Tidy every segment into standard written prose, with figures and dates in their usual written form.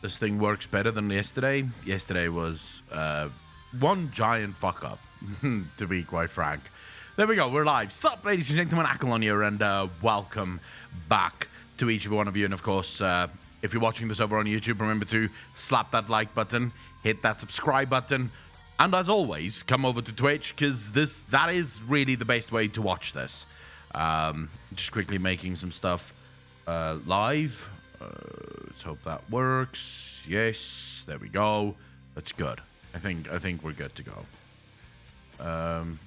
this thing works better than yesterday. Yesterday was one giant fuck up, to be quite frank. There we go, we're live. Sup, ladies and gentlemen, Ackle here, and welcome back to each and one of you. And of course, if you're watching this over on YouTube, remember to slap that like button, hit that subscribe button, and as always, come over to Twitch, because that is really the best way to watch this. Just quickly making some stuff live. Let's hope that works. Yes, there we go. That's good. I think we're good to go.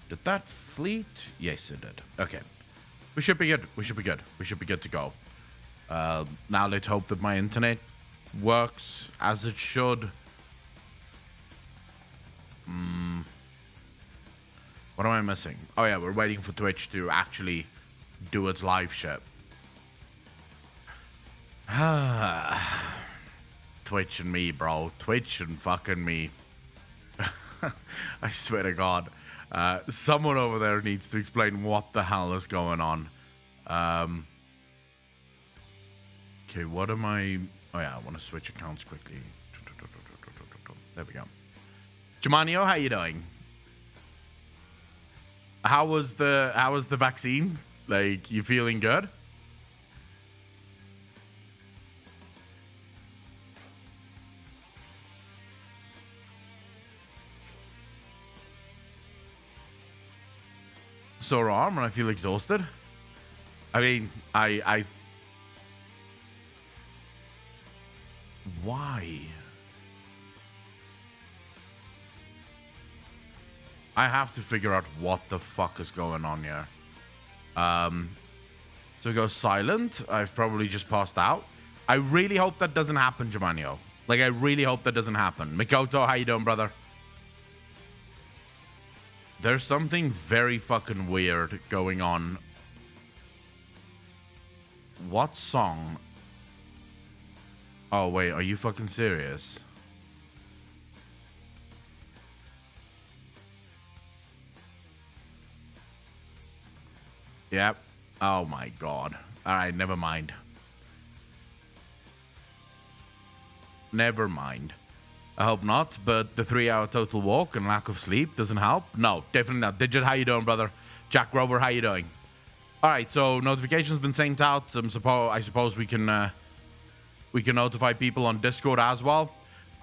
Did that fleet? Yes, it did. Okay. We should be good. We should be good. We should be good to go. Now let's hope that my internet works as it should. What am I missing? Oh yeah, we're waiting for Twitch to actually do its live shit. Twitch and me, bro. Twitch and fucking me. I swear to God. Someone over there needs to explain what the hell is going on. Okay, what am I... Oh yeah, I want to switch accounts quickly. There we go. Jamanio, how you doing? How was the vaccine? Like, you feeling good? Sore arm and I feel exhausted. I mean, I why? I have to figure out what the fuck is going on here. So go silent. I've probably just passed out. I really hope that doesn't happen, Jamanio. Like, I really hope that doesn't happen. Mikoto, how you doing, brother? There's something very fucking weird going on. What song? Oh, wait, are you fucking serious? Yep. Oh my God. Alright, never mind. Never mind. I hope not, but the 3-hour total walk and lack of sleep doesn't help. No, definitely not. Digit, how you doing, brother? Jack Rover, how you doing? Alright, so notifications been sent out. I suppose we can notify people on Discord as well.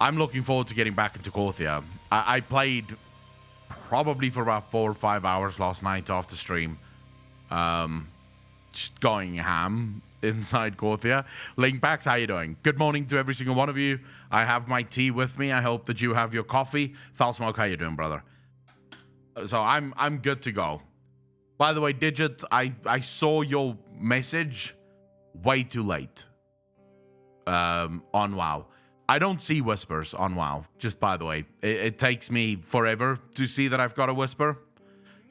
I'm looking forward to getting back into Korthia. I played probably for about 4 or 5 hours last night after stream. Just going ham inside Korthia. Linkbacks, how you doing? Good morning to every single one of you. I have my tea with me. I hope that you have your coffee. Foul Smoke, how you doing, brother? So I'm good to go. By the way, Digit, I saw your message way too late. On WoW. I don't see whispers on WoW, just by the way. It takes me forever to see that I've got a whisper.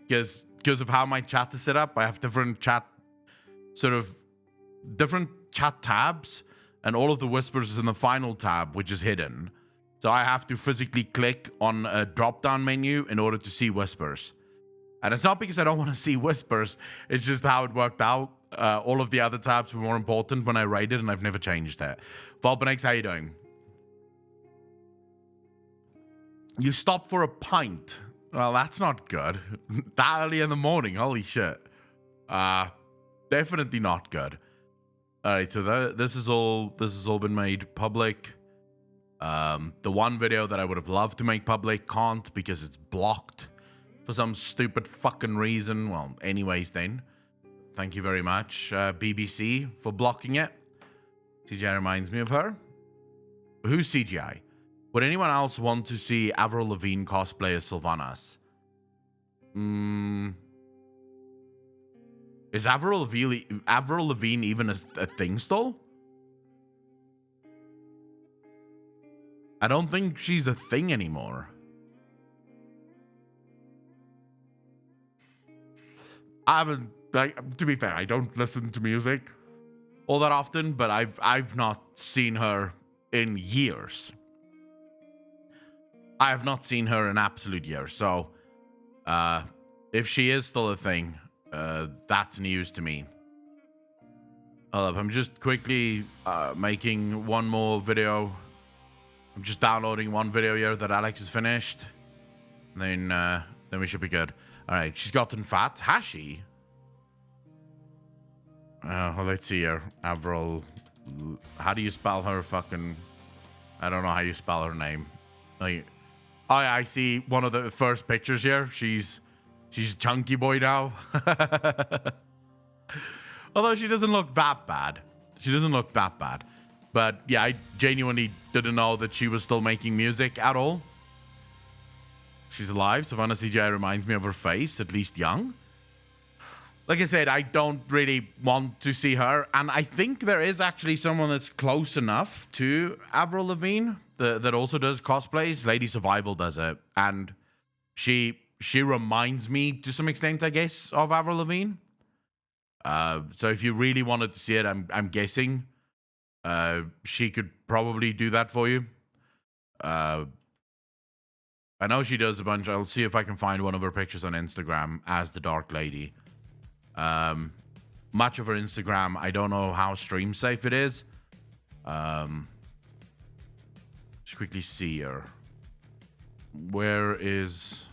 Because of how my chat is set up, I have different chat tabs, and all of the whispers is in the final tab, which is hidden. So I have to physically click on a drop-down menu in order to see whispers. And it's not because I don't want to see whispers, it's just how it worked out. All of the other tabs were more important when I raided, and I've never changed that. Volpanex, how you doing? You stopped for a pint. Well, that's not good. That early in the morning, holy shit. Definitely not good. All right, so this has all been made public. The one video that I would have loved to make public can't because it's blocked for some stupid fucking reason. Well, anyways then. Thank you very much, BBC, for blocking it. CGI reminds me of her. Who's CGI? Would anyone else want to see Avril Lavigne cosplay as Sylvanas? Is Avril Lavigne even a thing still? I don't think she's a thing anymore. I haven't, like, to be fair, I don't listen to music all that often, but I've not seen her in years. I have not seen her in absolute years, so if she is still a thing, that's news to me. Hold up, I'm just quickly making one more video I'm just downloading one video here that Alex has finished. And then we should be good. All right, she's gotten fat. Has she? Well, let's see here. Avril. How do you spell her fucking... I don't know how you spell her name. Like, I see one of the first pictures here. She's chunky boy now. Although she doesn't look that bad. She doesn't look that bad. But yeah, I genuinely didn't know that she was still making music at all. She's alive. Savannah CGI reminds me of her face, at least young. Like I said, I don't really want to see her. And I think there is actually someone that's close enough to Avril Lavigne that also does cosplays. Lady Survival does it. And she reminds me to some extent, I guess, of Avril Lavigne. So if you really wanted to see it, I'm guessing she could probably do that for you. I know she does a bunch. I'll see if I can find one of her pictures on Instagram as the Dark Lady. Much of her Instagram, I don't know how stream safe it is. Just quickly see her. Where is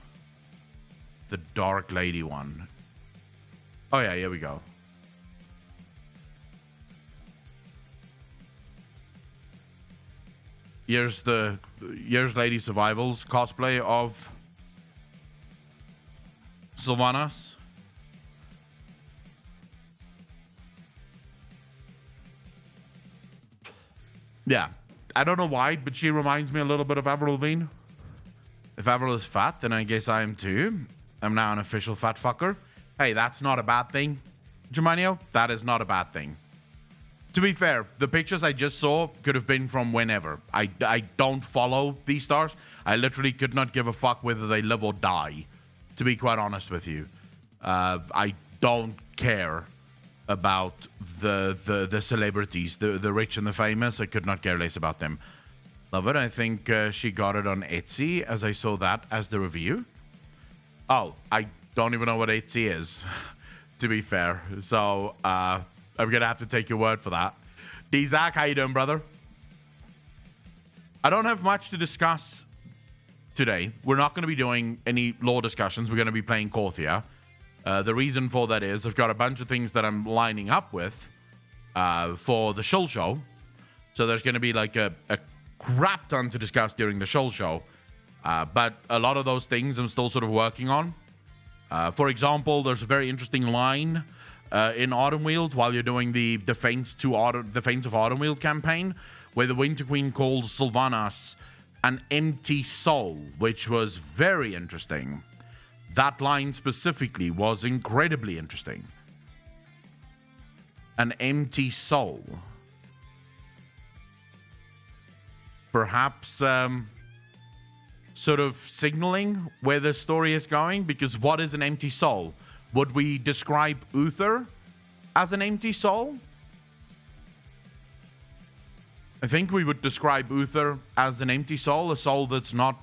the Dark Lady one? Oh yeah, here we go. Here's Lady Survival's cosplay of Sylvanas. Yeah, I don't know why, but she reminds me a little bit of Avril Lavigne. If Avril is fat, then I guess I am too. I'm now an official fat fucker. Hey, that's not a bad thing, Germanio. That is not a bad thing. To be fair, the pictures I just saw could have been from whenever. I don't follow these stars. I literally could not give a fuck whether they live or die, to be quite honest with you. I don't care about the celebrities, the rich and the famous. I could not care less about them. Love it. I think she got it on Etsy, as I saw that as the review. Oh, I don't even know what Etsy is, to be fair. So, I'm going to have to take your word for that. D-Zach, how you doing, brother? I don't have much to discuss today. We're not going to be doing any lore discussions. We're going to be playing Korthia. The reason for that is I've got a bunch of things that I'm lining up with for the Shul Show. So there's going to be like a crap ton to discuss during the Shul Show. But a lot of those things I'm still sort of working on. For example, there's a very interesting line in Autumnweald while you're doing the Defense of Autumnweald campaign, where the Winter Queen calls Sylvanas an empty soul, which was very interesting. That line specifically was incredibly interesting. An empty soul. Perhaps sort of signaling where the story is going, because what is an empty soul? Would we describe Uther as an empty soul? I think we would describe Uther as an empty soul, a soul that's not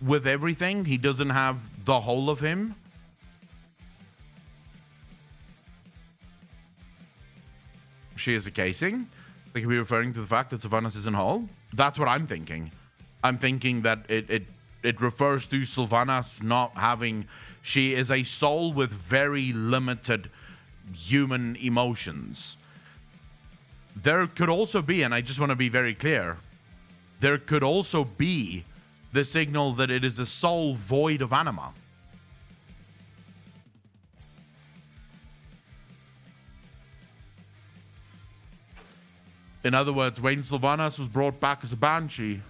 with everything. He doesn't have the whole of him. She is a casing. They could be referring to the fact that Sylvanas isn't whole. That's what I'm thinking. I'm thinking that it refers to Sylvanas not having... She is a soul with very limited human emotions. There could also be, and I just want to be very clear, there could also be the signal that it is a soul void of anima. In other words, when Sylvanas was brought back as a banshee,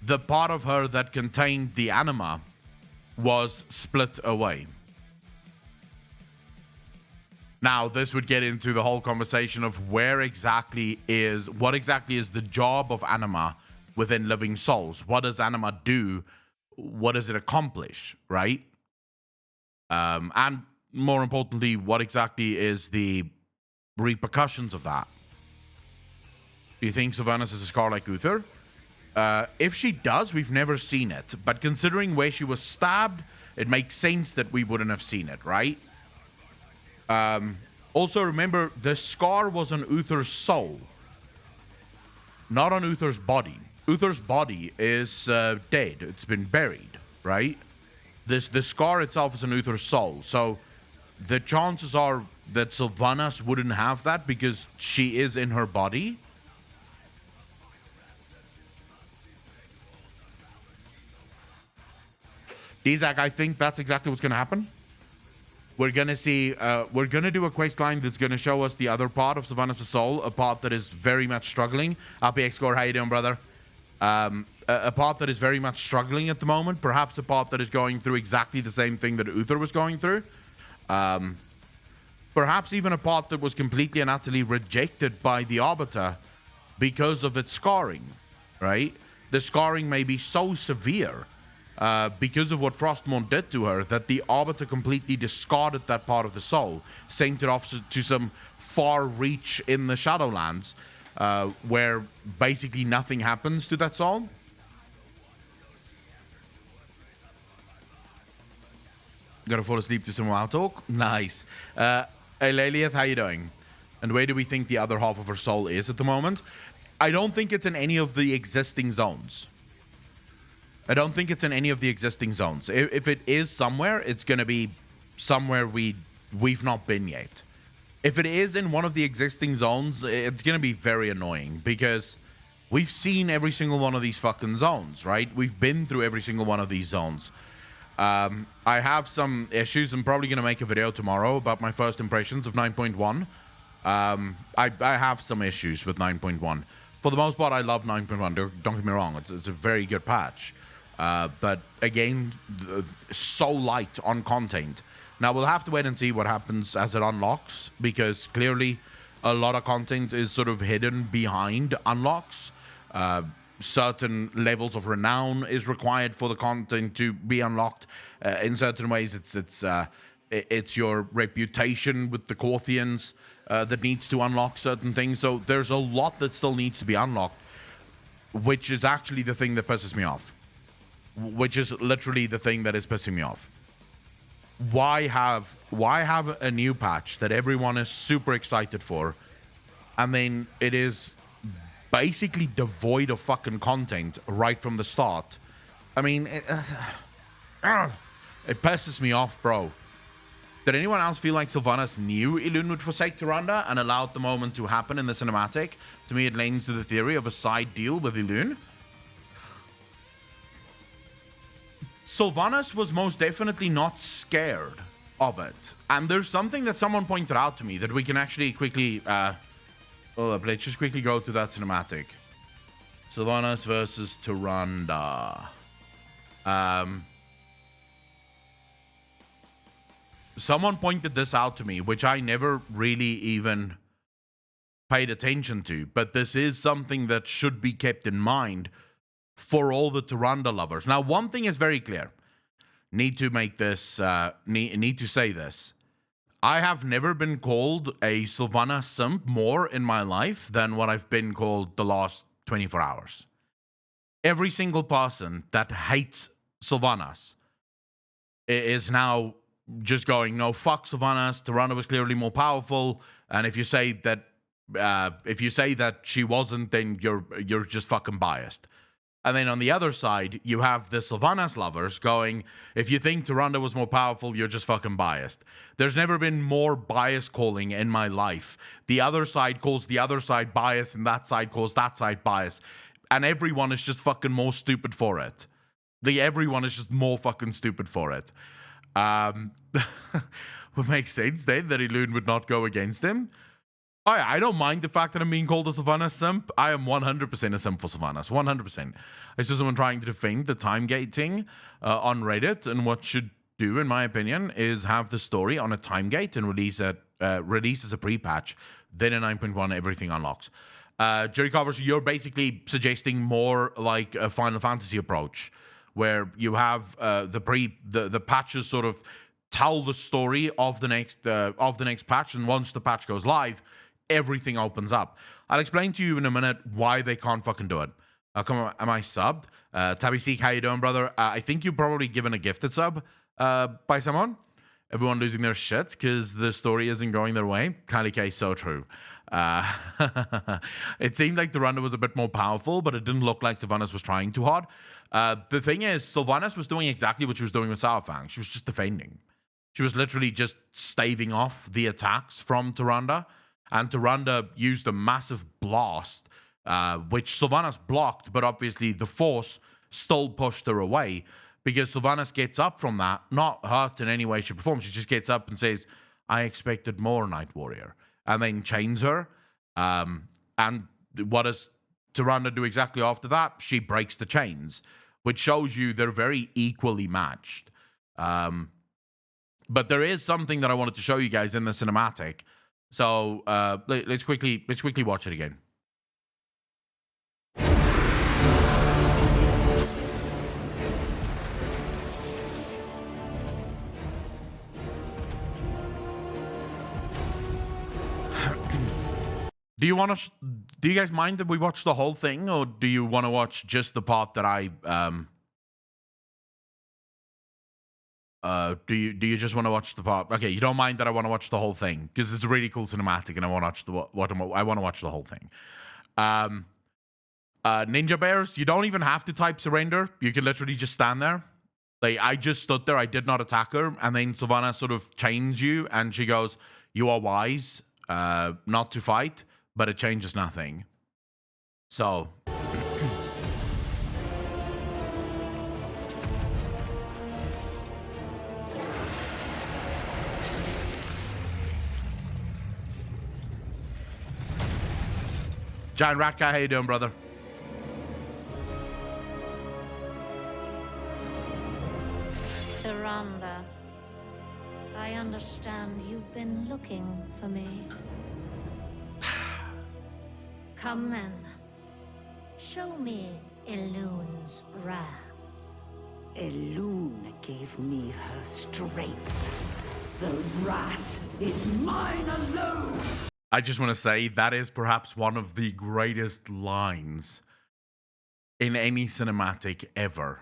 the part of her that contained the anima was split away. Now, this would get into the whole conversation of what exactly is the job of anima within living souls. What does anima do? What does it accomplish, right? And more importantly, what exactly is the repercussions of that? Do you think Sylvanas is a scar like Uther? If she does, we've never seen it. But considering where she was stabbed, it makes sense that we wouldn't have seen it, right? Also, remember, the scar was on Uther's soul, not on Uther's body. Uther's body is dead. It's been buried, right? The scar itself is an Uther's soul. So the chances are that Sylvanas wouldn't have that because she is in her body. Dizak, I think that's exactly what's going to happen. We're going to see, we're going to do a quest line that's going to show us the other part of Sylvanas' soul, a part that is very much struggling. RPX Score, how you doing, brother? A part that is very much struggling at the moment. Perhaps a part that is going through exactly the same thing that Uther was going through. Perhaps even a part that was completely and utterly rejected by the Arbiter because of its scarring, right? The scarring may be so severe because of what Frostmourne did to her that the Arbiter completely discarded that part of the soul, sent it off to some far reach in the Shadowlands where basically nothing happens to that soul. Gotta fall asleep to some WoW talk. Nice. Hey, Leliath, how you doing? And where do we think the other half of her soul is at the moment? I don't think it's in any of the existing zones. I don't think it's in any of the existing zones. If it is somewhere, it's going to be somewhere we've not been yet. If it is in one of the existing zones, it's going to be very annoying because we've seen every single one of these fucking zones, right? We've been through every single one of these zones. I have some issues. I'm probably going to make a video tomorrow about my first impressions of 9.1. I have some issues with 9.1. For the most part, I love 9.1. Don't get me wrong. It's a very good patch. But again, so light on content. Now, we'll have to wait and see what happens as it unlocks, because clearly a lot of content is sort of hidden behind unlocks. Certain levels of renown is required for the content to be unlocked. In certain ways, it's your reputation with the Korthians that needs to unlock certain things. So there's a lot that still needs to be unlocked, which is actually the thing that pisses me off. Which is literally the thing that is pissing me off. Why have a new patch that everyone is super excited for, and then it is basically devoid of fucking content right from the start? I mean, it pisses me off, bro. Did anyone else feel like Sylvanas knew Elune would forsake Tyrande and allowed the moment to happen in the cinematic? To me, it leans to the theory of a side deal with Elune. Sylvanas was most definitely not scared of it. And there's something that someone pointed out to me that we can actually quickly... let's just quickly go to that cinematic. Sylvanas versus Tyrande. Someone pointed this out to me, which I never really even paid attention to. But this is something that should be kept in mind for all the Tyrande lovers. Now, one thing is very clear. Need to make this, need to say this. I have never been called a Sylvanas simp more in my life than what I've been called the last 24 hours. Every single person that hates Sylvanas is now just going, no, fuck Sylvanas. Tyrande was clearly more powerful. And if you say that she wasn't, then you're just fucking biased. And then on the other side, you have the Sylvanas lovers going, if you think Tyrande was more powerful, you're just fucking biased. There's never been more bias calling in my life. The other side calls the other side bias, and that side calls that side bias. And everyone is just fucking more stupid for it. Everyone is just more fucking stupid for it. Would make sense then that Elune would not go against him. I don't mind the fact that I'm being called a Sylvanas simp. I am 100% a simp for Sylvanas. 100%. It's just someone trying to defend the time gating on Reddit. And what should do, in my opinion, is have the story on a time gate and release as a pre-patch. Then in 9.1, everything unlocks. Jerry Covers, you're basically suggesting more like a Final Fantasy approach, where you have the patches sort of tell the story of the next patch, and once the patch goes live, everything opens up. I'll explain to you in a minute why they can't fucking do it. Come on, am I subbed? Tabby Seek, how you doing, brother? I think you've probably given a gifted sub by someone. Everyone losing their shit because the story isn't going their way. Kylie K, so true. It seemed like Duranda was a bit more powerful, but it didn't look like Sylvanas was trying too hard. The thing is, Sylvanas was doing exactly what she was doing with Sourfang. She was just defending. She was literally just staving off the attacks from Duranda, and Duranda used a massive blast, which Sylvanas blocked, but obviously the force still pushed her away, because Sylvanas gets up from that, not hurt in any way, shape, or form. She just gets up and says, I expected more, Night Warrior, and then chains her. And what does Duranda do exactly after that? She breaks the chains, which shows you they're very equally matched. But there is something that I wanted to show you guys in the cinematic. So let's quickly watch it again. Do you guys mind that we watch the whole thing, or do you want to watch just the part that I do you just want to watch the part? Okay, you don't mind that I want to watch the whole thing because it's a really cool cinematic, and I want to watch I want to watch the whole thing. Ninja Bears, you don't even have to type surrender. You can literally just stand there. Like, I just stood there. I did not attack her, and then Sylvanas sort of chains you, and she goes, "You are wise, not to fight," but it changes nothing. So. Giant Rat Guy, how you doing, brother? Duranda, I understand you've been looking for me. Come then. Show me Elune's wrath. Elune gave me her strength. The wrath is mine alone! I just want to say that is perhaps one of the greatest lines in any cinematic ever.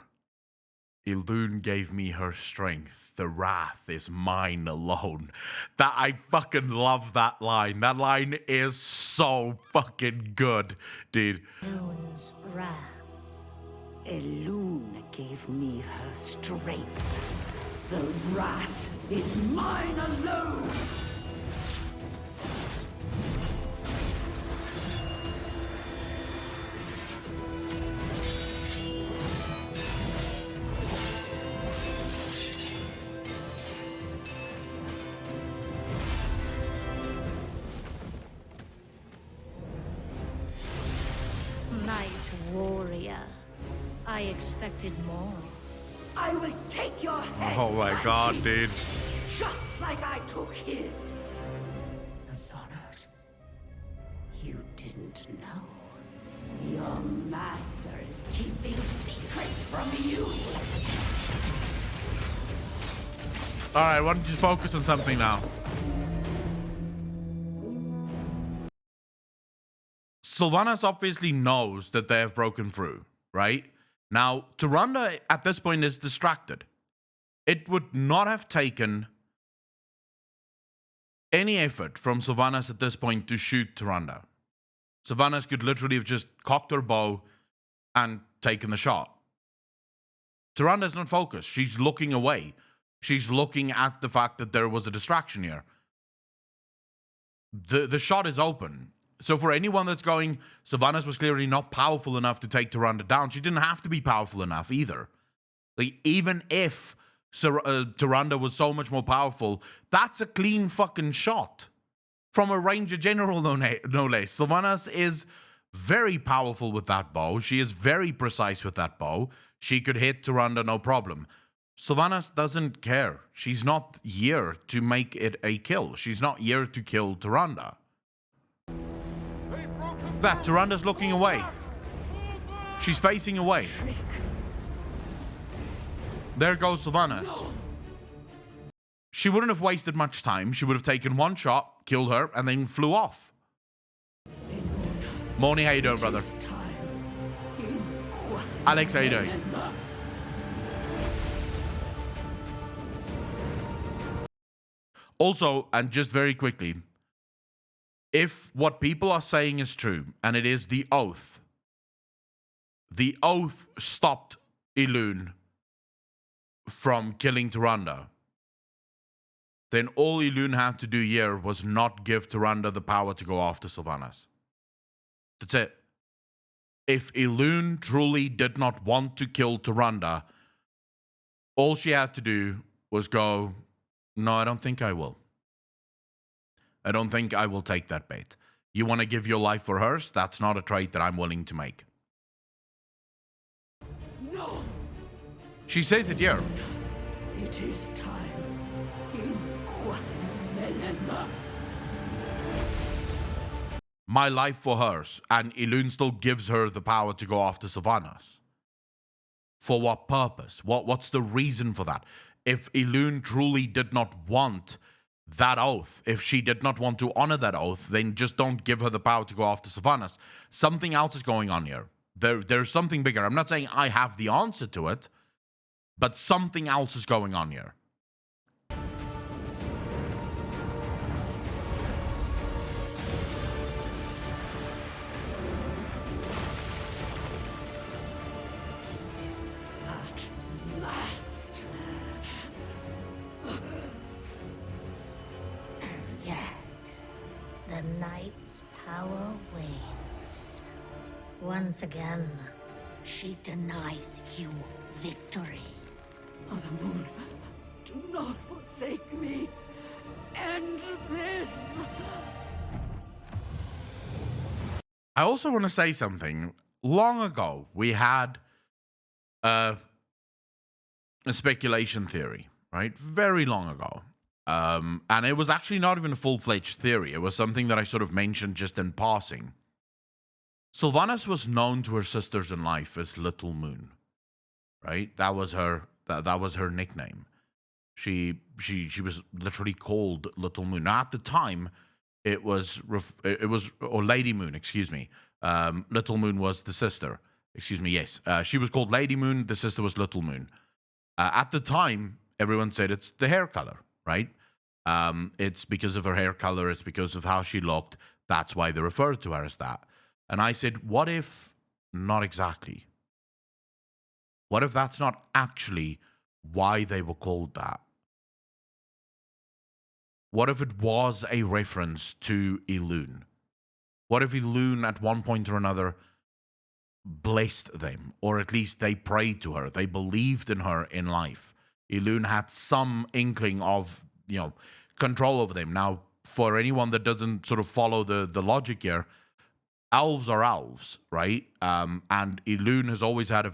Elune gave me her strength. The wrath is mine alone. That, I fucking love that line. That line is so fucking good, dude. Elune's wrath. Elune gave me her strength. The wrath is mine alone! Night Warrior. I expected more. I will take your head. Oh my god, dude. Just like I took his. You didn't know. Your master is keeping secrets from you. Alright, why don't you focus on something now? Sylvanas obviously knows that they have broken through, right? Now, Duranda at this point is distracted. It would not have taken any effort from Sylvanas at this point to shoot Duranda. Sylvanas could literally have just cocked her bow and taken the shot. Duranda's not focused. She's looking away. She's looking at the fact that there was a distraction here. The shot is open. So for anyone that's going, Sylvanas was clearly not powerful enough to take Duranda down. She didn't have to be powerful enough either. Like, even if Duranda was so much more powerful, that's a clean fucking shot. From a Ranger General, no less. Sylvanas is very powerful with that bow. She is very precise with that bow. She could hit Duranda no problem. Sylvanas doesn't care. She's not here to make it a kill. She's not here to kill Duranda. That Duranda's looking away. She's facing away. There goes Sylvanas. She wouldn't have wasted much time. She would have taken one shot, killed her, and then flew off. Morning, how you doing, brother? Alex, how you doing? Also, and just very quickly, if what people are saying is true, and it is the oath stopped Elune from killing Tyrande, then all Elune had to do here was not give Tyrande the power to go after Sylvanas. That's it. If Elune truly did not want to kill Tyrande, all she had to do was go, no, I don't think I will. I don't think I will take that bait. You want to give your life for hers? That's not a trade that I'm willing to make. No! She says it here. It is time. Inqua Melema. My life for hers, and Elune still gives her the power to go after Sylvanas. For what purpose? What's the reason for that? If Elune truly did not want that oath, if she did not want to honor that oath, then just don't give her the power to go after Sylvanas. Something else is going on here. There's something bigger. I'm not saying I have the answer to it, but something else is going on here. At last. And yet, the night's power wanes. Once again, she denies you victory. Mother Moon, do not forsake me. End this. I also want to say something. Long ago, we had a speculation theory, right? Very long ago. And it was actually not even a full-fledged theory. It was something that I sort of mentioned just in passing. Sylvanas was known to her sisters in life as Little Moon, right? That was her nickname. She was literally called Little Moon. Now, at the time, it was Lady Moon, excuse me. Little Moon was the sister. Excuse me, yes. She was called Lady Moon. The sister was Little Moon. At the time, everyone said it's the hair color, right? It's because of her hair color. It's because of how she looked. That's why they referred to her as that. And I said, what if not exactly? What if that's not actually why they were called that? What if it was a reference to Elune? What if Elune at one point or another blessed them, or at least they prayed to her, they believed in her in life? Elune had some inkling of, control over them. Now, for anyone that doesn't sort of follow the logic here, elves are elves, right? And Elune has always had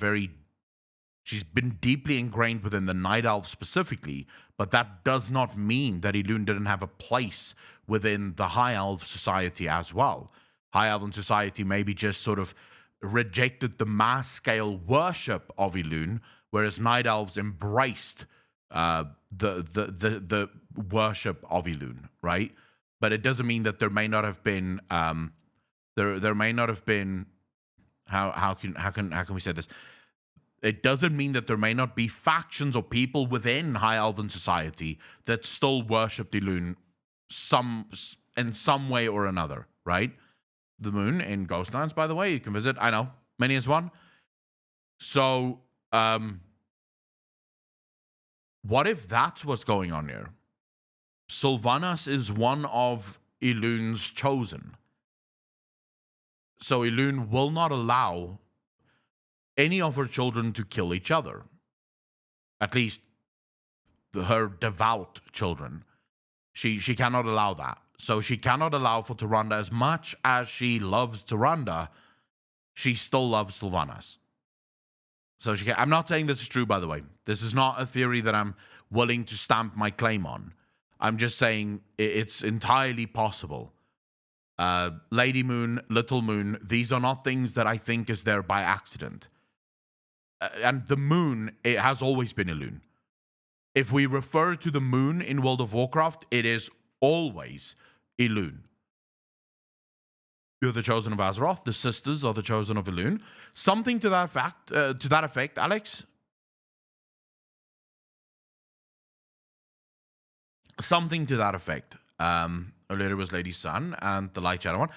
she's been deeply ingrained within the Night Elves specifically, but that does not mean that Elune didn't have a place within the High Elf society as well. High Elven society maybe just sort of rejected the mass-scale worship of Elune, whereas Night Elves embraced the worship of Elune, right? But it doesn't mean that there may not have been there may not have been how can we say this? It doesn't mean that there may not be factions or people within High Elven society that still worship Elune in some way or another, right? The moon in Ghostlands, by the way, you can visit. I know, many as one. So, what if that's what's going on here? Sylvanas is one of Elune's chosen. So Elune will not allow any of her children to kill each other. At least her devout children. She cannot allow that. So she cannot allow for Tyrande, as much as she loves Tyrande, she still loves Sylvanas. So I'm not saying this is true, by the way. This is not a theory that I'm willing to stamp my claim on. I'm just saying it's entirely possible. Lady Moon, Little Moon, these are not things that I think is there by accident. And the moon, it has always been Elune. If we refer to the moon in World of Warcraft, it is always Elune. You're the chosen of Azeroth. The sisters are the chosen of Elune. Something to that effect, Alex. Something to that effect. Earlier it was Lady Sun and the Light Shadow one.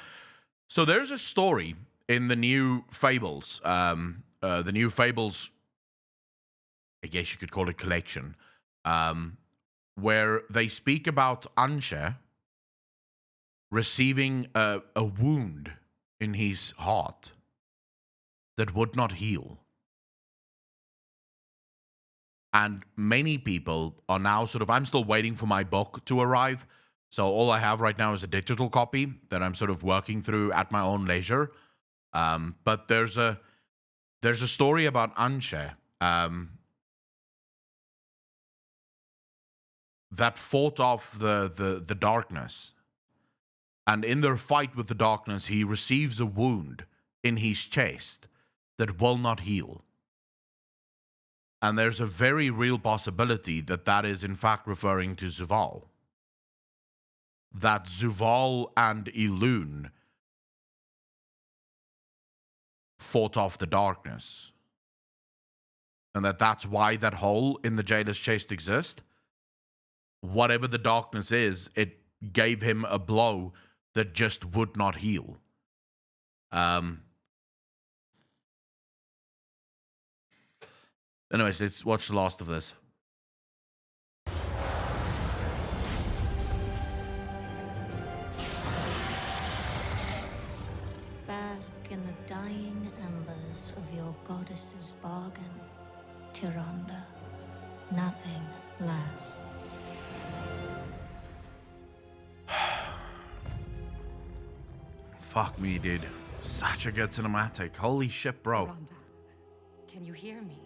So there's a story in the new Fables. The new Fables, I guess you could call it collection, where they speak about Anshe receiving a wound in his heart that would not heal. And many people are now sort of, I'm still waiting for my book to arrive. So all I have right now is a digital copy that I'm sort of working through at my own leisure. But there's a story about Anshe that fought off the darkness. And in their fight with the darkness, he receives a wound in his chest that will not heal. And there's a very real possibility that that is in fact referring to Zuval. That Zuval and Elune fought off the darkness. And that's why that hole in the jailer's chest exists. Whatever the darkness is, it gave him a blow that just would not heal. Anyways, let's watch the last of this. Bask in the dying embers of your goddess's bargain, Tyrande. Nothing lasts. Fuck me, dude. Such a good cinematic. Holy shit, bro. Tyrande, can you hear me?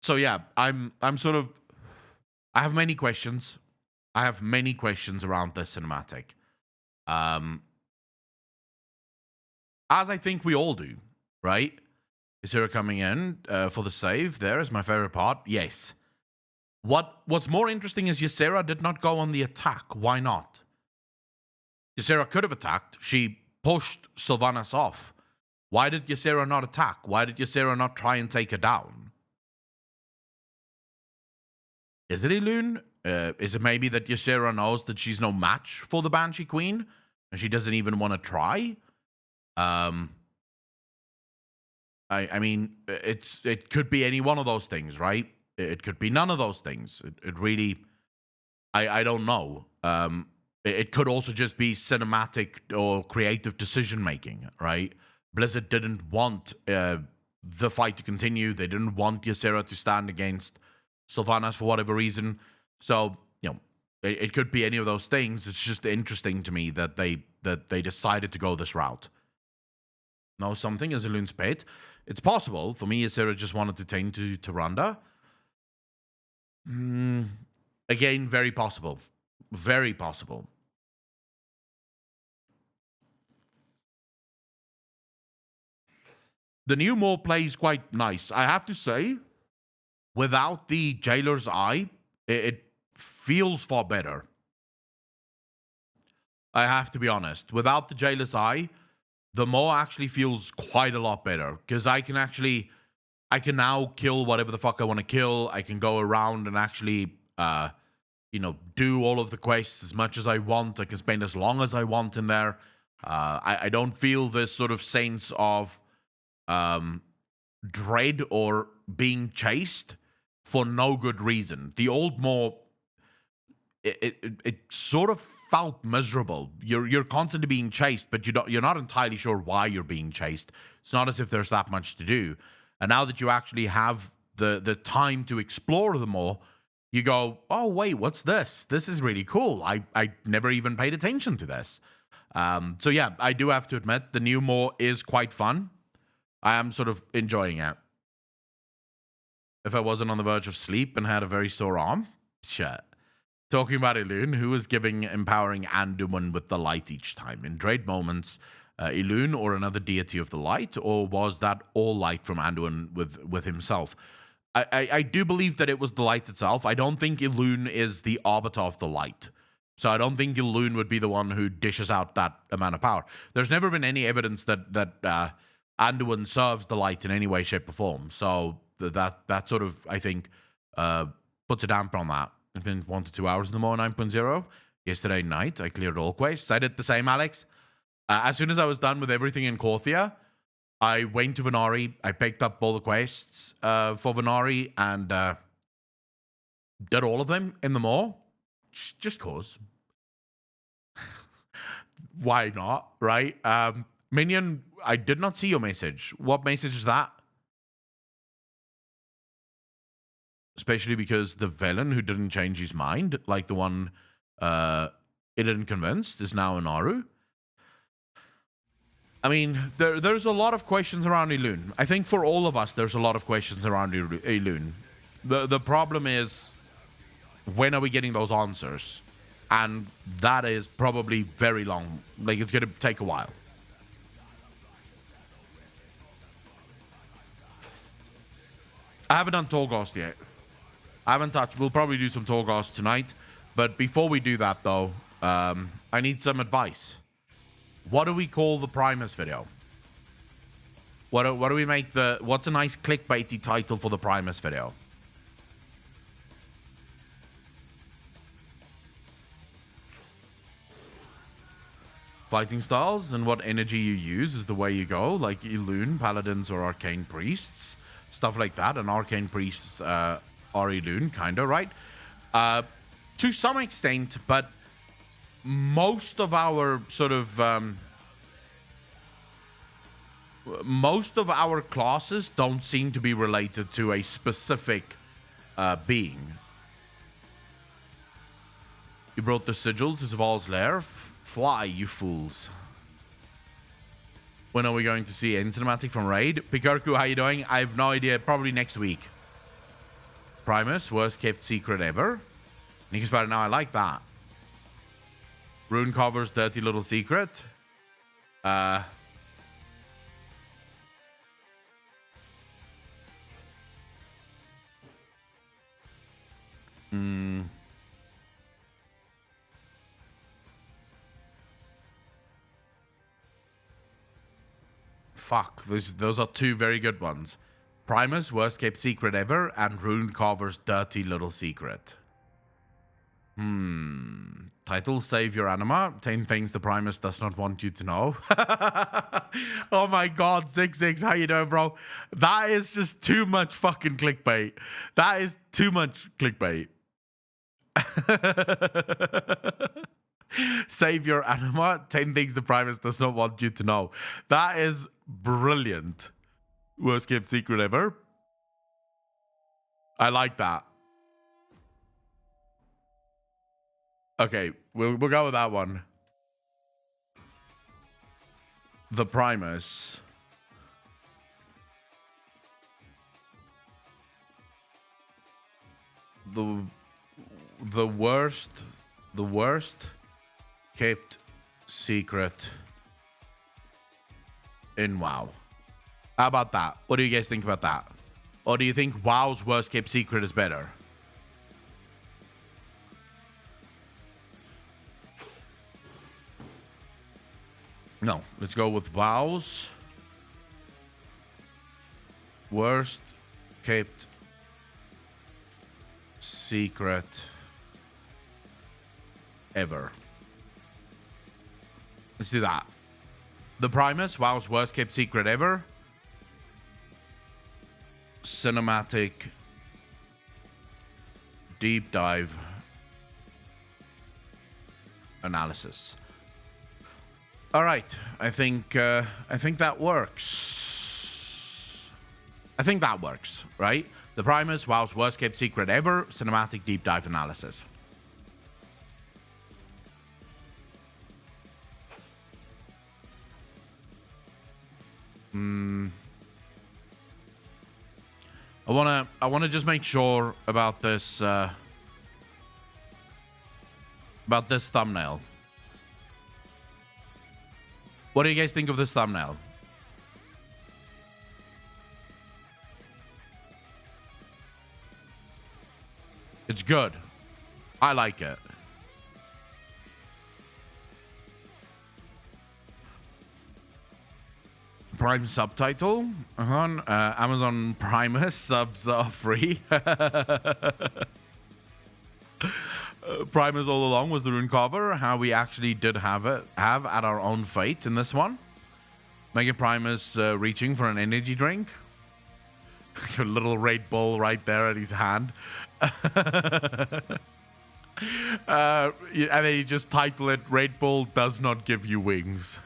So yeah, I'm sort of, I have many questions. I have many questions around this cinematic. As I think we all do, right? Ysera coming in for the save there is my favorite part. Yes. What's more interesting is Ysera did not go on the attack. Why not? Ysera could have attacked. She pushed Sylvanas off. Why did Ysera not attack? Why did Ysera not try and take her down? Is it Elune? Is it maybe that Ysera knows that she's no match for the Banshee Queen and she doesn't even want to try? I mean, it could be any one of those things, right? It could be none of those things. It really, I don't know. It could also just be cinematic or creative decision making, right? Blizzard didn't want the fight to continue. They didn't want Ysera to stand against Sylvanas for whatever reason. So, you know, it could be any of those things. It's just interesting to me that they decided to go this route. Know something as Elune's pet. It's possible. For me, Ysera just wanted to tend to Tyrande. Again, very possible. Very possible. The new Maw plays quite nice. I have to say, without the Jailer's Eye, it feels far better. I have to be honest. Without the Jailer's Eye, the Maw actually feels quite a lot better. Because I can now kill whatever the fuck I want to kill. I can go around and actually, do all of the quests as much as I want. I can spend as long as I want in there. I don't feel this sort of sense of dread or being chased for no good reason. The old Maw, it sort of felt miserable. You're constantly being chased, but you're not entirely sure why you're being chased. It's not as if there's that much to do. And now that you actually have the time to explore the Maw, you go, oh wait, what's this? This is really cool. I never even paid attention to this. So yeah, I do have to admit the new Maw is quite fun. I am sort of enjoying it. If I wasn't on the verge of sleep and had a very sore arm, shit. Talking about Elune, who was empowering Anduin with the light each time. In Dread moments, Elune or another deity of the light, or was that all light from Anduin with himself? I do believe that it was the light itself. I don't think Elune is the arbiter of the light. So I don't think Elune would be the one who dishes out that amount of power. There's never been any evidence that Anduin serves the light in any way, shape, or form. So that sort of, I think, puts a damper on that. It's been 1 to 2 hours in the Maw 9.0. Yesterday night, I cleared all quests. I did the same, Alex. As soon as I was done with everything in Korthia, I went to Venari. I picked up all the quests for Venari and did all of them in the mall. Just cause. Why not, right? Minion, I did not see your message. What message is that? Especially because the villain who didn't change his mind, like the one it didn't convince, is now an Aru. I mean, there's a lot of questions around Elune. I think for all of us, there's a lot of questions around Elune. The problem is, when are we getting those answers? And that is probably very long. Like, it's going to take a while. I haven't done Torghast yet. I haven't touched. We'll probably do some Torghast tonight. But before we do that, though, I need some advice. What do we call the Primus video? What do we make the... What's a nice clickbaity title for the Primus video? Fighting styles and what energy you use is the way you go. Like Elune, Paladins, or Arcane Priests. Stuff like that. And Arcane Priests are Elune, kind of, right? To some extent, but... most of our sort of most of our classes don't seem to be related to a specific being. You brought the sigil to Zaval's lair? Fly, you fools. When are we going to see end cinematic from Raid? Pikarku, how you doing? I have no idea. Probably next week. Primus, worst kept secret ever. Nick's better now. I like that. Rune covers dirty little secret. Fuck, those are two very good ones. Primus, worst kept secret ever, and Rune Carver's dirty little secret. Title, Save Your Anima. 10 things the Primus does not want you to know. Oh my god, 66, how you doing, bro? That is just too much fucking clickbait. That is too much clickbait. Save Your Anima. 10 things the Primus does not want you to know. That is brilliant. Worst kept secret ever. I like that. Okay, we'll go with that one. The Primus. The worst kept secret in WoW. How about that? What do you guys think about that? Or do you think WoW's worst kept secret is better? No, let's go with WoW's worst kept secret ever. Let's do that. The Primus, WoW's worst kept secret ever. Cinematic deep dive analysis. All right, I think that works. I think that works, right? The Primus, WoW's worst kept secret ever, cinematic deep dive analysis. I wanna just make sure about this thumbnail. What do you guys think of this thumbnail? It's good. I like it. Prime subtitle. Amazon Primus subs are free. Primus all along was the rune cover. How we actually did have at our own fate in this one. Mega Primus reaching for an energy drink. A little Red Bull right there at his hand. And then you just title it, Red Bull does not give you wings.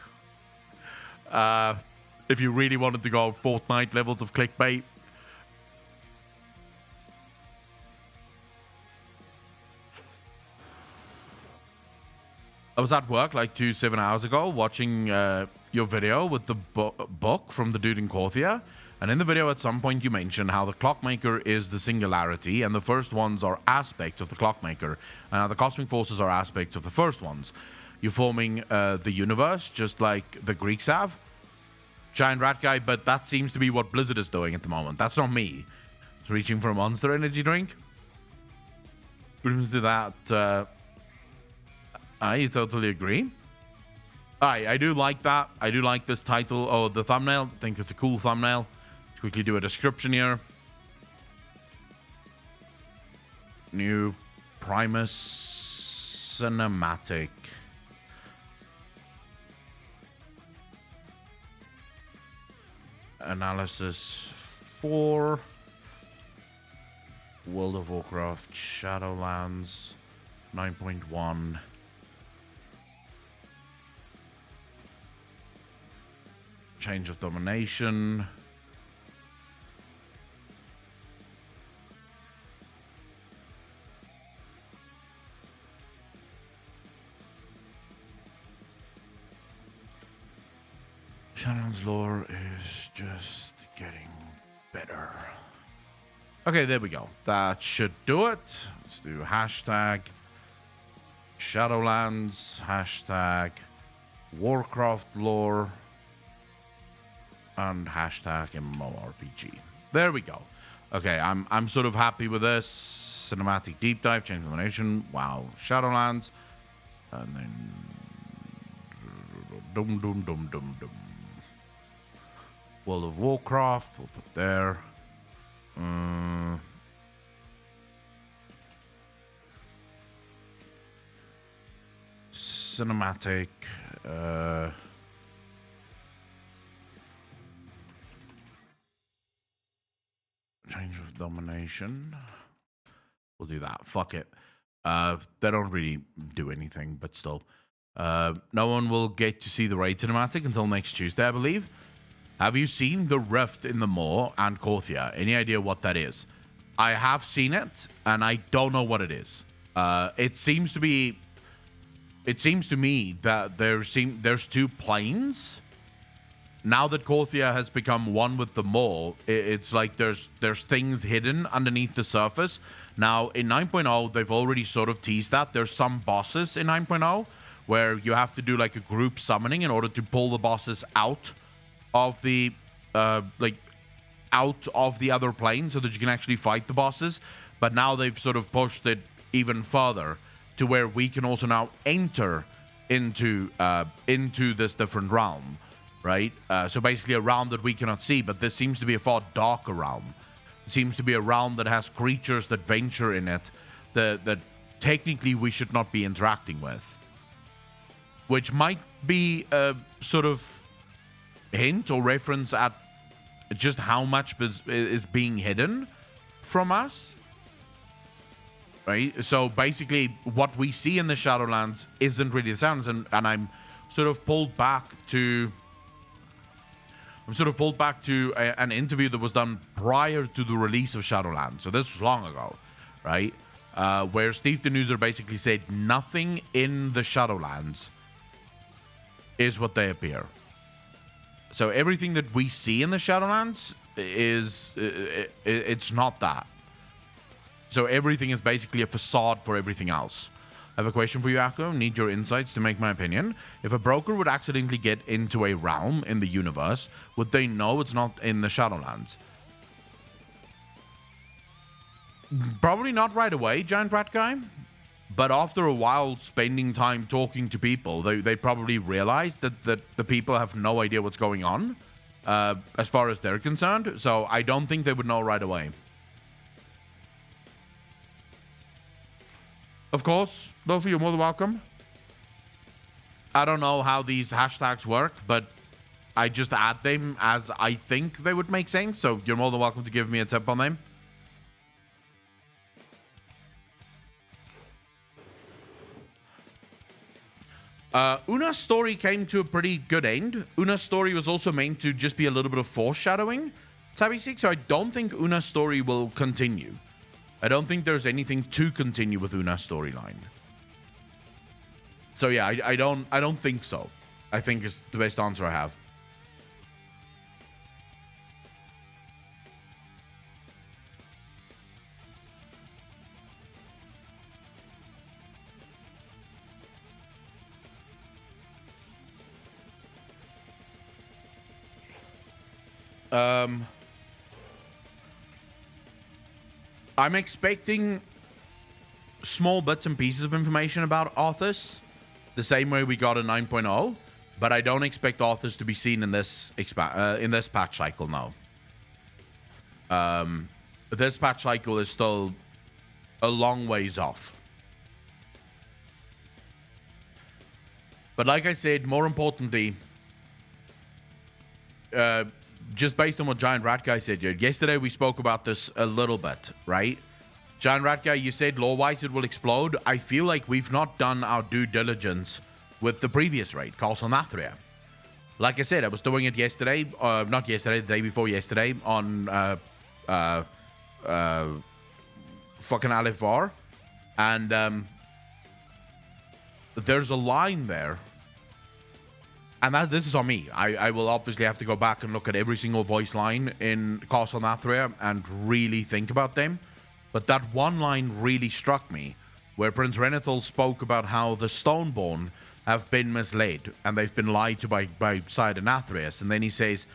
If you really wanted to go Fortnite levels of clickbait. I was at work like 7 hours ago watching your video with the book from the dude in Korthia. And in the video at some point you mentioned how the Clockmaker is the singularity and the first ones are aspects of the Clockmaker. And how the Cosmic Forces are aspects of the first ones. You're forming the universe just like the Greeks have. Giant rat guy, but that seems to be what Blizzard is doing at the moment. That's not me. It's reaching for a Monster energy drink. To that... I totally agree. I do like that. I do like this title. Oh, the thumbnail. I think it's a cool thumbnail. Let's quickly do a description here. New Primus cinematic. Analysis for World of Warcraft Shadowlands 9.1. Change of domination. Shadowlands lore is just getting better. Okay, there we go. That should do it. Let's do hashtag Shadowlands, hashtag Warcraft lore, and hashtag MMORPG. There we go. Okay, I'm sort of happy with this. Cinematic deep dive, change of domination. Wow, Shadowlands. And then dum dum dum dum dum. World of Warcraft, we'll put there. Cinematic. Change of domination. We'll do that. Fuck it. They don't really do anything, but still. No one will get to see the raid cinematic until next Tuesday, I believe. Have you seen the rift in the Maw and Korthia? Any idea what that is? I have seen it, and I don't know what it is. It seems to be... It seems to me that there's two planes. Now that Korthia has become one with the Maw, it's like there's things hidden underneath the surface. Now, in 9.0, they've already sort of teased that. There's some bosses in 9.0 where you have to do like a group summoning in order to pull the bosses out of the out of the other plane so that you can actually fight the bosses. But now they've sort of pushed it even further to where we can also now enter into this different realm, right? So basically a realm that we cannot see, but this seems to be a far darker realm. It seems to be a realm that has creatures that venture in it that technically we should not be interacting with, which might be a sort of hint or reference at just how much is being hidden from us, right? So basically what we see in the Shadowlands isn't really the sounds, and I'm sort of pulled back to an interview that was done prior to the release of Shadowlands. So this was long ago, right? Where Steve Denuser basically said nothing in the Shadowlands is what they appear. So everything that we see in the Shadowlands it's not that. So everything is basically a facade for everything else. I have a question for you, Akko. Need your insights to make my opinion. If a broker would accidentally get into a realm in the universe, would they know it's not in the Shadowlands? Probably not right away, Giant Rat Guy. But after a while spending time talking to people, they probably realize that the people have no idea what's going on as far as they're concerned. So I don't think they would know right away. Of course, Lofi, you're more than welcome. I don't know how these hashtags work, but I just add them as I think they would make sense. So you're more than welcome to give me a tip on them. Una's story came to a pretty good end. Una's story was also meant to just be a little bit of foreshadowing, Tabby6, so I don't think Una's story will continue. I don't think there's anything to continue with Una's storyline. So yeah, I don't think so. I think it's the best answer I have. I'm expecting small bits and pieces of information about Arthas, the same way we got a 9.0, but I don't expect Arthas to be seen in this patch cycle now. This patch cycle is still a long ways off. But like I said, more importantly, just based on what Giant Rat Guy said yesterday, we spoke about this a little bit, right? Giant Rat Guy, you said lore-wise it will explode. I feel like we've not done our due diligence with the previous raid, Castle Nathria. Like I said, I was doing it yesterday, not yesterday, the day before yesterday, on fucking Alifar, and there's a line there. And this is on me. I will obviously have to go back and look at every single voice line in Castle Nathria and really think about them. But that one line really struck me, where Prince Renethal spoke about how the Stoneborn have been misled and they've been lied to by Side Nathrius. And then he says,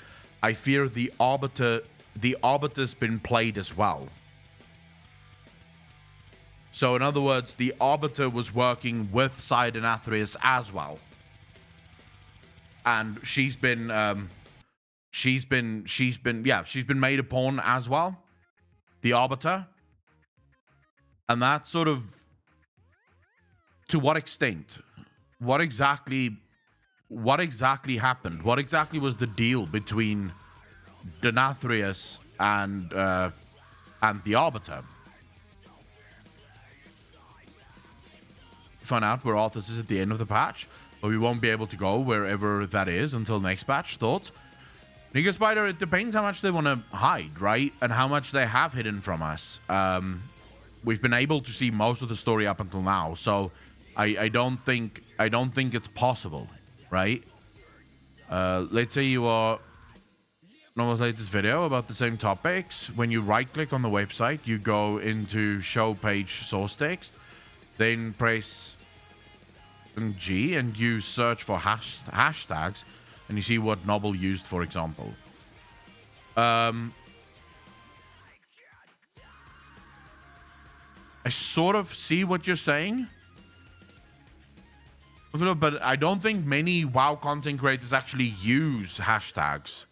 I fear the Arbiter's been played as well. So in other words, the Arbiter was working with Side Nathrius as well. And she's been made a pawn as well, the Arbiter. And that sort of, to what extent? What exactly happened? What exactly was the deal between Denathrius and the Arbiter? Find out where Arthas is at the end of the patch. But we won't be able to go wherever that is until next patch. Thoughts? Nigga Spider, it depends how much they want to hide, right? And how much they have hidden from us. We've been able to see most of the story up until now, so I don't think it's possible, right? Let's say you are Nova's latest video about the same topics. When you right-click on the website, you go into show page source text, then press G and you search for hashtags and you see what Noble used, for example. I sort of see what you're saying, but I don't think many WoW content creators actually use hashtags.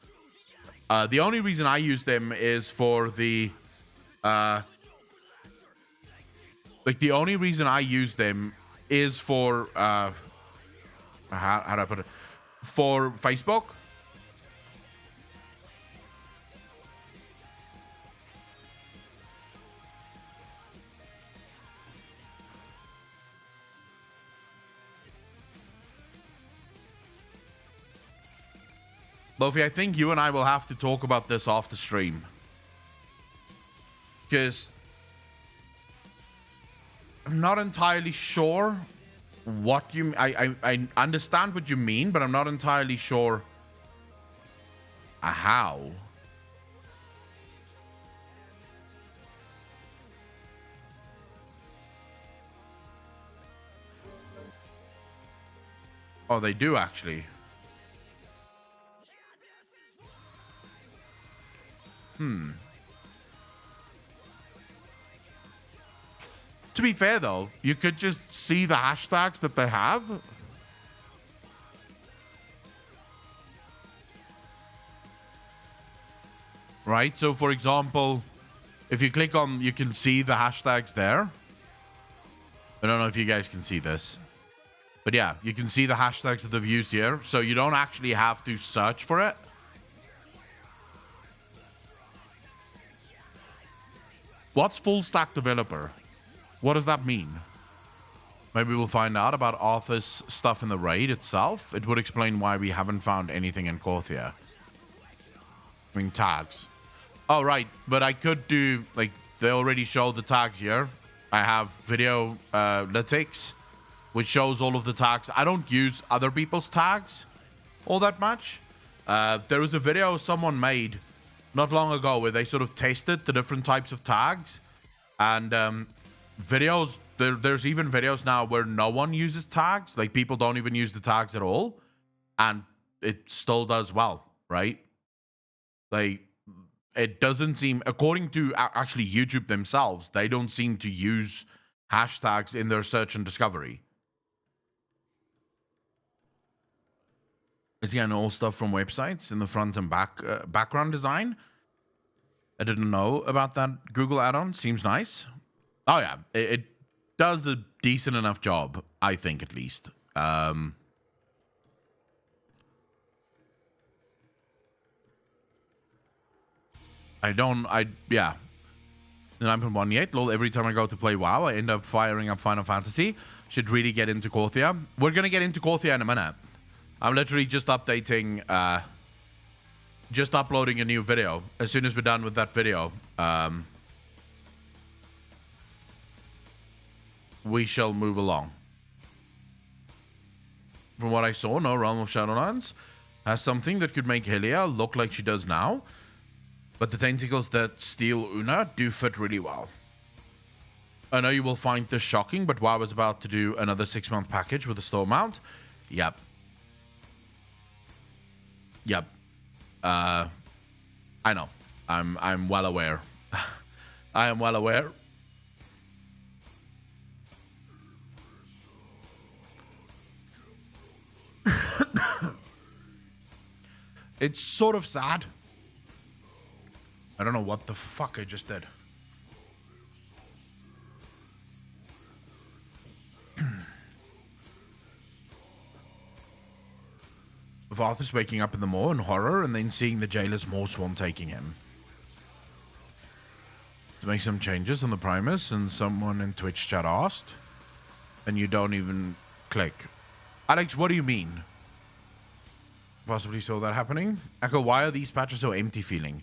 The only reason I use them is for the the only reason I use them is for how do I put it? For Facebook. Lofi, I think you and I will have to talk about this off the stream. Because I'm not entirely sure what you... I understand what you mean, but I'm not entirely sure how. Oh, they do actually. To be fair, though, you could just see the hashtags that they have. Right? So, for example, if you click on, you can see the hashtags there. I don't know if you guys can see this. But yeah, you can see the hashtags that they've used here. So you don't actually have to search for it. What's full stack developer? What does that mean? Maybe we'll find out about Arthur's stuff in the raid itself. It would explain why we haven't found anything in Korthia. I mean, tags. Oh, right. But I could do, like, they already showed the tags here. I have video lytics, which shows all of the tags. I don't use other people's tags all that much. There was a video someone made not long ago where they sort of tested the different types of tags. And videos, there's even videos now where no one uses tags. Like, people don't even use the tags at all. And it still does well, right? Like, it doesn't seem, according to actually YouTube themselves, they don't seem to use hashtags in their search and discovery. Is again all stuff from websites in the front and back background design. I didn't know about that Google add-on. Seems nice. Oh yeah, it does a decent enough job, I think, at least. Yeah. 9.1 yet. Lol, every time I go to play WoW, I end up firing up Final Fantasy. Should really get into Korthia. We're gonna get into Korthia in a minute. I'm literally just updating, just uploading a new video. As soon as we're done with that video, we shall move along. From what I saw, no Realm of Shadowlands has something that could make Helia look like she does now. But the tentacles that steal Una do fit really well. I know you will find this shocking, but WoW is about to do another 6-month package with a store mount. Yep. Yep. I know. I'm well aware. I am well aware. It's sort of sad. I don't know what the fuck I just did. Of Arthur's waking up in the moor in horror and then seeing the jailer's moor swarm taking him. To make some changes on the Primus, and someone in Twitch chat asked, and you don't even click. Alex, what do you mean? Possibly saw that happening. Echo, why are these patches so empty feeling?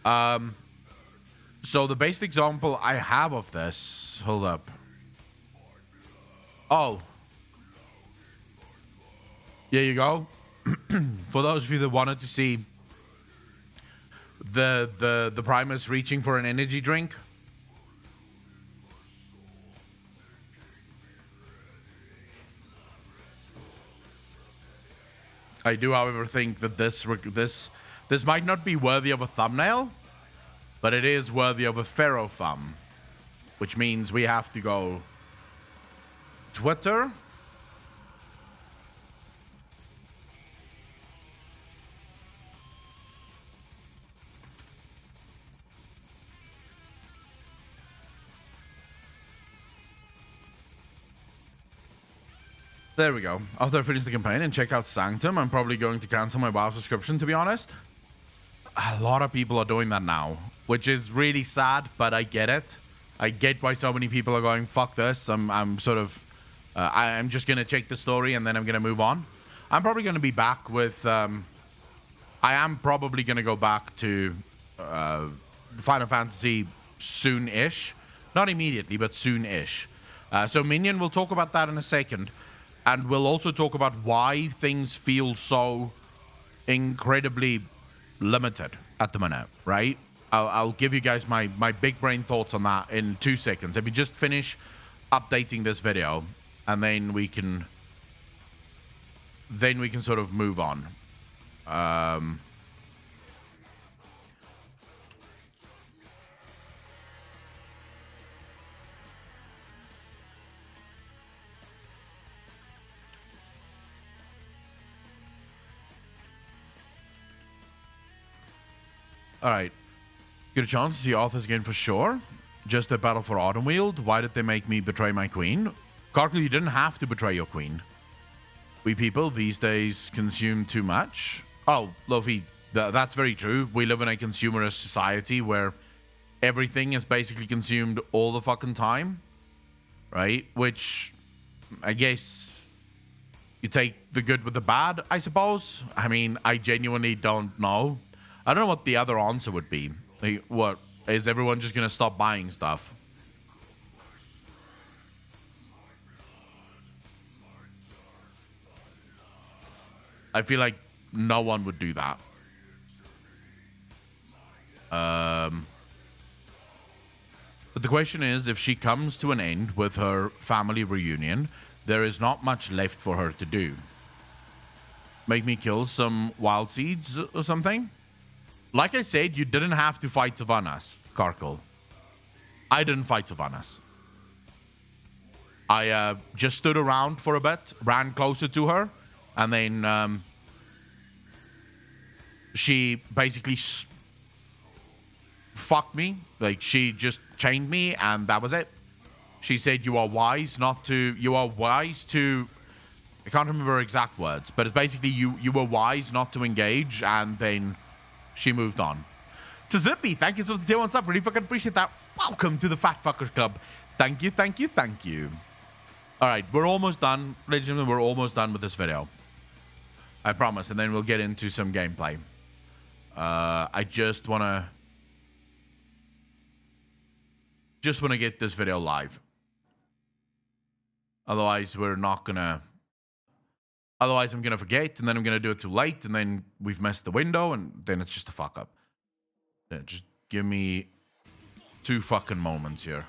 So the best example I have of this, hold up. Oh. Here you go. For those of you that wanted to see the Primus reaching for an energy drink. I do, however, think that this might not be worthy of a thumbnail, but it is worthy of a Pharaoh thumb, which means we have to go Twitter. There we go. After I finish the campaign and check out Sanctum, I'm probably going to cancel my WoW subscription, to be honest. A lot of people are doing that now, which is really sad, but I get it. I get why so many people are going, fuck this. I'm sort of, I'm just going to check the story and then I'm going to move on. I'm probably going to be back with, I am probably going to go back to Final Fantasy soon-ish. Not immediately, but soon-ish. So Minion, we'll talk about that in a second. And we'll also talk about why things feel so incredibly limited at the minute, right? I'll give you guys my big brain thoughts on that in 2 seconds. Let me just finish updating this video, and then we can sort of move on. Alright. Good chance to see Arthur's again for sure. Just a battle for Autumnweald. Why did they make me betray my queen? Karkle, you didn't have to betray your queen. We people these days consume too much. Oh, Luffy, that's very true. We live in a consumerist society where everything is basically consumed all the fucking time, right? Which, I guess, you take the good with the bad, I suppose. I mean, I genuinely don't know. I don't know what the other answer would be. Like, what? Is everyone just gonna stop buying stuff? I feel like no one would do that. But the question is, if she comes to an end with her family reunion, there is not much left for her to do. Make me kill some wild seeds or something? Like I said, you didn't have to fight Sylvanas, Karkle. I didn't fight Sylvanas. I just stood around for a bit, ran closer to her, and then she basically fucked me. Like, she just chained me, and that was it. She said, you are wise to, I can't remember her exact words, but it's basically you were wise not to engage, and then she moved on. To Zippy, thank you so much for the tier 1 sub. Really fucking appreciate that. Welcome to the Fat Fuckers Club. Thank you, thank you, thank you. All right, we're almost done. Ladies and gentlemen, we're almost done with this video. I promise, and then we'll get into some gameplay. I just wanna get this video live. Otherwise, I'm gonna forget, and then I'm gonna do it too late, and then we've missed the window, and then it's just a fuck up. Yeah, just give me 2 fucking moments here.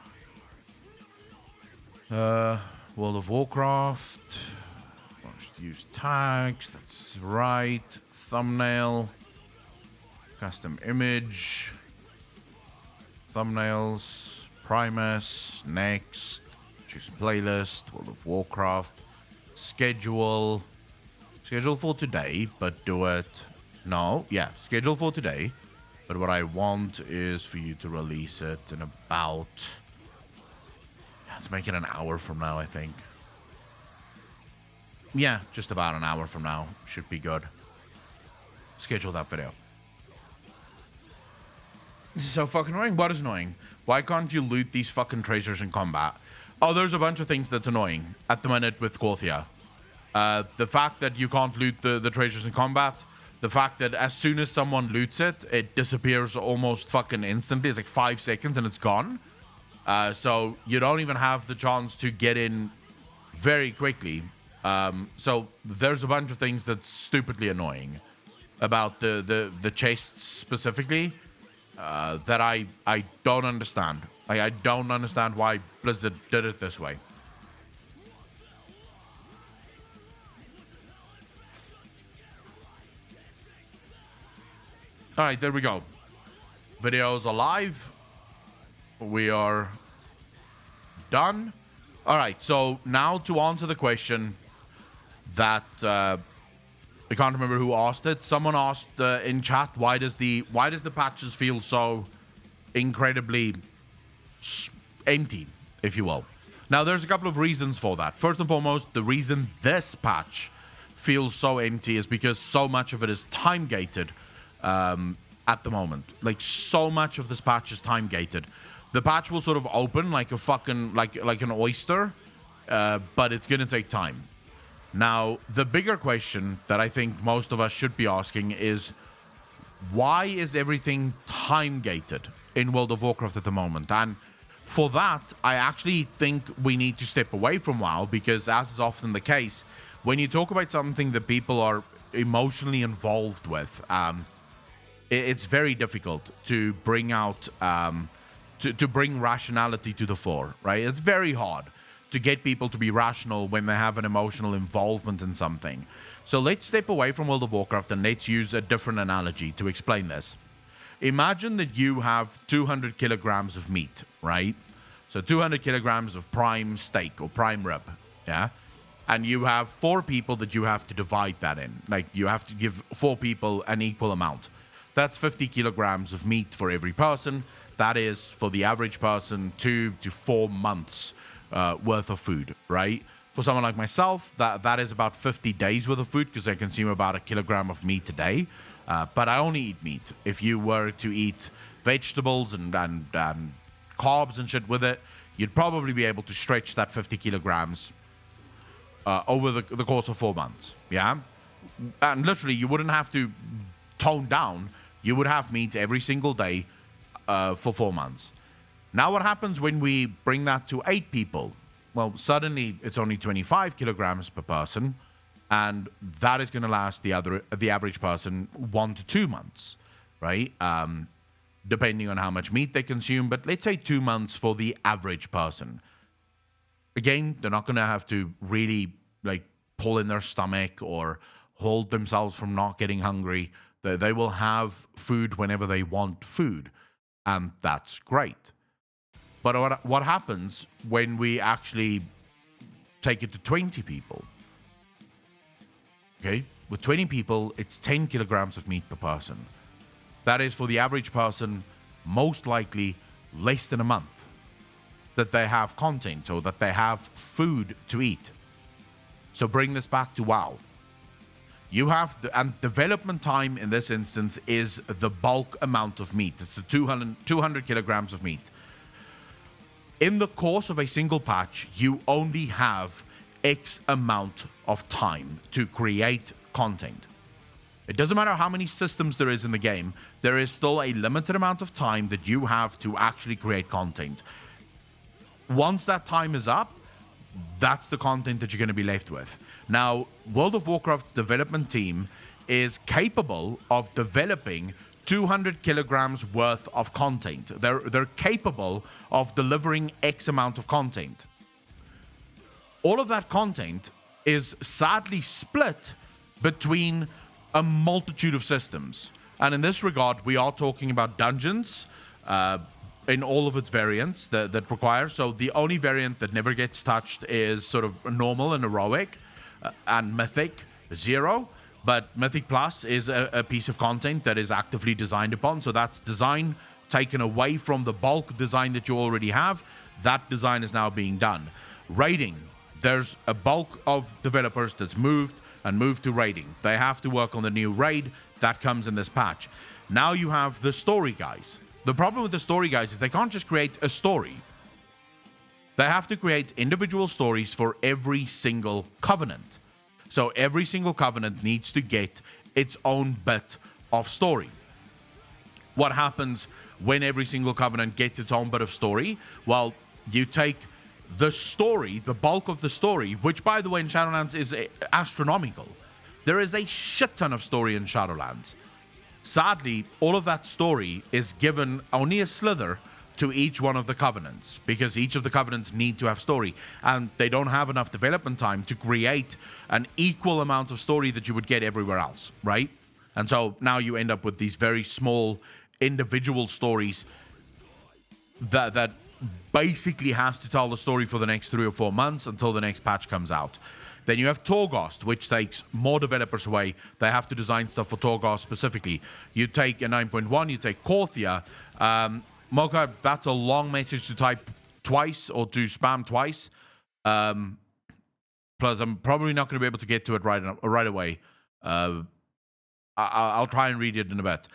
World of Warcraft. Use tags, that's right. Thumbnail. Custom image. Thumbnails. Primus. Next. Choose playlist. World of Warcraft. Schedule. Schedule for today, but do it. No, yeah, schedule for today. But what I want is for you to release it in about. Yeah, let's make it an hour from now, I think. Yeah, just about an hour from now. Should be good. Schedule that video. This is so fucking annoying. What is annoying? Why can't you loot these fucking treasures in combat? Oh, there's a bunch of things that's annoying at the minute with Korthia. The fact that you can't loot the treasures in combat. The fact that as soon as someone loots it, it disappears almost fucking instantly. It's like 5 seconds and it's gone. So you don't even have the chance to get in very quickly. So there's a bunch of things that's stupidly annoying about the chests specifically that I don't understand. Like, I don't understand why Blizzard did it this way. All right, there we go. Videos are live. We are done. All right, so now to answer the question that I can't remember who asked it. Someone asked in chat, why does the patches feel so incredibly empty, if you will? Now, there's a couple of reasons for that. First and foremost, the reason this patch feels so empty is because so much of it is time gated. At the moment, like, so much of this patch is time gated. The patch will sort of open like a fucking like an oyster, but it's gonna take time. Now, the bigger question that I think most of us should be asking is, why is everything time gated in World of Warcraft at the moment? And for that, I actually think we need to step away from WoW, because as is often the case, when you talk about something that people are emotionally involved with, it's very difficult to bring out, to bring rationality to the fore, right? It's very hard to get people to be rational when they have an emotional involvement in something. So let's step away from World of Warcraft and let's use a different analogy to explain this. Imagine that you have 200 kilograms of meat, right? So 200 kilograms of prime steak or prime rib, yeah? And you have 4 people that you have to divide that in. Like, you have to give 4 people an equal amount. That's 50 kilograms of meat for every person. That is, for the average person, 2 to 4 months worth of food, right? For someone like myself, that is about 50 days worth of food because I consume about 1 kilogram of meat a day. But I only eat meat. If you were to eat vegetables and carbs and shit with it, you'd probably be able to stretch that 50 kilograms over the course of 4 months. Yeah? And literally, you wouldn't have to tone down. You would have meat every single day for 4 months. Now, what happens when we bring that to 8 people? Well, suddenly it's only 25 kilograms per person, and that is going to last the average person 1 to 2 months, right? Depending on how much meat they consume, but let's say 2 months for the average person. Again, they're not going to have to really like pull in their stomach or hold themselves from not getting hungry. They will have food whenever they want food, and that's great. But what happens when we actually take it to 20 people? Okay, with 20 people, it's 10 kilograms of meat per person. That is for the average person, most likely less than a month that they have content or that they have food to eat. So bring this back to WoW. You have, and development time in this instance is the bulk amount of meat. It's the 200 kilograms of meat. In the course of a single patch, you only have X amount of time to create content. It doesn't matter how many systems there is in the game, there is still a limited amount of time that you have to actually create content. Once that time is up, that's the content that you're going to be left with. Now, World of Warcraft's development team is capable of developing 200 kilograms worth of content. They're capable of delivering X amount of content. All of that content is sadly split between a multitude of systems. And in this regard, we are talking about dungeons in all of its variants that require. So the only variant that never gets touched is sort of normal and heroic and mythic 0. But Mythic Plus is a piece of content that is actively designed upon. So that's design taken away from the bulk design that you already have. That design is now being done. Raiding. There's a bulk of developers that's moved to raiding. They have to work on the new raid. That comes in this patch. Now you have the story guys. The problem with the story guys is they can't just create a story. They have to create individual stories for every single covenant. So every single covenant needs to get its own bit of story. What happens when every single covenant gets its own bit of story? Well, you take the story, the bulk of the story, which, by the way, in Shadowlands is astronomical. There is a shit ton of story in Shadowlands. Sadly, all of that story is given only a slither to each one of the covenants, because each of the covenants need to have story, and they don't have enough development time to create an equal amount of story that you would get everywhere else, right? And so now you end up with these very small individual stories that basically has to tell the story for the next 3 or 4 months until the next patch comes out. Then you have Torghast, which takes more developers away. They have to design stuff for Torghast specifically. You take a 9.1, you take Korthia. Mocha, that's a long message to type twice or to spam twice. Plus, I'm probably not going to be able to get to it right away. I'll try and read it in a bit.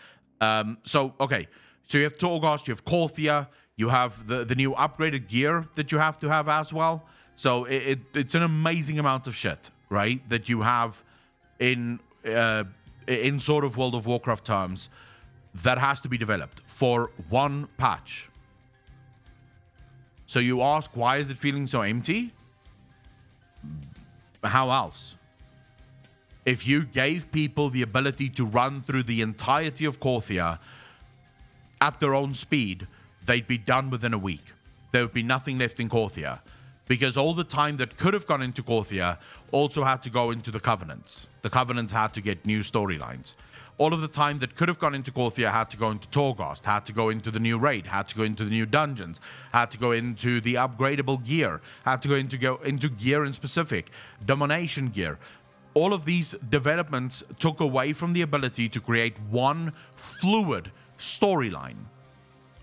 Okay. So you have Torghast, you have Korthia, you have the new upgraded gear that you have to have as well. So it's an amazing amount of shit, right? That you have in sort of World of Warcraft terms that has to be developed for one patch. So you ask, why is it feeling so empty? How else? If you gave people the ability to run through the entirety of Korthia at their own speed, they'd be done within a week. There would be nothing left in Korthia. Because all the time that could have gone into Korthia also had to go into the Covenants. The Covenants had to get new storylines. All of the time that could have gone into Korthia had to go into Torghast, had to go into the new raid, had to go into the new dungeons, had to go into the upgradable gear, had to go into gear in specific, domination gear. All of these developments took away from the ability to create one fluid storyline,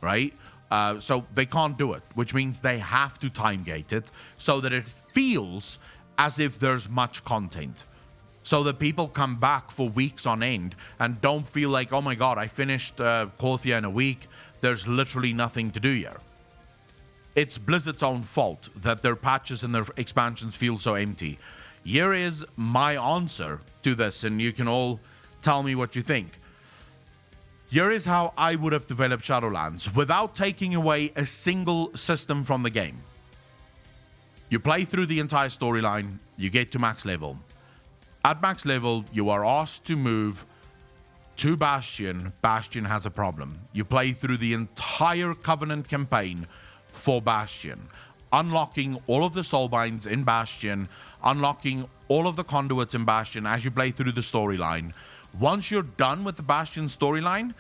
right? So they can't do it, which means they have to time gate it so that it feels as if there's much content. So that people come back for weeks on end and don't feel like, oh my god, I finished Korthia in a week. There's literally nothing to do here. It's Blizzard's own fault that their patches and their expansions feel so empty. Here is my answer to this, and you can all tell me what you think. Here is how I would have developed Shadowlands without taking away a single system from the game. You play through the entire storyline, you get to max level. At max level, you are asked to move to Bastion. Bastion has a problem. You play through the entire Covenant campaign for Bastion, unlocking all of the soulbinds in Bastion, unlocking all of the conduits in Bastion as you play through the storyline. Once you're done with the Bastion storyline,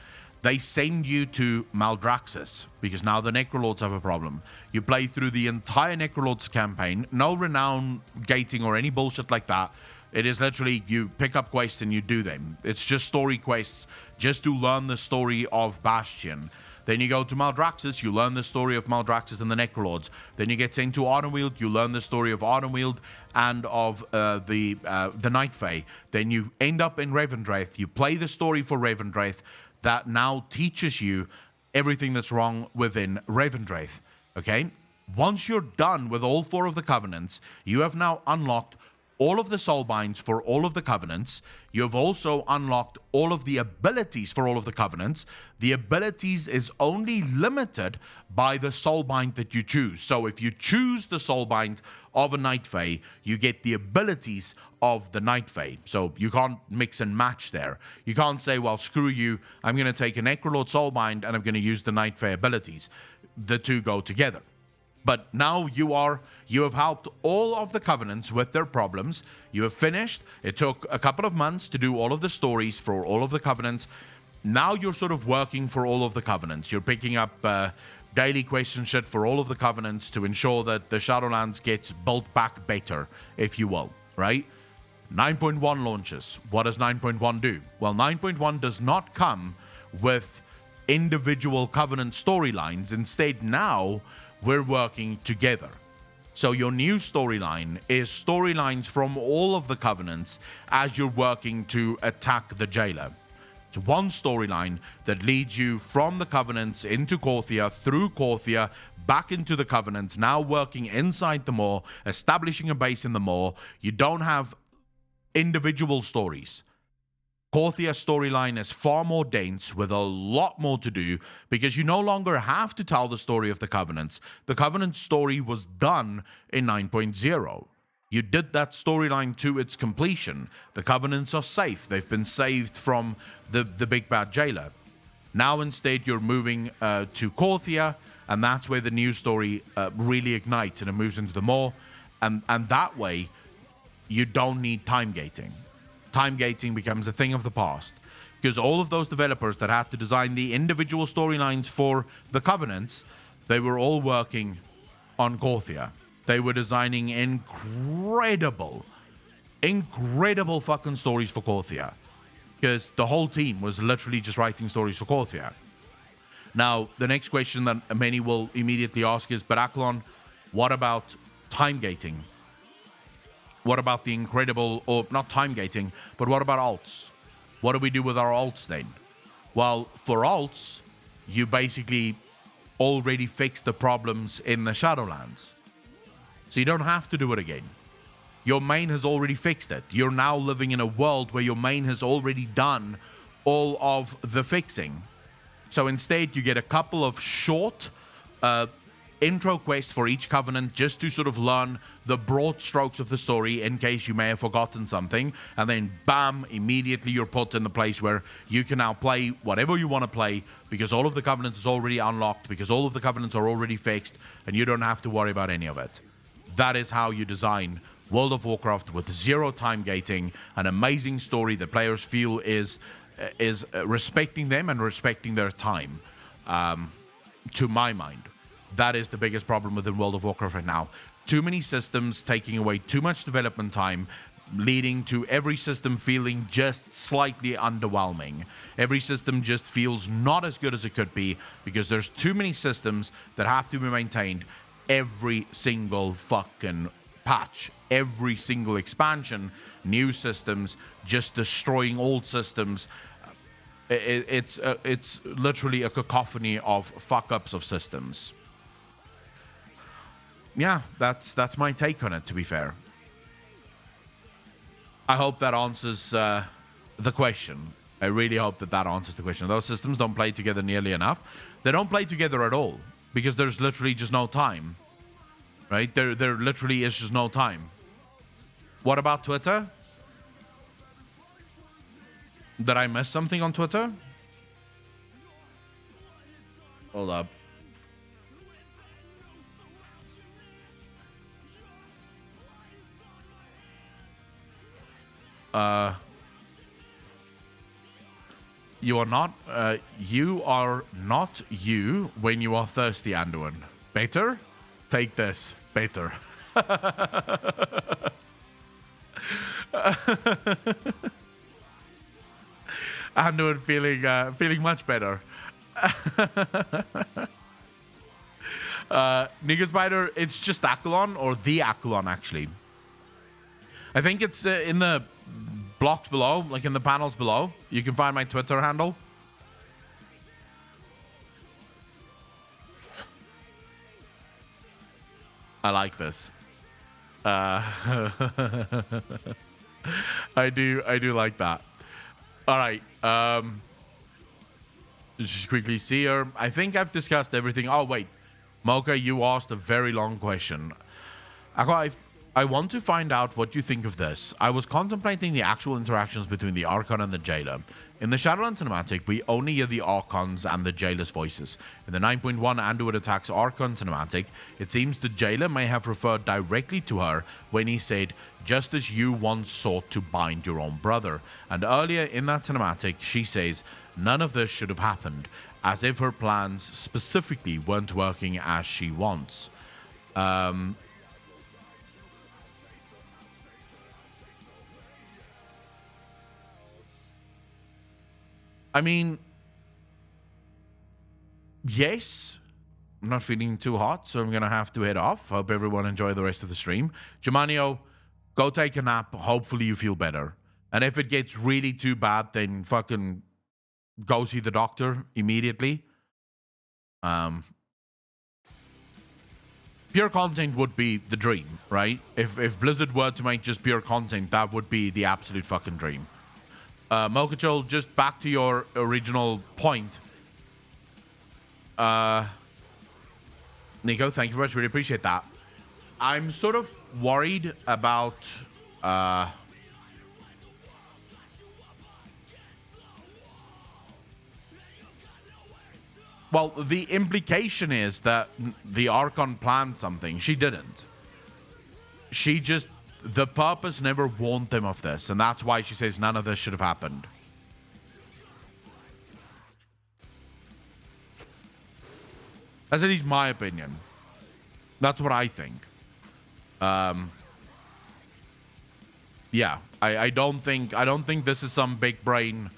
they send you to Maldraxxus, because now the Necrolords have a problem. You play through the entire Necrolords campaign, no renown gating or any bullshit like that. It is literally, you pick up quests and you do them. It's just story quests, just to learn the story of Bastion. Then you go to Maldraxxus, you learn the story of Maldraxxus and the Necrolords. Then you get sent to Ardenweald, you learn the story of Ardenweald and of the Night Fae. Then you end up in Revendreth, you play the story for Revendreth that now teaches you everything that's wrong within Revendreth, okay? Once you're done with all 4 of the Covenants, you have now unlocked all of the soulbinds for all of the Covenants. You have also unlocked all of the abilities for all of the Covenants. The abilities is only limited by the soulbind that you choose. So if you choose the soulbind of a Night Fae, you get the abilities of the Night Fae. So you can't mix and match there. You can't say, well, screw you, I'm going to take a Necrolord soulbind and I'm going to use the Night Fae abilities. The two go together. But now you have helped all of the Covenants with their problems. You have finished. It took a couple of months to do all of the stories for all of the Covenants. Now you're sort of working for all of the Covenants. You're picking up daily question shit for all of the Covenants to ensure that the Shadowlands gets built back better, if you will, right? 9.1 launches. What does 9.1 do? Well, 9.1 does not come with individual Covenant storylines. Instead, now we're working together. So your new storyline is storylines from all of the Covenants as you're working to attack the Jailer. It's one storyline that leads you from the Covenants into Korthia, through Korthia, back into the Covenants, now working inside the Maw, establishing a base in the Maw. You don't have individual stories. Korthia's storyline is far more dense with a lot more to do because you no longer have to tell the story of the Covenants. The Covenant story was done in 9.0. You did that storyline to its completion. The Covenants are safe. They've been saved from the big bad Jailer. Now instead you're moving to Korthia, and that's where the new story really ignites and it moves into the Maw. And that way you don't need time gating. Time gating becomes a thing of the past because all of those developers that had to design the individual storylines for the Covenants, they were all working on Korthia. They were designing incredible fucking stories for Korthia because the whole team was literally just writing stories for Korthia. Now, the next question that many will immediately ask is, but Aklon, what about time gating? What about the incredible, or not time gating, but what about alts? What do we do with our alts then? Well, for alts, you basically already fixed the problems in the Shadowlands. So you don't have to do it again. Your main has already fixed it. You're now living in a world where your main has already done all of the fixing. So instead, you get a couple of short intro quests for each Covenant just to sort of learn the broad strokes of the story in case you may have forgotten something, and then bam, immediately you're put in the place where you can now play whatever you want to play because all of the Covenants is already unlocked, because all of the Covenants are already fixed, and you don't have to worry about any of it. That is how you design World of Warcraft with zero time gating, an amazing story that players feel is respecting them and respecting their time, to my mind. That is the biggest problem within World of Warcraft right now. Too many systems taking away too much development time, leading to every system feeling just slightly underwhelming. Every system just feels not as good as it could be because there's too many systems that have to be maintained every single fucking patch, every single expansion, new systems, just destroying old systems. It's literally a cacophony of fuck-ups of systems. Yeah, that's my take on it, to be fair. I hope that answers the question. I really hope that answers the question. Those systems don't play together nearly enough. They don't play together at all because there's literally just no time. Right? There literally is just no time. What about Twitter? Did I miss something on Twitter? Hold up. You are not you when you are thirsty, Anduin. Better? Take this. Better. Anduin feeling much better. Nigga Spider, it's just Akelon, or the Akelon, actually. I think it's in the blocks below, like in the panels below. You can find my Twitter handle. I like this. I do like that. All right. Just quickly see here. I think I've discussed everything. Oh, wait. Mocha, you asked a very long question. I want to find out what you think of this. I was contemplating the actual interactions between the Archon and the Jailer. In the Shadowlands cinematic, we only hear the Archon's and the Jailer's voices. In the 9.1 Anduin Attacks Archon cinematic, it seems the Jailer may have referred directly to her when he said, "Just as you once sought to bind your own brother." And earlier in that cinematic, she says, "None of this should have happened," as if her plans specifically weren't working as she wants. I mean, yes. I'm not feeling too hot, so I'm going to have to head off. Hope everyone enjoy the rest of the stream. Germanio, go take a nap. Hopefully you feel better. And if it gets really too bad, then fucking go see the doctor immediately. Pure content would be the dream, right? If Blizzard were to make just pure content, that would be the absolute fucking dream. Mokachol, just back to your original point. Nico, thank you very much. Really appreciate that. I'm sort of worried about... well, the implication is that the Archon planned something. She didn't. She just... the purpose never warned them of this, and that's why she says none of this should have happened. That's at least my opinion. That's what I think. Yeah, I don't think this is some big brain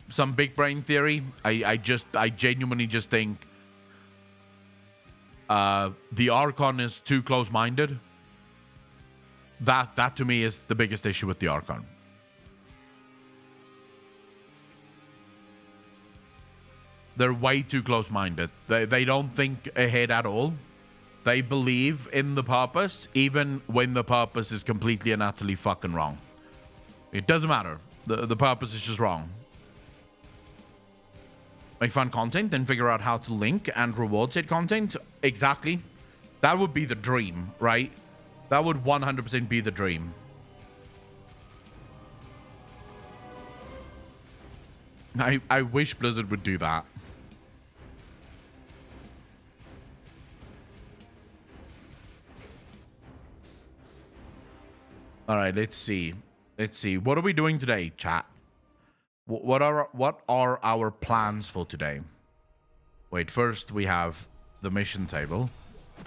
theory. I genuinely just think the Archon is too close-minded. That to me is the biggest issue with the Archon. They're way too close-minded. They don't think ahead at all. They believe in the purpose, even when the purpose is completely and utterly fucking wrong. It doesn't matter. The purpose is just wrong. Make fun content, then figure out how to link and reward said content. Exactly. That would be the dream, right? That would 100% be the dream. I wish Blizzard would do that. All right, let's see. What are we doing today, chat? What are our plans for today? Wait, first we have the mission table.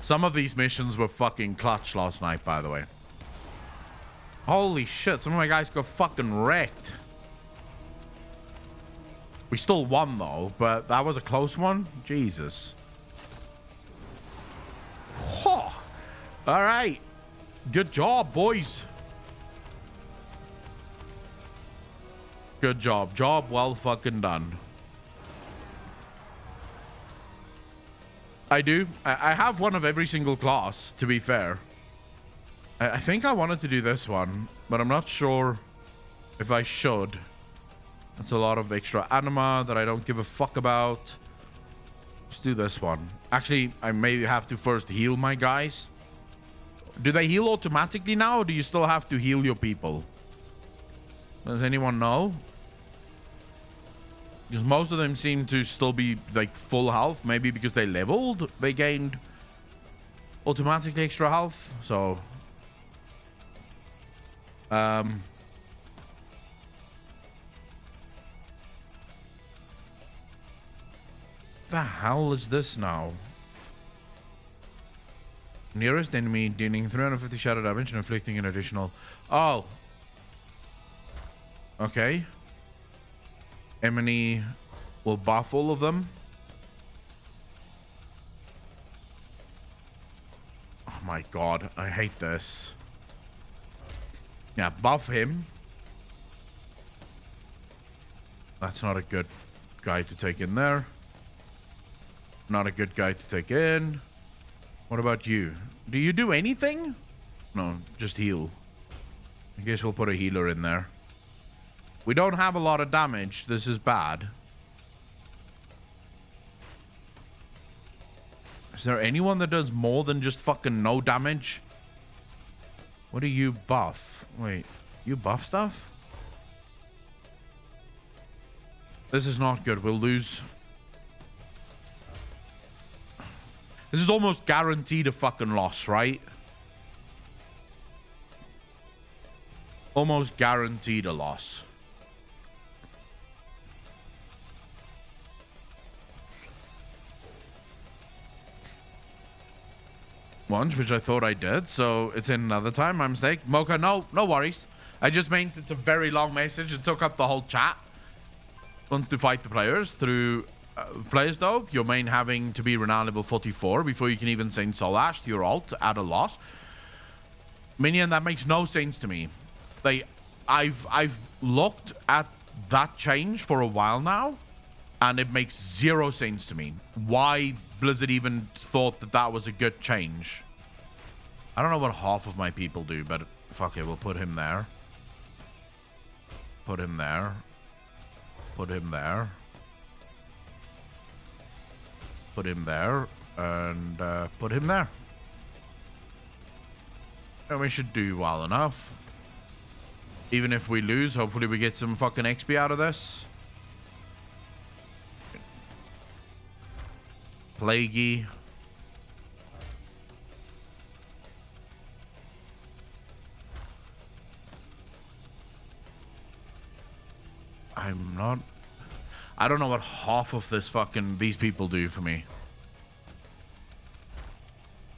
Some of these missions were fucking clutch last night, by the way. Holy shit, some of my guys got fucking wrecked. We still won though, but that was a close one. Jesus. All right. Good job, boys. Good job. Job well fucking done. I do. I have one of every single class, to be fair. I think I wanted to do this one, but I'm not sure if I should. That's a lot of extra anima that I don't give a fuck about. Let's do this one. Actually, I may have to first heal my guys. Do they heal automatically now, or do you still have to heal your people? Does anyone know? Because most of them seem to still be like full health. Maybe because they leveled, they gained automatically extra health. So the hell is this now? Nearest enemy dealing 350 shadow damage and inflicting an additional. Oh, okay. Emily will buff all of them. Oh my god, I hate this. Yeah, buff him. That's not a good guy to take in there. Not a good guy to take in. What about you? Do you do anything? No, just heal. I guess we'll put a healer in there. We don't have a lot of damage. This is bad. Is there anyone that does more than just fucking no damage? What do you buff? Wait, you buff stuff? This is not good. We'll lose. This is almost guaranteed a fucking loss, right? Almost guaranteed a loss. Once, which I thought I did, so it's in another time. My mistake. Mocha, no worries. I just meant it's a very long message. It took up the whole chat. Wants to fight the players through players though. Your main having to be renown level 44 before you can even send Soul Ash to your alt at a loss. Minion, that makes no sense to me. I've looked at that change for a while now, and it makes zero sense to me. Why Blizzard even thought that that was a good change. I don't know what half of my people do, but fuck it, we'll put him there. Put him there. Put him there. Put him there. And put him there. And we should do well enough. Even if we lose, hopefully we get some fucking XP out of this. Plaguey. I don't know what half of this fucking these people do for me.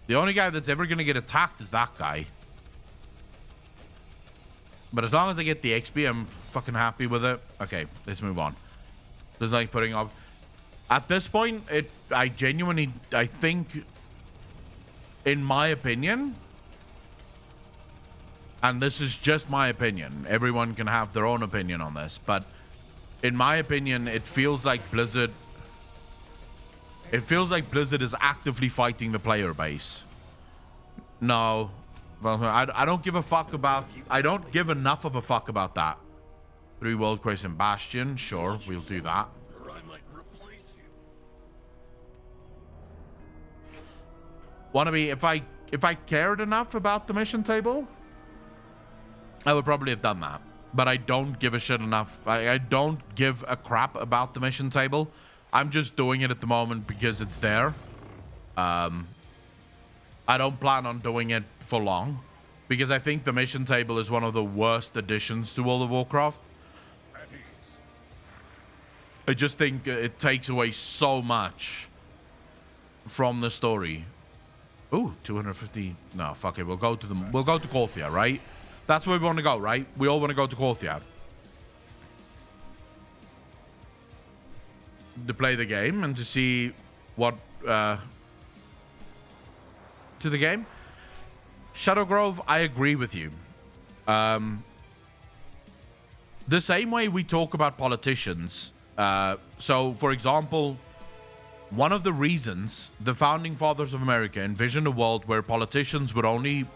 The only guy that's ever gonna get attacked is that guy. But as long as I get the XP, I'm fucking happy with it. Okay, let's move on. There's like putting up. At this point, I genuinely think, in my opinion, and this is just my opinion, everyone can have their own opinion on this, but in my opinion, it feels like Blizzard is actively fighting the player base. No, I don't give a fuck about, I don't give enough of a fuck about that. 3 World Quest and Bastion, sure, we'll do that. Wanna be, if I cared enough about the mission table, I would probably have done that. But I don't give a shit enough. I don't give a crap about the mission table. I'm just doing it at the moment because it's there. I don't plan on doing it for long, because I think the mission table is one of the worst additions to World of Warcraft. I just think it takes away so much from the story. Ooh, 250. No, fuck it. We'll go to Korthia, right? That's where we want to go, right? We all want to go to Korthia to play the game and to see what to the game. Shadow Grove, I agree with you. The same way we talk about politicians. So, for example, one of the reasons the founding fathers of America envisioned a world where politicians would only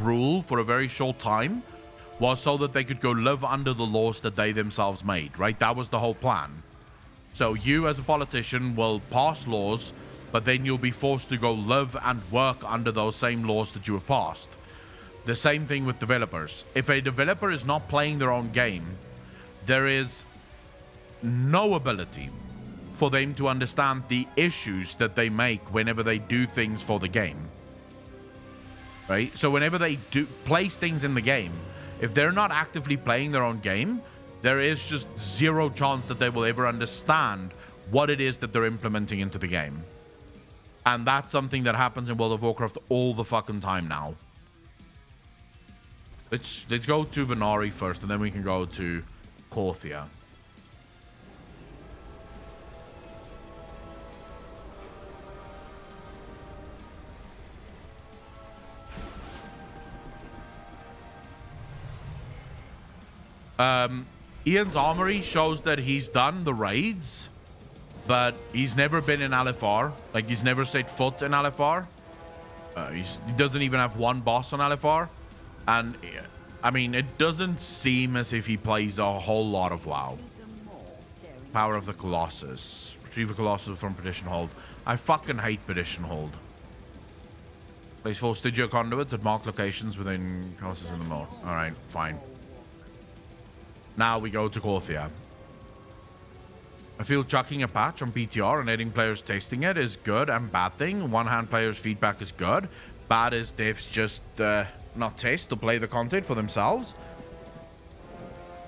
rule for a very short time was so that they could go live under the laws that they themselves made, right? That was the whole plan. So you as a politician will pass laws, but then you'll be forced to go live and work under those same laws that you have passed. The same thing with developers. If a developer is not playing their own game, there is no ability for them to understand the issues that they make whenever they do things for the game. Right? So whenever they do place things in the game, if they're not actively playing their own game, there is just zero chance that they will ever understand what it is that they're implementing into the game. And that's something that happens in World of Warcraft all the fucking time now. Let's go to Venari first, and then we can go to Korthia. Ian's Armory shows that he's done the raids, but he's never been in Alifar. Like, he's never set foot in Alifar. He doesn't even have one boss on Alifar. And, I mean, it doesn't seem as if he plays a whole lot of WoW. Power of the Colossus. Retrieve a Colossus from Perdition Hold. I fucking hate Perdition Hold. Place 4 Stygia conduits at marked locations within Colossus in the mode. Alright, fine. Now we go to Korthia. I feel chucking a patch on PTR and letting players testing it is good and bad thing. On one hand, players' feedback is good. Bad is devs just not test to play the content for themselves.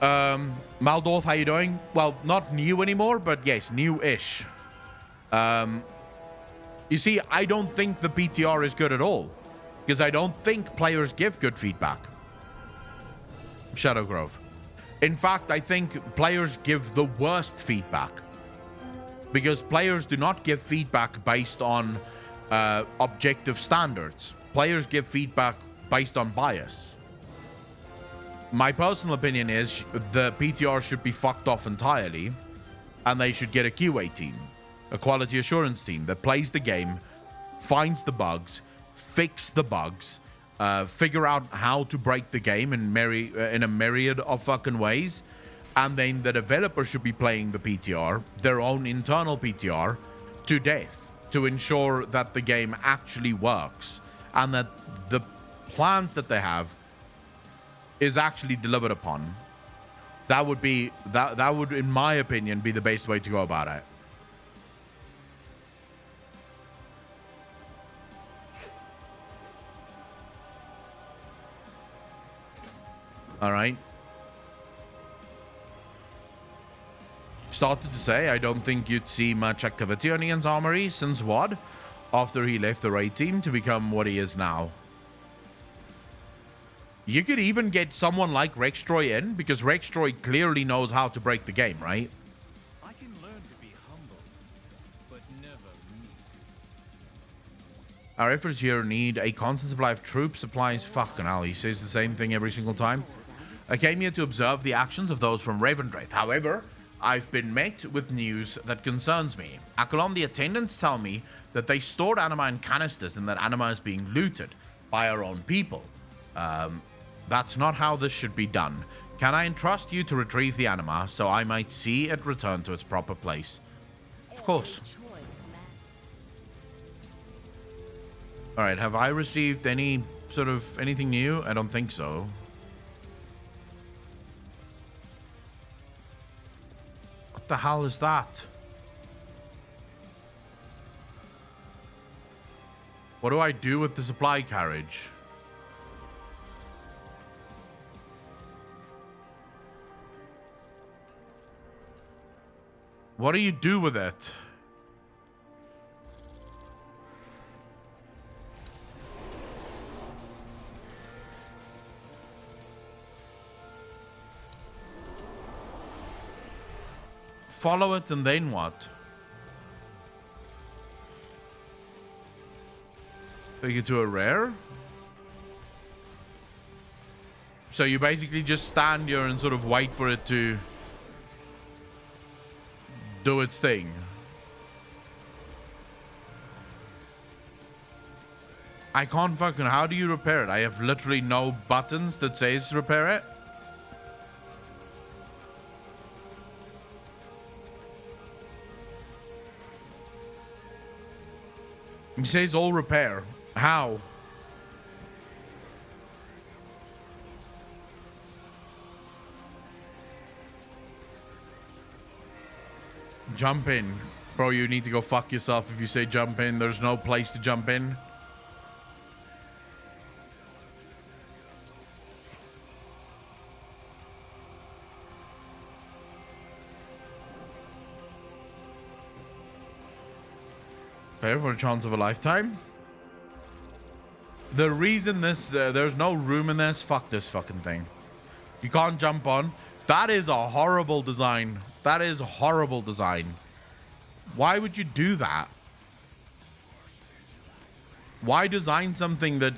Maldorf, how you doing? Well, not new anymore, but yes, new-ish. You see, I don't think the PTR is good at all, because I don't think players give good feedback. Shadow Grove. In fact, I think players give the worst feedback, because players do not give feedback based on objective standards. Players give feedback based on bias. My personal opinion is the PTR should be fucked off entirely, and they should get a QA team, a quality assurance team that plays the game, finds the bugs, fix the bugs, figure out how to break the game in a myriad of fucking ways, and then the developer should be playing the PTR, their own internal PTR, to death to ensure that the game actually works and that the plans that they have is actually delivered upon. That would be that would, in my opinion, be the best way to go about it. All right. Started to say, I don't think you'd see much activity on Ian's Armory since WoD, after he left the raid team to become what he is now. You could even get someone like Rextroy in, because Rextroy clearly knows how to break the game, right? I can learn to be humble, but never meek. Our efforts here need a constant supply of troop supplies. Fucking hell, he says the same thing every single time. I came here to observe the actions of those from Ravendreth. However, I've been met with news that concerns me. Akalon, the attendants tell me that they stored anima in canisters and that anima is being looted by our own people. That's not how this should be done. Can I entrust you to retrieve the anima so I might see it return to its proper place? Of course. Alright, have I received any sort of anything new? I don't think so. What the hell is that? What do I do with the supply carriage? What do you do with it? follow it and then what? Take it to a rare? So you basically just stand here and sort of wait for it to do its thing. I can't fucking... How do you repair it? I have literally no buttons that says repair it. It says all repair. How? Jump in. Bro, you need to go fuck yourself if you say jump in. There's no place to jump in. Pay for a chance of a lifetime. The reason this, there's no room in this, fuck this fucking thing. You can't jump on. That is a horrible design. That is horrible design. Why would you do that? Why design something that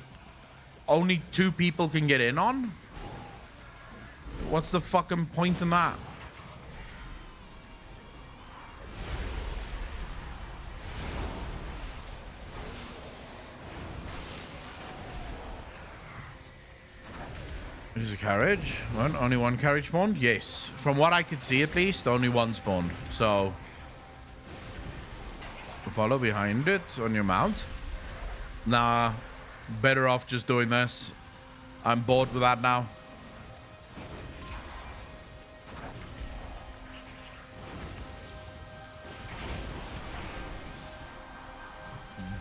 only 2 people can get in on? What's the fucking point in that? There's a carriage. What? Only one carriage spawned? Yes. From what I could see, at least, only one spawned. So, follow behind it on your mount. Nah, better off just doing this. I'm bored with that now.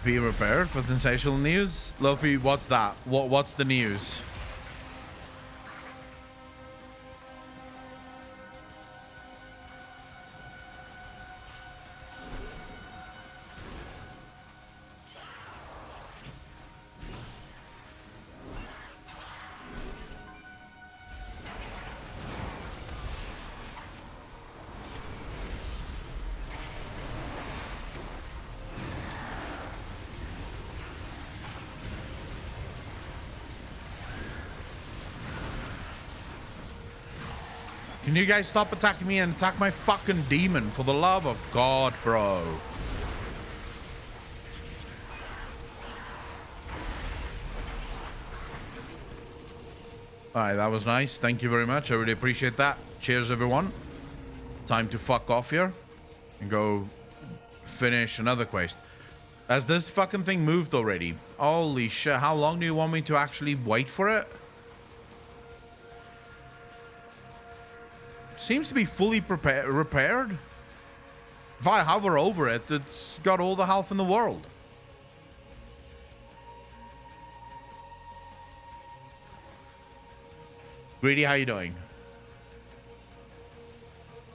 Be prepared for sensational news. Luffy, what's that? What's the news? Can you guys stop attacking me and attack my fucking demon, for the love of God, bro? Alright, that was nice. Thank you very much. I really appreciate that. Cheers, everyone. Time to fuck off here and go finish another quest. Has this fucking thing moved already? Holy shit. How long do you want me to actually wait for it? Seems to be fully repaired. If I hover over it, it's got all the health in the world. Greedy, how you doing?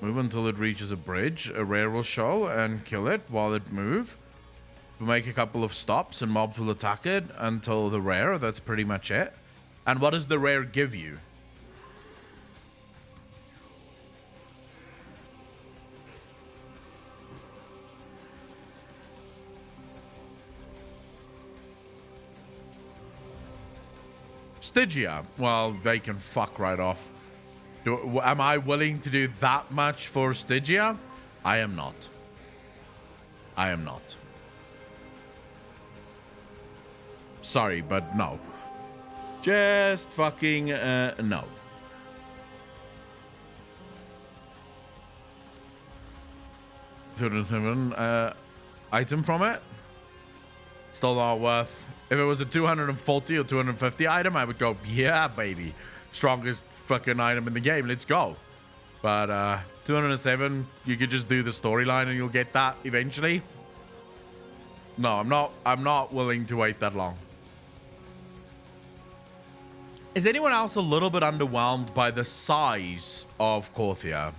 Move until it reaches a bridge. A rare will show and kill it while it moves. We'll make a couple of stops and mobs will attack it until the rare. That's pretty much it. And what does the rare give you? Stygia. Well, they can fuck right off. Am I willing to do that much for Stygia? I am not. I am not. Sorry, but no. Just fucking no. $207 item from it. Still not worth. If it was a 240 or 250 item, I would go, yeah, baby. Strongest fucking item in the game. Let's go. But 207, you could just do the storyline and you'll get that eventually. No, I'm not willing to wait that long. Is anyone else a little bit underwhelmed by the size of Korthia?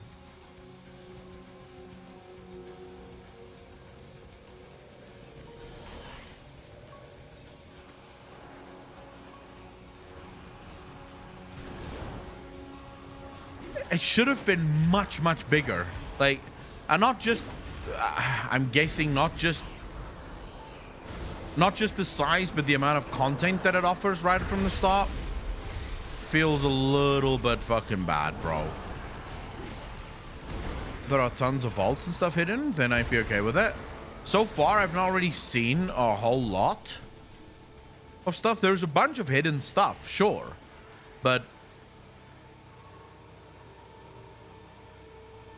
It should have been much, much bigger. Like, And not just, I'm guessing not just the size, but the amount of content that it offers right from the start feels a little bit fucking bad, bro. There are tons of vaults and stuff hidden, then I'd be okay with it. So far, I've not really seen a whole lot of stuff. There's a bunch of hidden stuff, sure, but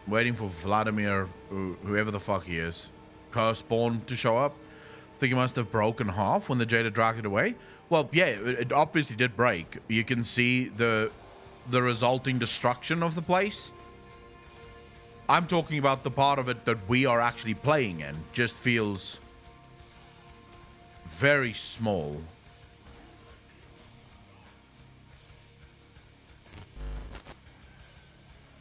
waiting for Vladimir, whoever the fuck he is, Curseborn, to show up. I think he must have broken half when the Jade had dragged it away. Well, yeah, it obviously did break. You can see the resulting destruction of the place. I'm talking about the part of it that we are actually playing in. Just feels very small.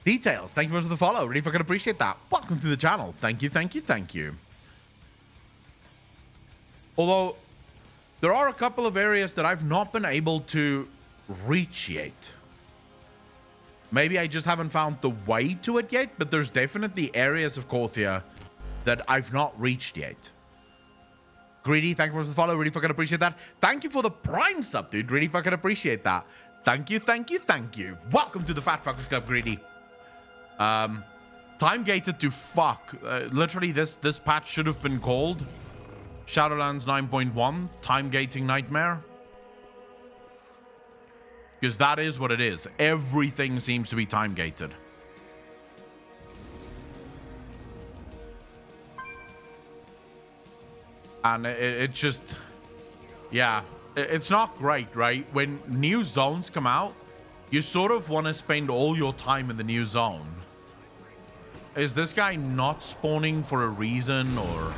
Details, thank you for the follow. Really fucking appreciate that. Welcome to the channel. Thank you, thank you, thank you. Although, there are a couple of areas that I've not been able to reach yet. Maybe I just haven't found the way to it yet, but there's definitely areas of Korthia that I've not reached yet. Greedy, thank you for the follow. Really fucking appreciate that. Thank you for the Prime sub, dude. Really fucking appreciate that. Thank you, thank you, thank you. Welcome to the Fat Fuckers Club, Greedy. Time gated to fuck. Literally, this patch should have been called Shadowlands 9.1 Time Gating Nightmare. Because that is what it is. Everything seems to be time gated. And it just, yeah, it's not great, right? When new zones come out, you sort of want to spend all your time in the new zone. Is this guy not spawning for a reason, or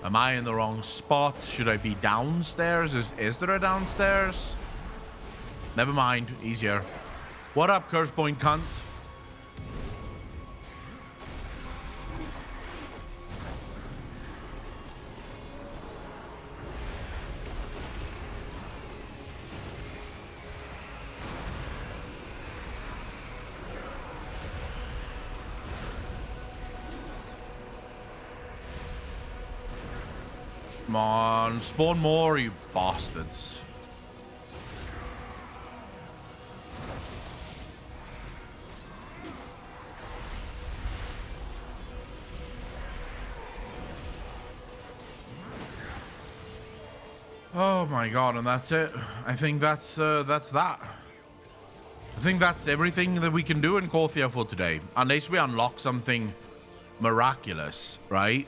am I in the wrong spot? Should I be downstairs? Is there a downstairs? Never mind, easier. What up, curse point cunt? Come on, spawn more, you bastards. Oh my god, and that's it. I think that's that. I think that's everything that we can do in Korthia for today. Unless we unlock something miraculous, right?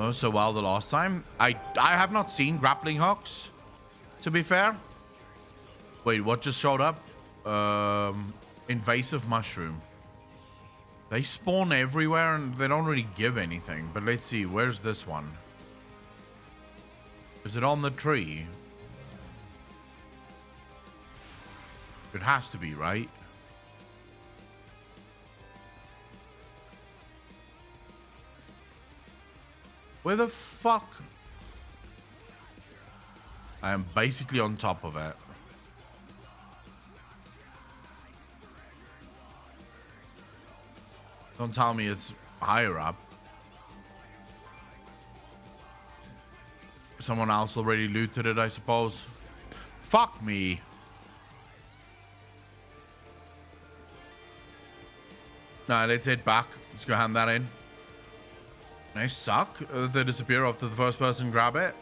Oh, so well the last time. I have not seen grappling hooks, to be fair. Wait, what just showed up? Invasive mushroom. They spawn everywhere and they don't really give anything. But let's see, where's this one? Is it on the tree? It has to be, right? Where the fuck? I am basically on top of it. Don't tell me it's higher up. Someone else already looted it, I suppose. Fuck me. Nah, let's head back. Let's go hand that in. They suck. They disappear after the first person grab it.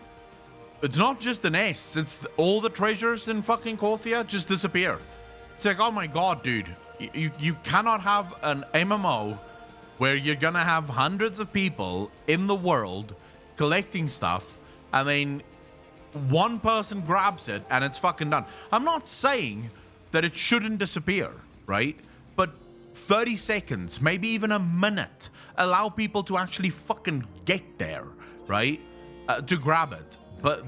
It's not just an S. It's all the treasures in fucking Korthia just disappear. It's like, oh my god, dude. You cannot have an MMO where you're gonna have hundreds of people in the world collecting stuff, and then one person grabs it and it's fucking done. I'm not saying that it shouldn't disappear, right? But 30 seconds, maybe even a minute, allow people to actually fucking get there, right? To grab it. But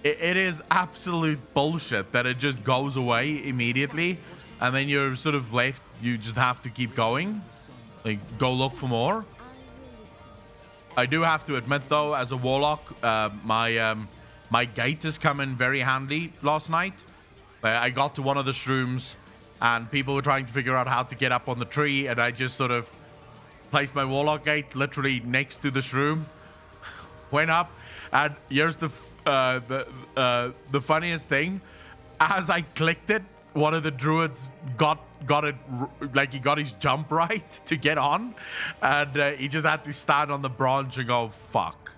it is absolute bullshit that it just goes away immediately, and then you're sort of left, you just have to keep going. Like, go look for more. I do have to admit, though, as a warlock, my gate has come in very handy last night. I got to one of the shrooms, and people were trying to figure out how to get up on the tree, and I just sort of placed my warlock gate literally next to this room, went up, and here's the funniest thing. As I clicked it, one of the druids got it, like he got his jump right to get on, and he just had to stand on the branch and go, fuck.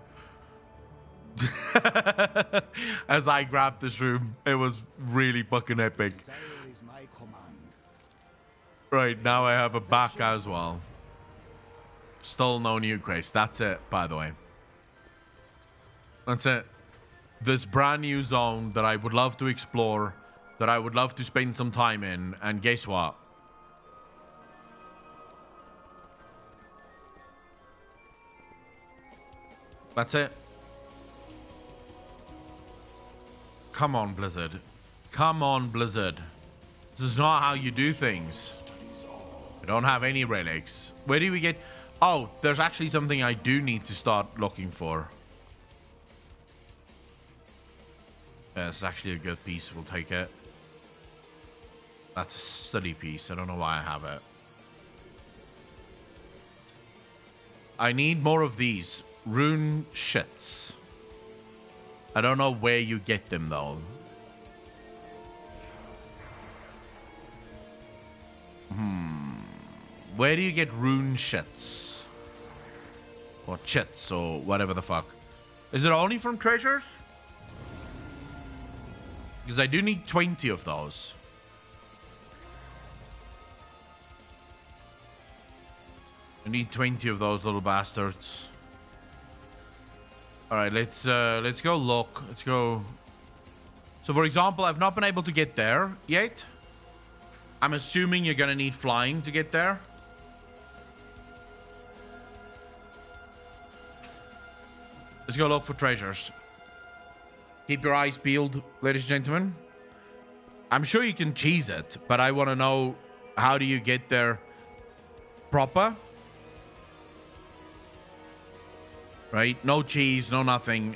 As I grabbed this room, it was really fucking epic. Right, now I have a back as well. Still no new quest. That's it, by the way. That's it. This brand new zone that I would love to explore, that I would love to spend some time in, and guess what? That's it. Come on, Blizzard. Come on, Blizzard. This is not how you do things. I don't have any relics. Where do we get... Oh, there's actually something I do need to start looking for. Yeah, it's actually a good piece. We'll take it. That's a silly piece. I don't know why I have it. I need more of these. Rune shits. I don't know where you get them, though. Where do you get rune shits? Or chits, or whatever the fuck. Is it only from treasures? Because I do need 20 of those. I need 20 of those little bastards. All right, let's go look. Let's go. So, for example, I've not been able to get there yet. I'm assuming you're gonna need flying to get there. Let's go look for treasures. Keep your eyes peeled, ladies and gentlemen. I'm sure you can cheese it, but I want to know, how do you get there proper? Right? No cheese, no nothing.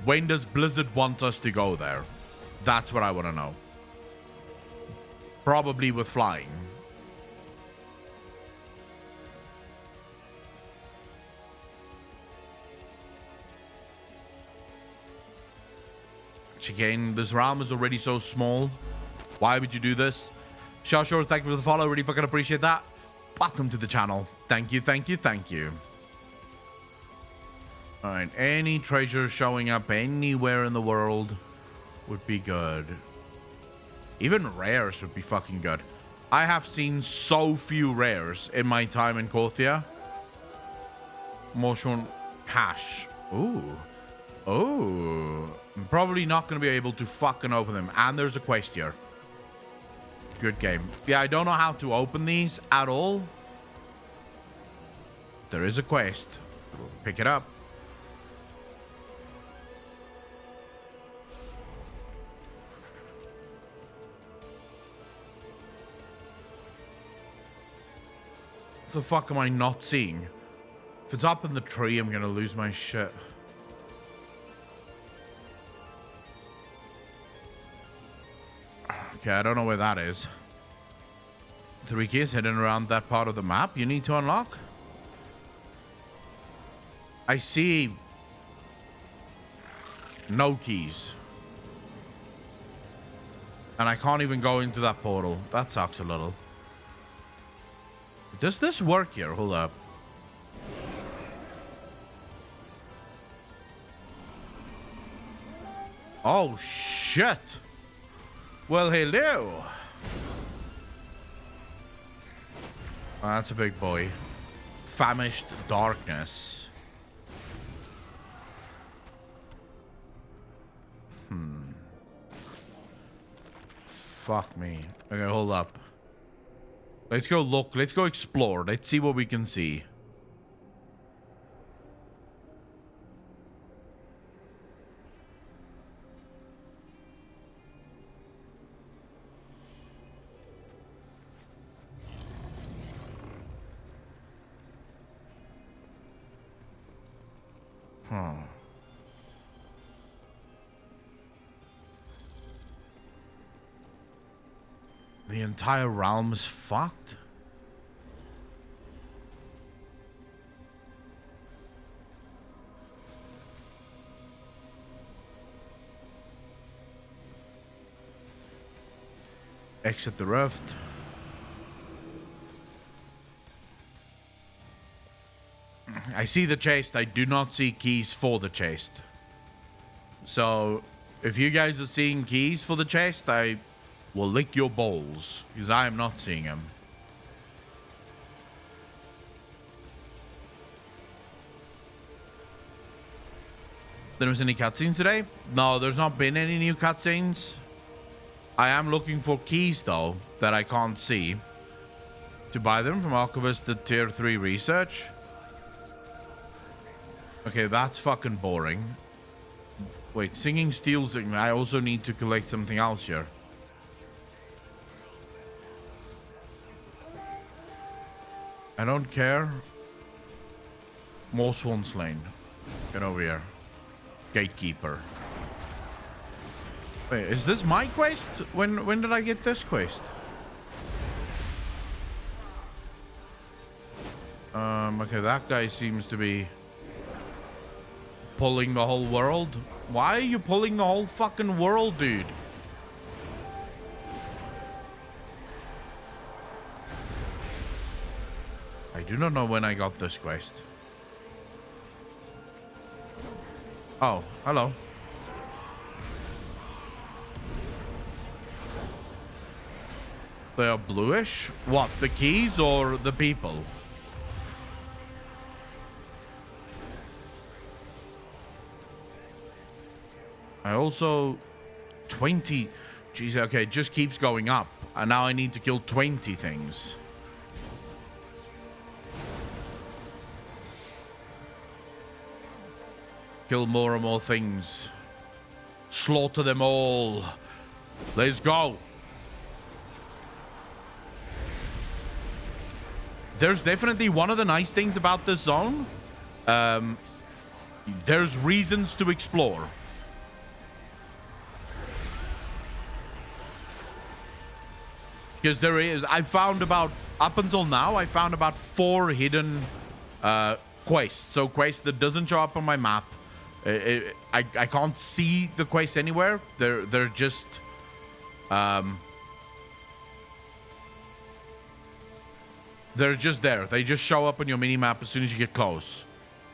When does Blizzard want us to go there? That's what I want to know. Probably with flying. Which again, this realm is already so small. Why would you do this? Sure, thank you for the follow. Really fucking appreciate that. Welcome to the channel. Thank you, thank you, thank you. Alright, any treasure showing up anywhere in the world would be good. Even rares would be fucking good. I have seen so few rares in my time in Korthia. Motion cash. Ooh. Oh. I'm probably not going to be able to fucking open them. And there's a quest here. Good game. Yeah, I don't know how to open these at all. There is a quest. Pick it up. What the fuck am I not seeing? If it's up in the tree, I'm gonna lose my shit. Okay, I don't know where that is. 3 keys hidden around that part of the map you need to unlock. I see no keys. And I can't even go into that portal. That sucks a little. Does this work here? Hold up. Oh, shit. Well, hello. Oh, that's a big boy. Famished darkness. Fuck me. Okay, hold up. Let's go look. Let's go explore. Let's see what we can see. Huh. The entire realm is fucked. Exit the rift. I see the chest. I do not see keys for the chest. So, if you guys are seeing keys for the chest, I will lick your balls, because I am not seeing them. There was any cutscenes today? No, there's not been any new cutscenes. I am looking for keys, though, that I can't see. To buy them from Archivist at Tier 3 Research. Okay, that's fucking boring. Wait, Singing Steel Signal. I also need to collect something else here. I don't care. More Swan Slain. Get over here. Gatekeeper. Wait, is this my quest? When did I get this quest? Okay, that guy seems to be pulling the whole world. Why are you pulling the whole fucking world, dude? I do not know when I got this quest. Oh, hello. They are bluish? What, the keys or the people? I also... 20... Jeez, okay, it just keeps going up. And now I need to kill 20 things. Kill more and more things. Slaughter them all. Let's go. There's definitely one of the nice things about this zone. There's reasons to explore. Because there is, I found about, up until now, I found about 4 hidden quests. So quests that doesn't show up on my map. I can't see the quest anywhere. They're just they're just there. They just show up on your mini map as soon as you get close.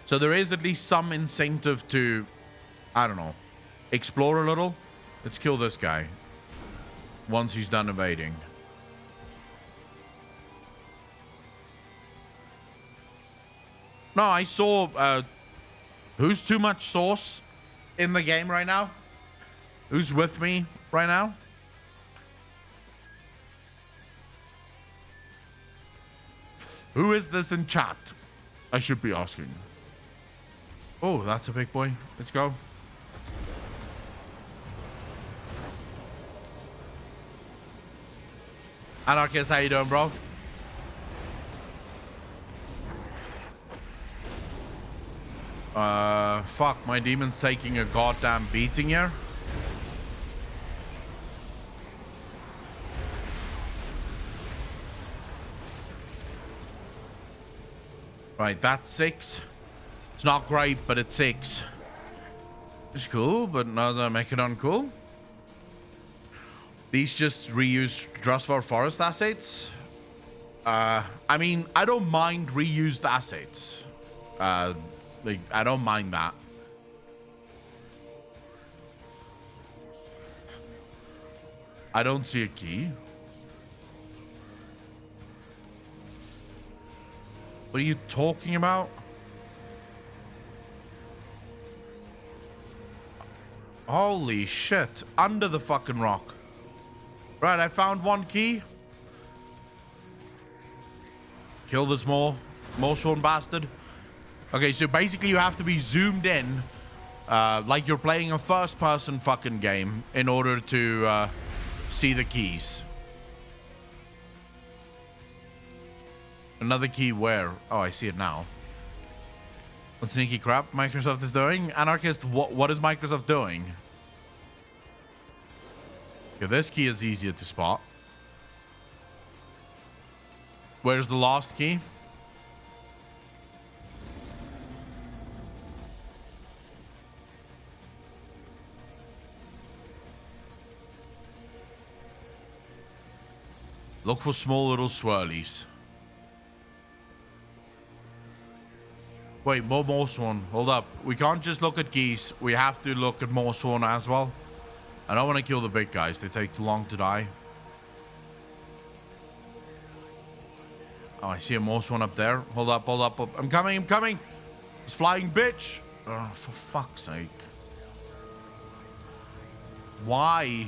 So there is at least some incentive to, I don't know, explore a little. Let's kill this guy once he's done evading. No, I saw who's too much sauce in the game right now? Who's with me right now? Who is this in chat? I should be asking. Oh, that's a big boy. Let's go. Anarchist, how you doing, bro? Fuck, my demon's taking a goddamn beating here. Right, that's 6. It's not great, but it's 6. It's cool, but now that I make it uncool. These just reused Drustvar Forest assets. I mean, I don't mind reused assets. Like, I don't mind that. I don't see a key. What are you talking about? Holy shit. Under the fucking rock. Right, I found 1 key. Kill this Moshorn bastard. Okay, so basically you have to be zoomed in, like you're playing a first-person fucking game in order to see the keys. Another key where? Oh, I see it now. What sneaky crap Microsoft is doing? Anarchist, what is Microsoft doing? Okay, this key is easier to spot. Where's the lost key? Look for small little swirlies. Wait, more Morsworn. Hold up. We can't just look at geese. We have to look at Morsworn as well. I don't want to kill the big guys. They take too long to die. Oh, I see a Morsworn up there. Hold up, hold up. I'm coming, I'm coming. It's flying bitch. Oh, for fuck's sake. Why?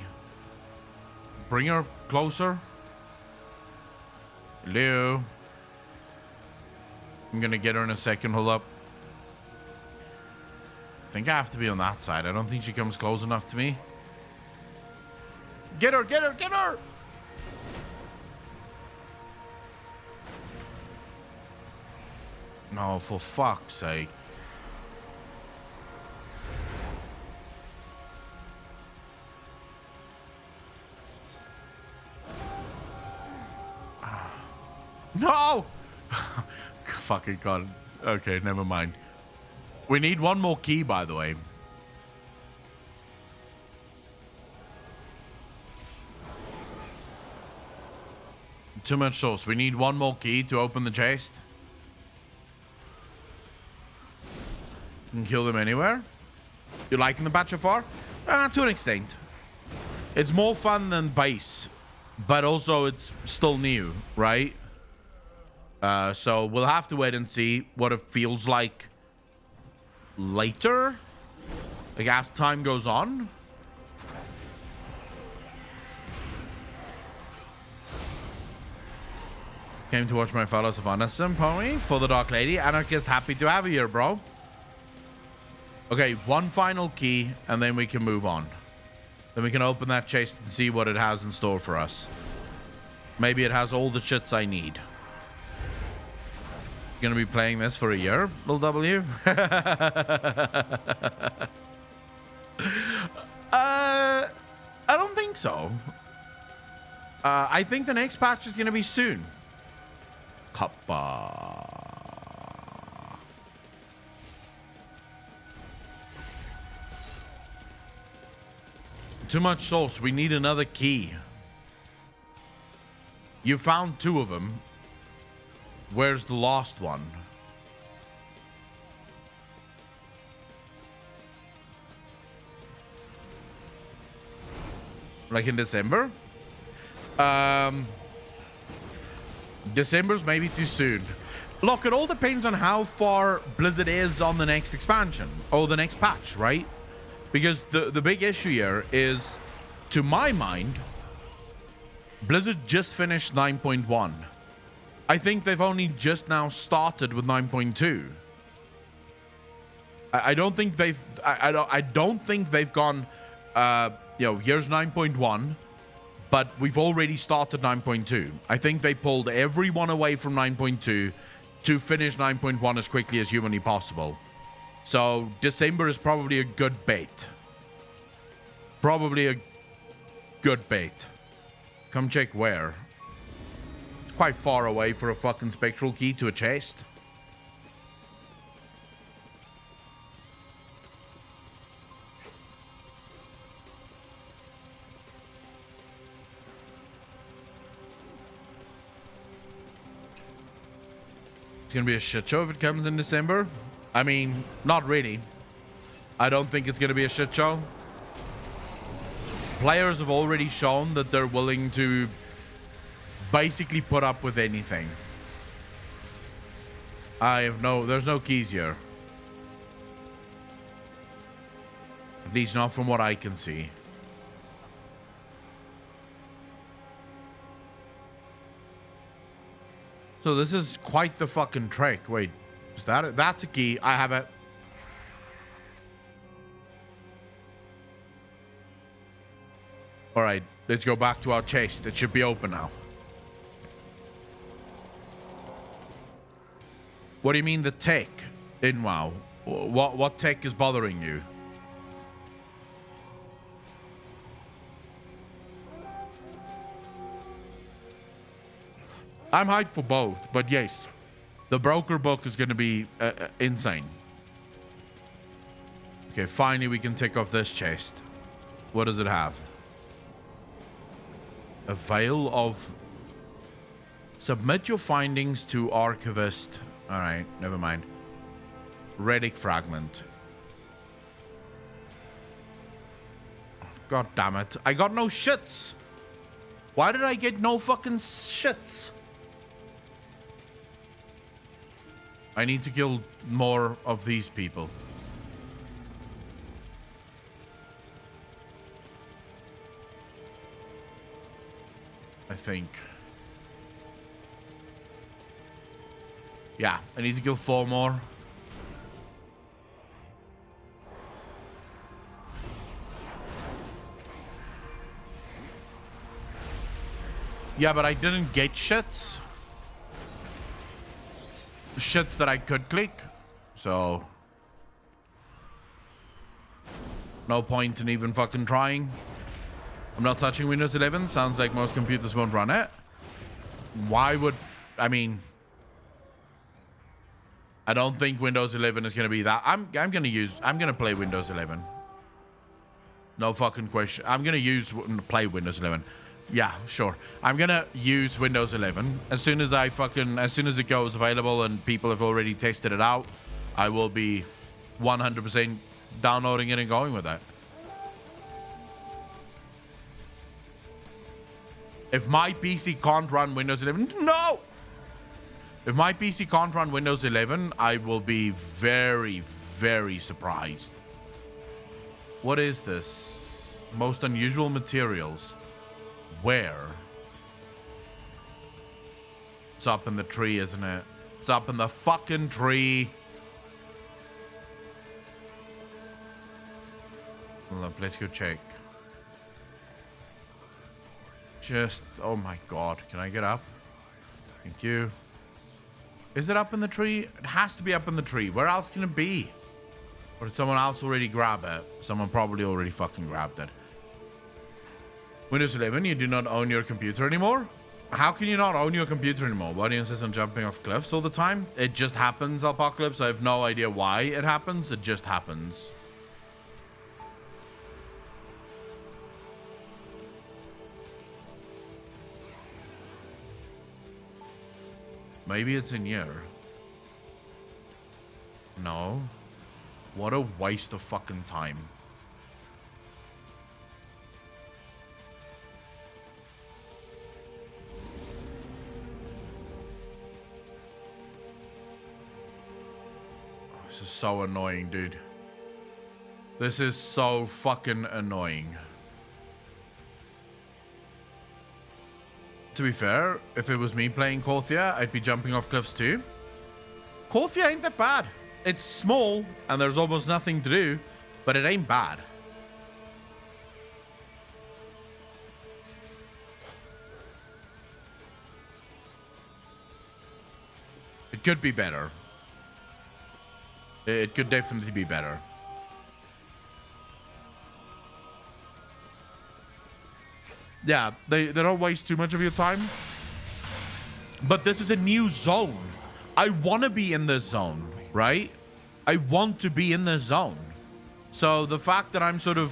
Bring her closer. Hello. I'm gonna get her in a second. Hold up. I think I have to be on that side. I don't think she comes close enough to me. Get her, get her, get her! No, for fuck's sake. No! Fucking God. Okay, never mind. We need one more key, by the way. Too much sauce. We need one more key to open the chest. You can kill them anywhere. You liking the batch so far? To an extent. It's more fun than base, but also it's still new, right? So we'll have to wait and see what it feels like later, like as time goes on. Came to watch my fellows of Honestum, Pony, for the Dark Lady. Anarchist, happy to have you here, bro. Okay, one final key, and then we can move on. Then we can open that chest and see what it has in store for us. Maybe it has all the shits I need. Gonna be playing this for a year, little W. I don't think so. I think the next patch is gonna be soon. Kappa. Too much sauce. We need another key. You found 2 of them. Where's the last one? Like in December? December's maybe too soon. Look, it all depends on how far Blizzard is on the next expansion or the next patch, right? Because the big issue here is, to my mind, Blizzard just finished 9.1. I think they've only just now started with 9.2. I don't think they've I don't think they've gone here's 9.1, but we've already started 9.2. I think they pulled everyone away from 9.2 to finish 9.1 as quickly as humanly possible. So December is probably a good bait. Probably a good bait. Come check where. It's quite far away for a fucking spectral key to a chest. It's gonna be a shit show if it comes in December. I mean, not really. I don't think it's gonna be a shit show. Players have already shown that they're willing to basically put up with anything. There's no keys here. At least not from what I can see. So this is quite the fucking trek. Wait, is that it? That's a key. I have it. All right, let's go back to our chest. It should be open now. What do you mean the tech in WoW? What tech is bothering you? I'm hyped for both, but yes, the broker book is going to be insane. Okay, finally we can tick off this chest. What does it have? A veil of... Submit your findings to archivist. All right, never mind. Relic fragment. God damn it. I got no shits. Why did I get no fucking shits? I need to kill more of these people. I think. Yeah, I need to kill 4 more. Yeah, but I didn't get shits. Shits that I could click. So... no point in even fucking trying. I'm not touching Windows 11. Sounds like most computers won't run it. Why would... I mean... I don't think Windows 11 is going to be that. I'm going to play Windows 11. No fucking question. I'm going to play Windows 11. Yeah, sure. I'm going to use Windows 11. As soon as it goes available and people have already tested it out, I will be 100% downloading it and going with that. If my PC can't run Windows 11, no! If my PC can't run Windows 11, I will be very, very surprised. What is this? Most unusual materials. Where? It's up in the tree, isn't it? It's up in the fucking tree. Hold up, let's go check. Just, oh my god, can I get up? Thank you. Is it up in the tree? It has to be up in the tree. Where else can it be? Or did someone else already grab it? Someone probably already fucking grabbed it. Windows 11, you do not own your computer anymore? How can you not own your computer anymore? Why do you insist on jumping off cliffs all the time? It just happens, Apocalypse. I have no idea why it happens. It just happens. Maybe it's in here. No. What a waste of fucking time. Oh, this is so annoying, dude. This is so fucking annoying. To be fair, if it was me playing Korthia, I'd be jumping off cliffs too. Korthia ain't that bad. It's small, and there's almost nothing to do, but it ain't bad. It could be better. It could definitely be better. Yeah, they don't waste too much of your time. But this is a new zone. I want to be in this zone, right? I want to be in this zone. So the fact that I'm sort of...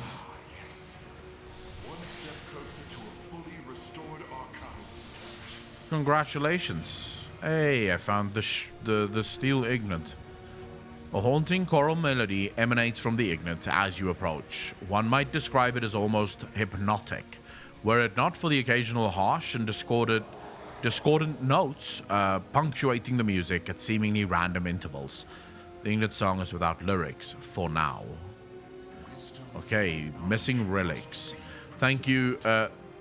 One step closer to a fully restored archive. Congratulations. Hey, I found the steel ignet. A haunting choral melody emanates from the ignet as you approach. One might describe it as almost hypnotic. Were it not for the occasional harsh and discordant notes punctuating the music at seemingly random intervals. The ignet song is without lyrics, for now. Okay, missing relics. Thank you.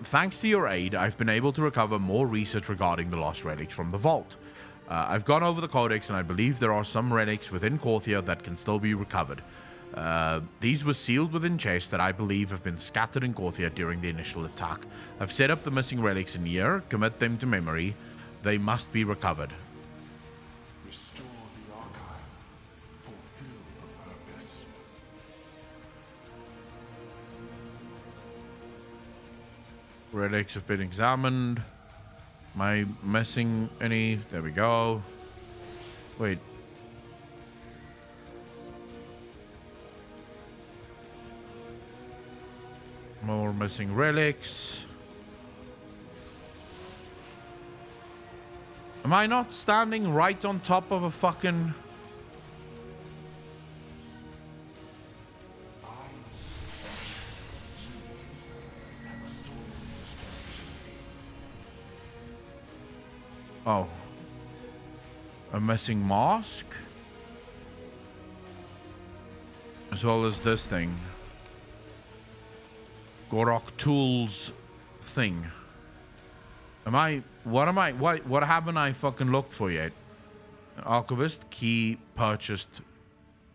Thanks to your aid, I've been able to recover more research regarding the lost relics from the vault. I've gone over the codex, and I believe there are some relics within Korthia that can still be recovered. These were sealed within chests that I believe have been scattered in Korthia during the initial attack. I've set up the missing relics in here, commit them to memory. They must be recovered. Restore the archive. Fulfill the purpose. Relics have been examined. Am I missing any? There we go. Wait. More missing relics. Am I not standing right on top of a fucking... Oh. A missing mask? As well as this thing. Gorok Tools thing. What haven't I fucking looked for yet? Archivist key purchased.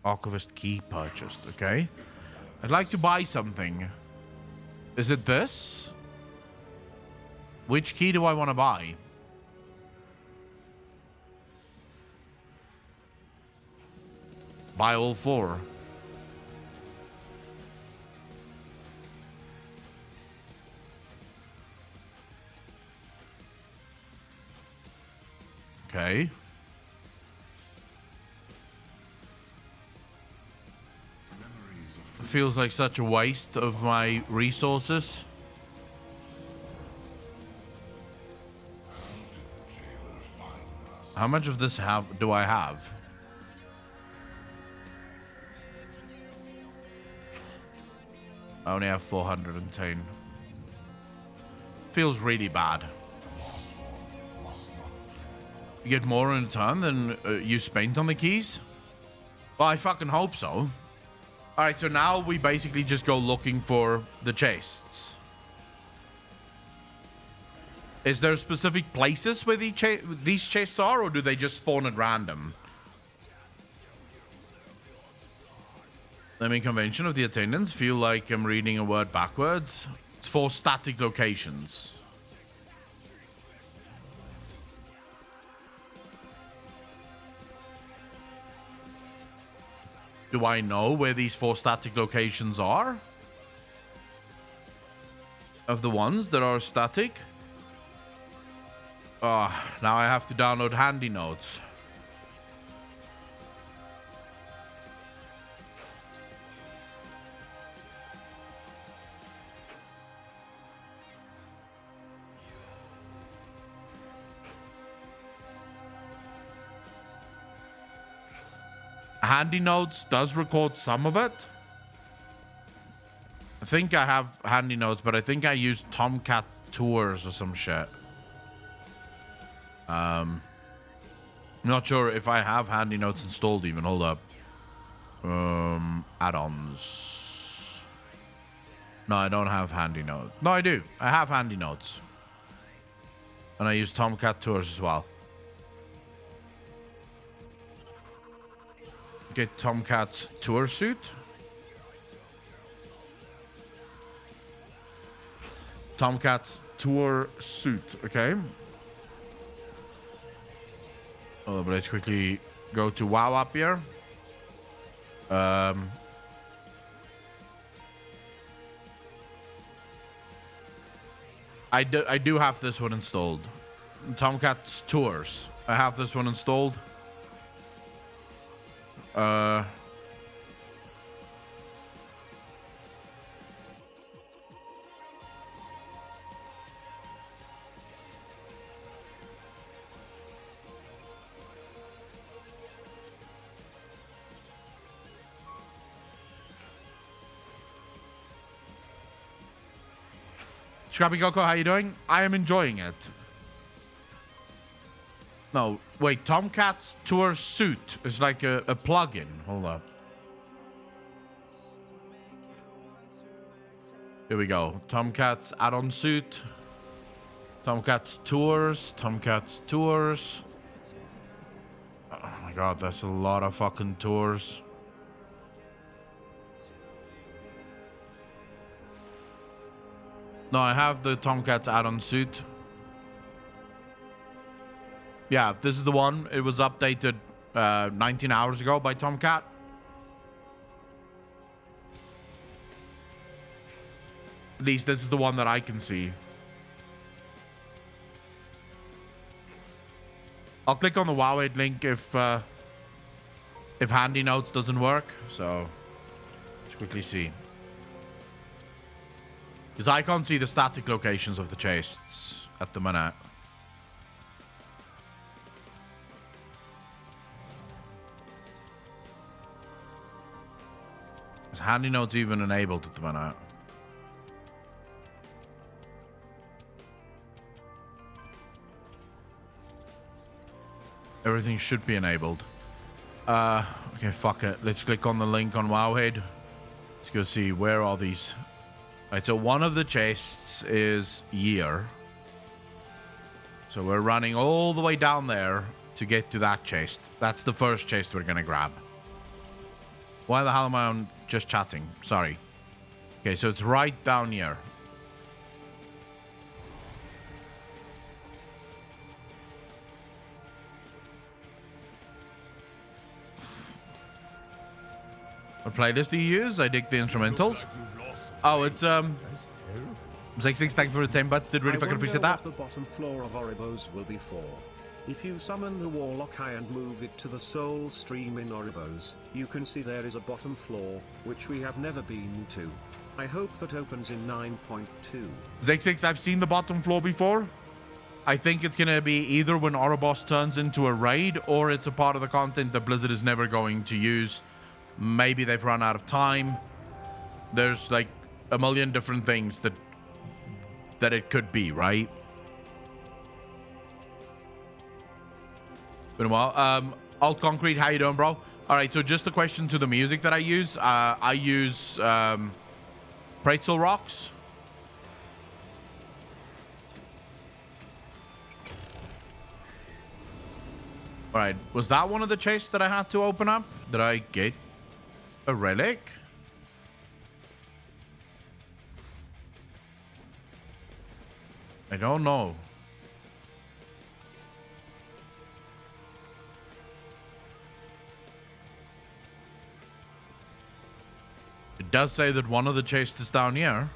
Archivist key purchased, okay. I'd like to buy something. Is it this? Which key do I want to buy? Buy all four. Okay. It feels like such a waste of my resources. How much of this do I have? I only have 410. Feels really bad. You get more in return than you spent on the keys? Well, I fucking hope so. Alright, so now we basically just go looking for the chests. Is there specific places where these chests are, or do they just spawn at random? Naming convention of the attendants. Feel like I'm reading a word backwards. It's 4 static locations. Do I know where these 4 static locations are? Of the ones that are static? Now I have to download handy notes. Handy Notes does record some of it. I think I have Handy Notes, but I think I used Tomcat Tours or some shit. Not sure if I have Handy Notes installed even. Hold up. Add-ons. No, I don't have Handy Notes. No, I do. I have Handy Notes. And I use Tomcat Tours as well. Get Tomcat's tour suit. Tomcat's tour suit, okay. Oh, but let's quickly go to WoW up here. I do have this one installed. Tomcat's tours. I have this one installed. Scrappy Coco, how you doing? I am enjoying it. No, wait, Tomcat's Tour Suit is like a plugin. Hold up. Here we go. Tomcat's add-on suit. Tomcat's Tours. Tomcat's Tours. Oh my god, that's a lot of fucking tours. No, I have the Tomcat's add-on suit. Yeah, this is the one. It was updated 19 hours ago by Tomcat. At least this is the one that I can see. I'll click on the WoW link if Handy Notes doesn't work. So let's quickly see. Because I can't see the static locations of the chests at the minute. Is Handy Notes even enabled at the minute? Everything should be enabled. Okay, fuck it. Let's click on the link on Wowhead. Let's go see where are these. Right, so one of the chests is year. So we're running all the way down there to get to that chest. That's the first chest we're gonna grab. Why the hell am I on just chatting? Sorry. Okay, so it's right down here. What playlist do you use? I dig the instrumentals. Oh, it's Six, thanks for the 10 bucks. Did really fucking appreciate that. The bottom floor of Oribos will be for. If you summon the Warlock Eye and move it to the Soul Stream in Oribos, you can see there is a bottom floor, which we have never been to. I hope that opens in 9.2. Six, I've seen the bottom floor before. I think it's gonna be either when Oribos turns into a raid, or it's a part of the content that Blizzard is never going to use. Maybe they've run out of time. There's like a million different things that it could be, right? Been a while. Alt Concrete, how you doing, bro? All right, so just a question to the music that I use. I use Pretzel Rocks. All right, was that one of the chests that I had to open up? Did I get a relic? I don't know. It does say that one of the chests is down here.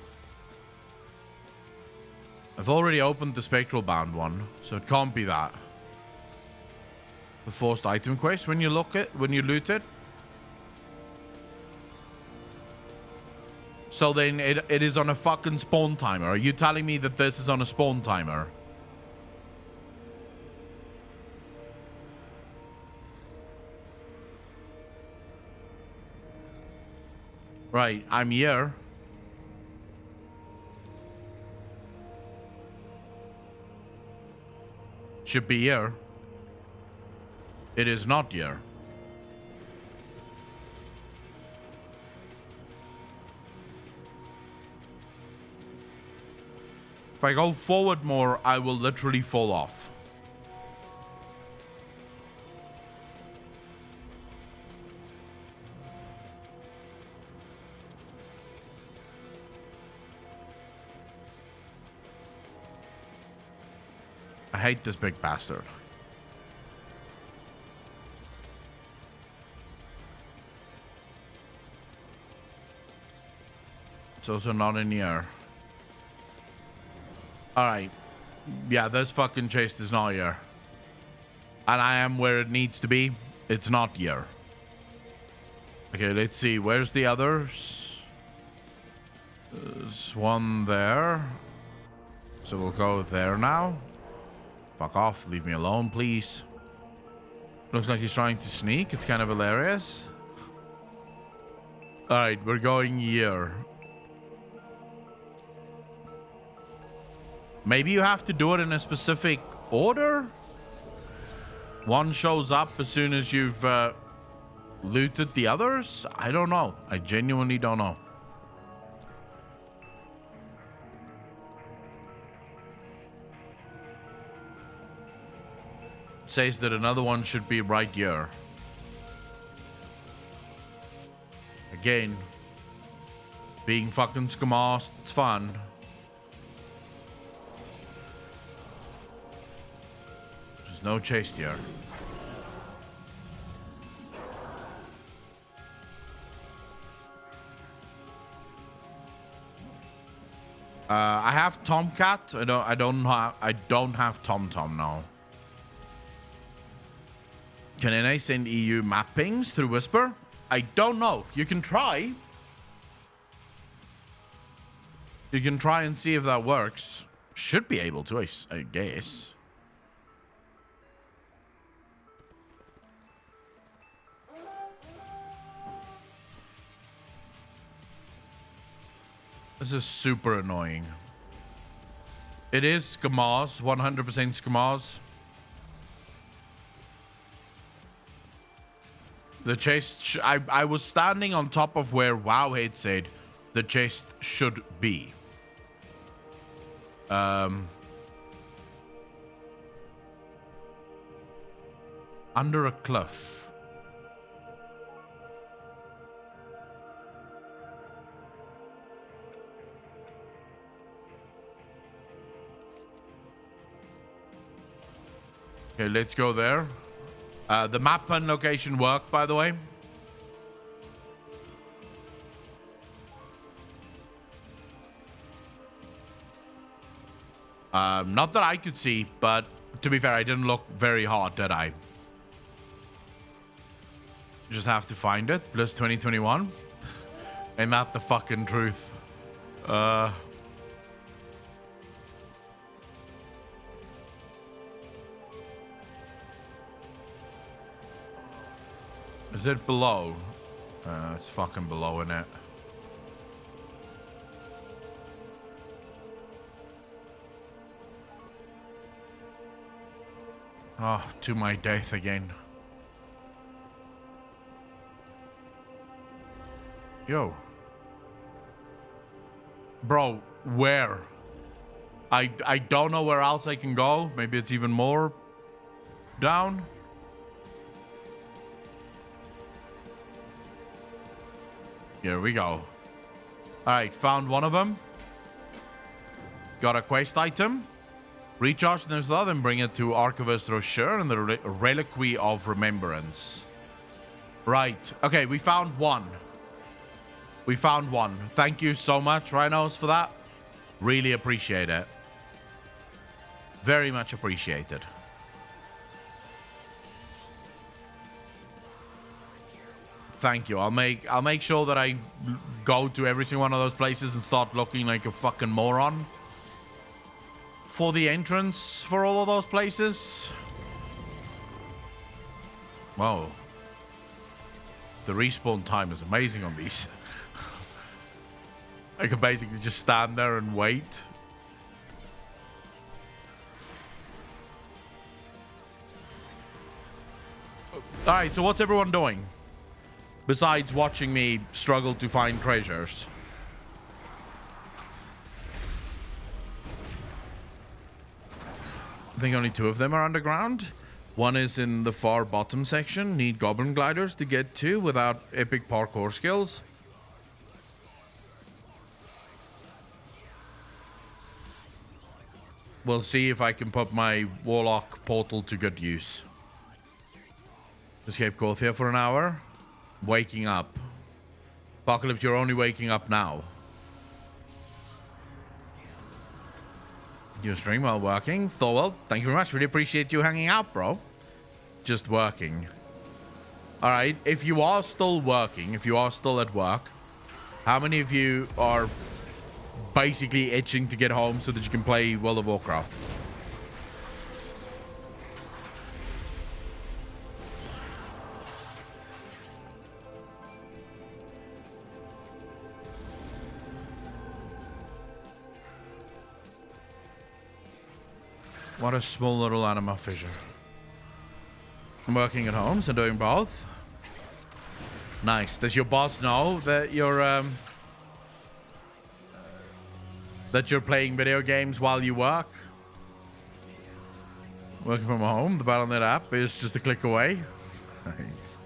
I've already opened the Spectral Bound one, so it can't be that. The forced item quest when you loot it. So then it is on a fucking spawn timer. Are you telling me that this is on a spawn timer? Right, I'm here. Should be here. It is not here. If I go forward more, I will literally fall off. I hate this big bastard. It's also not in here. Alright. Yeah, this fucking chest is not here. And I am where it needs to be. It's not here. Okay, let's see. Where's the others? There's one there. So we'll go there now. Fuck off. Leave me alone, please. Looks like he's trying to sneak. It's kind of hilarious. Alright, we're going here. Maybe you have to do it in a specific order? One shows up as soon as you've looted the others? I don't know. I genuinely don't know. It says that another one should be right here. Again, being fucking skamast, it's fun. No chase here. I have Tomcat. I don't have TomTom now. Can NA send EU mappings through Whisper? I don't know. You can try. You can try and see if that works. Should be able to, I guess. This is super annoying. It is Skamars, 100% Skamars. The chest, I was standing on top of where Wowhead said the chest should be. Under a cliff. Okay, let's go there. The map and location work, by the way. Not that I could see, but to be fair, I didn't look very hard, did I? Just have to find it. Plus 2021. Ain't that the fucking truth? Is it below? It's fucking below, isn't it? Oh, to my death again. Yo. Bro, where? I don't know where else I can go. Maybe it's even more down. Here we go. All right, found one of them. Got a quest item. Recharge the slot and bring it to Archivist Rocher and the Reliquary of Remembrance. Right. Okay, we found one. We found one. Thank you so much, Rhinos, for that. Really appreciate it. Very much appreciated. Thank you. I'll make sure that I go to every single one of those places and start looking like a fucking moron for the entrance for all of those places. Whoa. The respawn time is amazing on these. I can basically just stand there and wait. Alright, so what's everyone doing? Besides watching me struggle to find treasures. I think only 2 of them are underground. One is in the far bottom section. Need goblin gliders to get to without epic parkour skills. We'll see if I can put my warlock portal to good use. Escape Korthia for an hour. Waking up. Apocalypse, you're only waking up now. Your stream while working. Thorwell, thank you very much. Really appreciate you hanging out, bro. Just working. Alright, if you are still working, if you are still at work, how many of you are basically itching to get home so that you can play World of Warcraft? What a small little anima fissure. I'm working at home, so doing both. Nice. Does your boss know that you're playing video games while you work? Working from home, the Battle.net app is just a click away. Nice.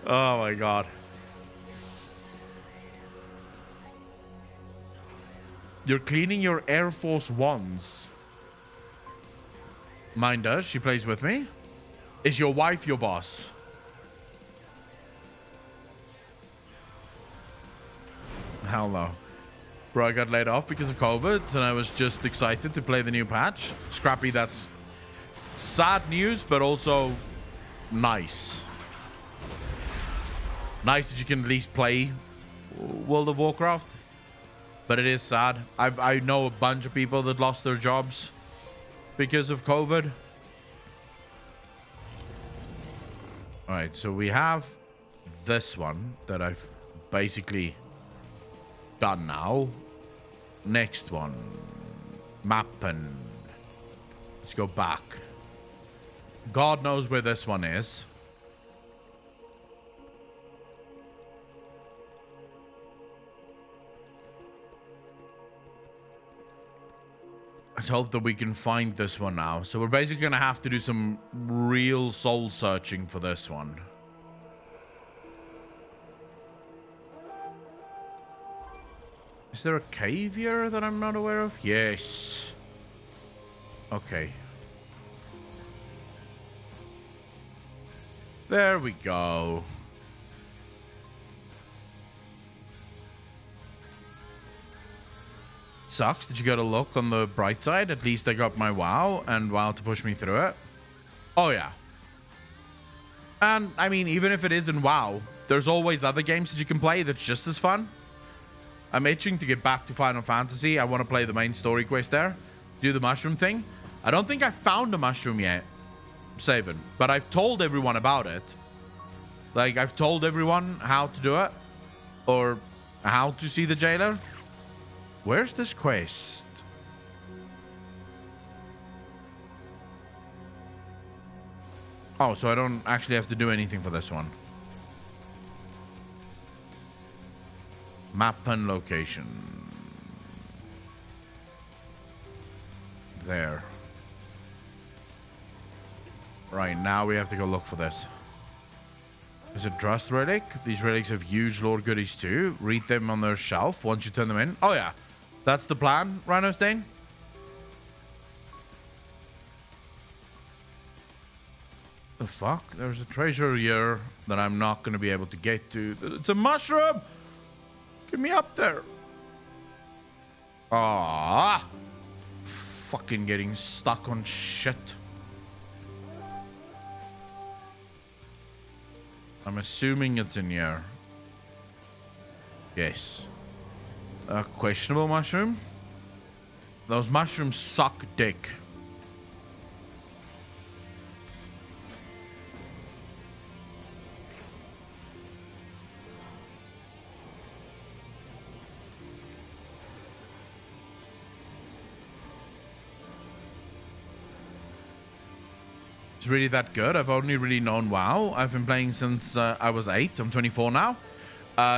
Oh my god. You're cleaning your Air Force Ones. Mine does. She plays with me. Is your wife your boss? Hell no. Bro, I got laid off because of COVID, and I was just excited to play the new patch. Scrappy, that's sad news, but also nice. Nice that you can at least play World of Warcraft. But it is sad. I know a bunch of people that lost their jobs because of COVID. All right, so we have this one that I've basically done now. Next one. Mappen. Let's go back. God knows where this one is. Let's hope that we can find this one now. So we're basically going to have to do some real soul searching for this one. Is there a cave here that I'm not aware of? Yes. Okay. There we go. Sucks that you got to look on the bright side. At least I got my WoW and WoW to push me through it. Oh, yeah. And, I mean, even if it isn't WoW, there's always other games that you can play that's just as fun. I'm itching to get back to Final Fantasy. I want to play the main story quest there. Do the mushroom thing. I don't think I found the mushroom yet. Saving. But I've told everyone about it. Like, I've told everyone how to do it. Or how to see the jailer. Where's this quest? Oh, so I don't actually have to do anything for this one. Map and location. There. Right, now we have to go look for this. Is it Trust Relic? These relics have huge lore goodies too. Read them on their shelf once you turn them in. Oh yeah. That's the plan, Rhino Stain. The fuck? There's a treasure here that I'm not going to be able to get to. It's a mushroom! Get me up there. Ah, fucking getting stuck on shit. I'm assuming it's in here. Yes. A questionable mushroom. Those mushrooms suck dick. It's really that good. I've only really known WoW. I've been playing since I was 8. I'm 24 now.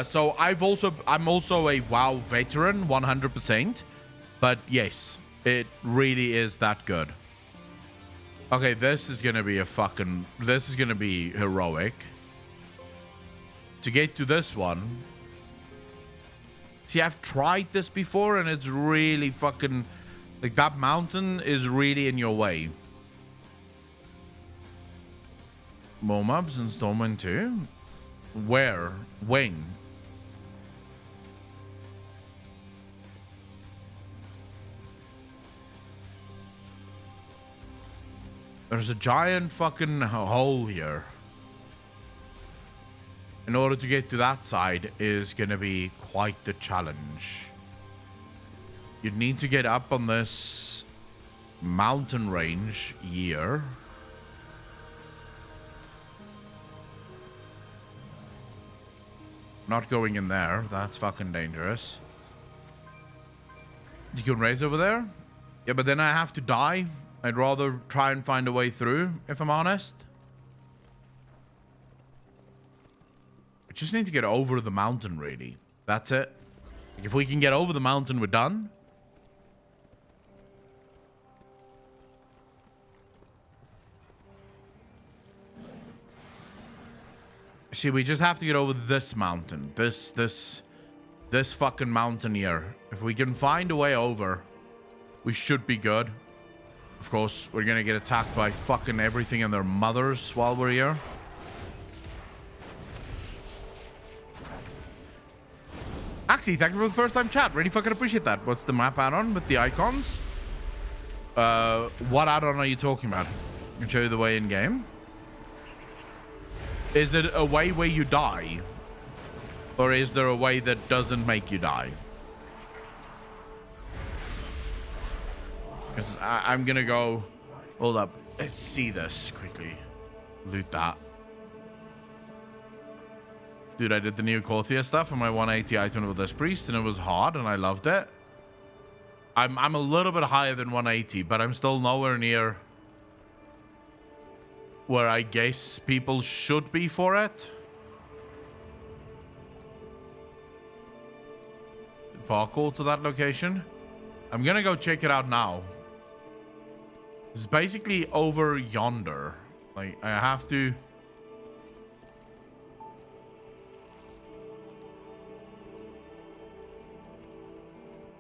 So I'm also a WoW veteran, 100%. But yes, it really is that good. Okay, this is gonna be heroic. To get to this one. See, I've tried this before and it's really fucking, like, that mountain is really in your way. More mobs in Stormwind 2? Where? When? There's a giant fucking hole here. In order to get to that side is gonna be quite the challenge. You'd need to get up on this mountain range here. Not going in there. That's fucking dangerous. You can raise over there? Yeah, but then I have to die. I'd rather try and find a way through, if I'm honest. We just need to get over the mountain, really. That's it. If we can get over the mountain, we're done. See, we just have to get over this mountain. This fucking mountain here. If we can find a way over, we should be good. Of course, we're gonna get attacked by fucking everything and their mothers while we're here. Actually, thank you for the first time chat. Really fucking appreciate that. What's the map add-on with the icons? What add-on are you talking about? I can show you the way in game. Is it a way where you die? Or is there a way that doesn't make you die? Because I'm gonna go... Hold up. Let's see this quickly. Loot that. Dude, I did the new Korthia stuff on my 180 item with this priest, and it was hard, and I loved it. I'm a little bit higher than 180, but I'm still nowhere near where I guess people should be for it. Parkour to that location. I'm gonna go check it out now. It's basically over yonder. Like, I have to...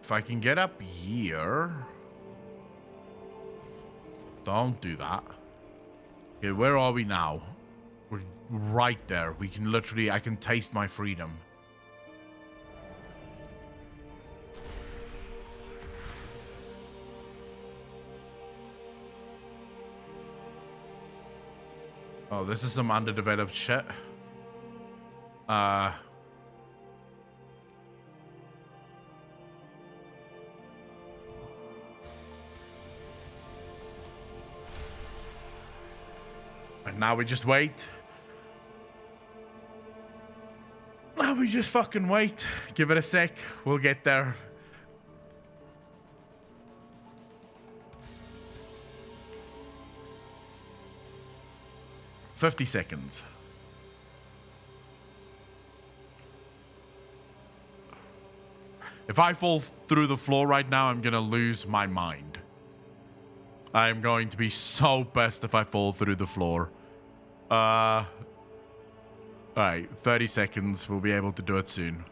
If I can get up here... Don't do that. Okay, where are we now? We're right there. We can literally... I can taste my freedom. Oh, this is some underdeveloped shit. And now we just wait. Now we just fucking wait. Give it a sec. We'll get there. $50 seconds. If I fall through the floor right now, I'm gonna lose my mind. I'm going to be so pissed if I fall through the floor. Alright, 30 seconds. We'll be able to do it soon.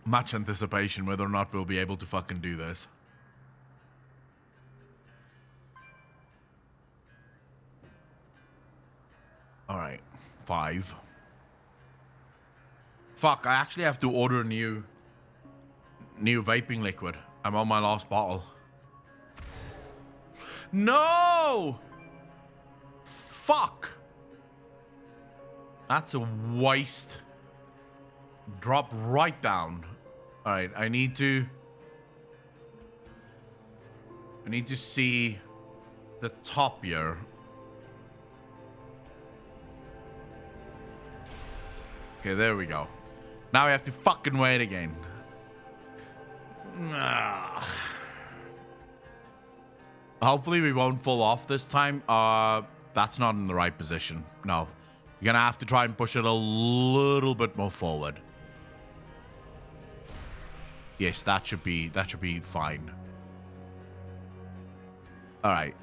Much anticipation whether or not we'll be able to fucking do this. Alright, 5. Fuck, I actually have to order a new vaping liquid. I'm on my last bottle. No! Fuck! That's a waste. Drop right down. Alright, I need to see the top here. Okay, there we go. Now we have to fucking wait again. Hopefully we won't fall off this time. That's not in the right position. No. You're gonna have to try and push it a little bit more forward. Yes, that should be fine. Alright.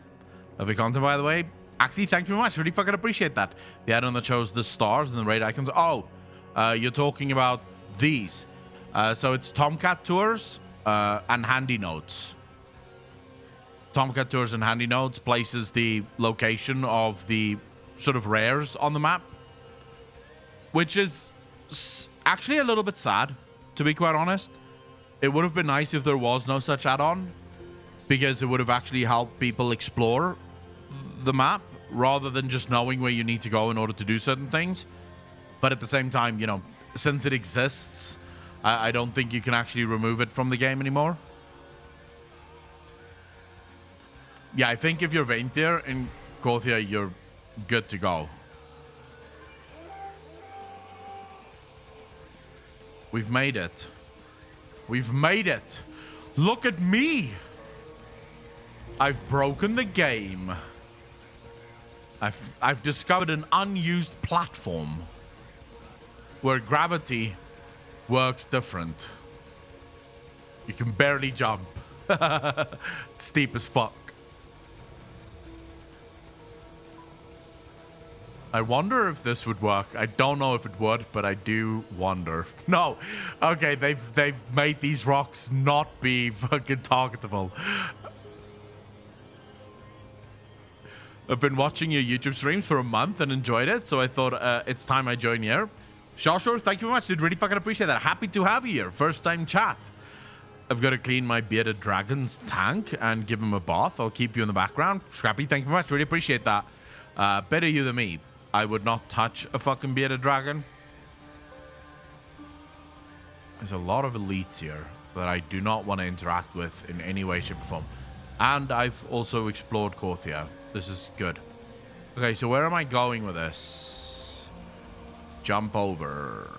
Lovely content, by the way. Actually, thank you very much. Really fucking appreciate that. The add-on that shows the stars and the raid icons. Oh, you're talking about these. So it's Tomcat Tours and Handy Notes. Tomcat Tours and Handy Notes places the location of the sort of rares on the map. Which is actually a little bit sad, to be quite honest. It would have been nice if there was no such add-on, because it would have actually helped people explore the map rather than just knowing where you need to go in order to do certain things. But at the same time, you know, since it exists, I don't think you can actually remove it from the game anymore. Yeah, I think if you're Vainthir in Korthia, you're good to go. We've made it. We've made it. Look at me. I've broken the game. I've discovered an unused platform where gravity works different. You can barely jump. Steep as fuck. I wonder if this would work. I don't know if it would, but I do wonder. No. Okay, they've made these rocks not be fucking targetable. I've been watching your YouTube streams for a month and enjoyed it, so I thought it's time I join here. Shawshore, thank you very much, dude. Really fucking appreciate that. Happy to have you here. First time chat. I've got to clean my bearded dragon's tank and give him a bath. I'll keep you in the background. Scrappy, thank you very much. Really appreciate that. Better you than me. I would not touch a fucking bearded dragon. There's a lot of elites here that I do not want to interact with in any way, shape, or form. And I've also explored Korthia. This is good. Okay, so where am I going with this? Jump over.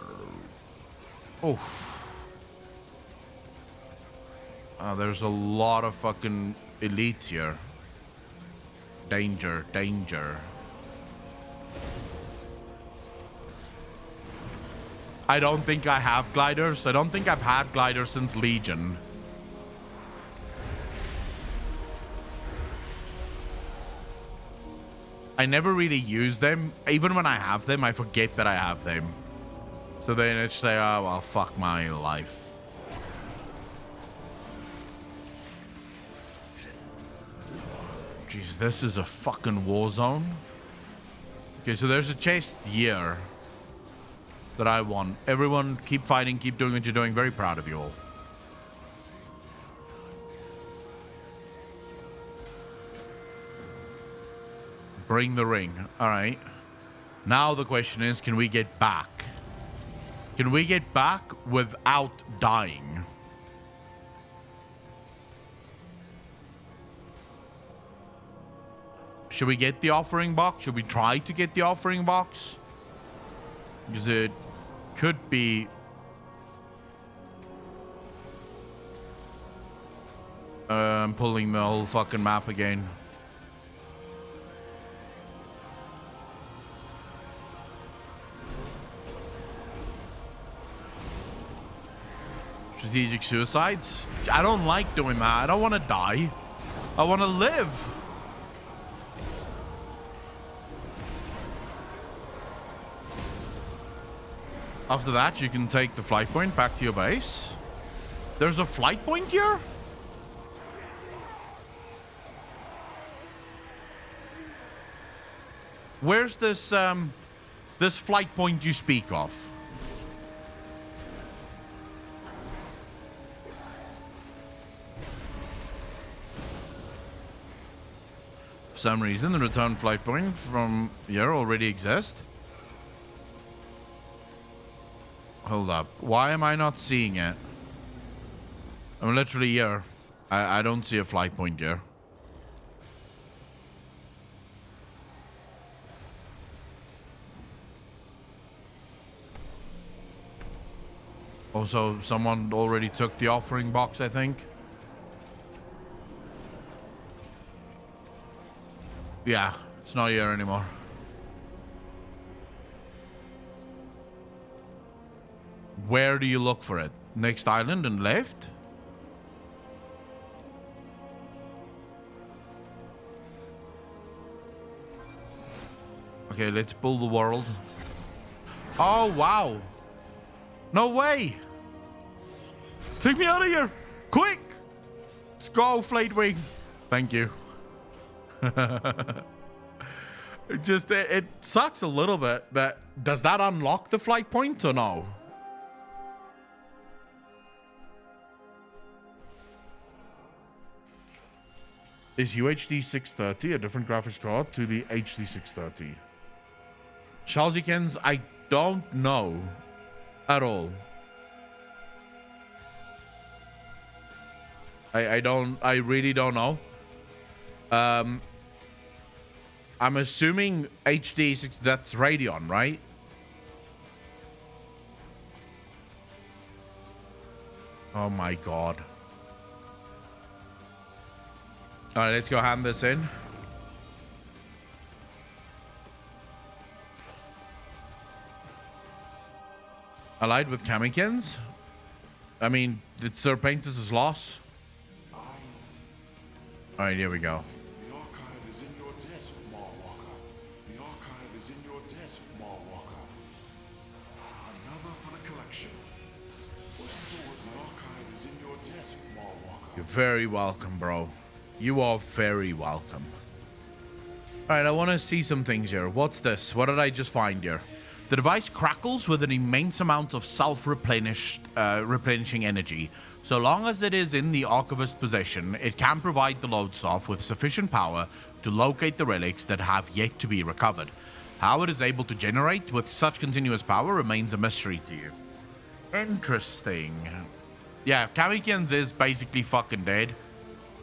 Oof. There's a lot of fucking elites here. Danger, danger. I don't think I have gliders. I don't think I've had gliders since Legion. I never really use them. Even when I have them, I forget that I have them. So then it's say, oh, well, fuck my life. Jeez, this is a fucking war zone. Okay, so there's a chest here that I want. Everyone, keep fighting, keep doing what you're doing. Very proud of you all. Bring the ring. All right. Now the question is, can we get back? Can we get back without dying? Should we get the offering box? Should we try to get the offering box? Because it could be... I'm pulling the whole fucking map again. Strategic suicides? I don't like doing that. I don't want to die. I want to live. After that, you can take the flight point back to your base. There's a flight point here? Where's this this flight point you speak of? For some reason, the return flight point from here already exists. Hold up. Why am I not seeing it? I'm literally here. I don't see a flight point here. Also, someone already took the offering box, I think. Yeah, it's not here anymore. Where do you look for it? Next island and left? Okay, let's pull the world. Oh, wow. No way. Take me out of here. Quick. Let's go, Flightwing. Thank you. It sucks a little bit that... Does that unlock the flight point or no? Is UHD 630 a different graphics card to the HD 630? Charles I don't know at all. I really don't know. I'm assuming HD 6, that's Radeon, right? Oh my god. All right, let's go hand this in. Allied with Kamikins? I mean, did Sir Paintus' loss? All right, here we go. The archive is in your debt, Marwalker. The archive is in your debt, Marwalker. Another for the collection. The archive is in your debt, Marwalker. You're very welcome, bro. You are very welcome. Alright, I want to see some things here. What's this? What did I just find here? The device crackles with an immense amount of self-replenishing energy. So long as it is in the Archivist's possession, it can provide the Lodestaf with sufficient power to locate the relics that have yet to be recovered. How it is able to generate with such continuous power remains a mystery to you. Interesting. Yeah, Kamikians is basically fucking dead.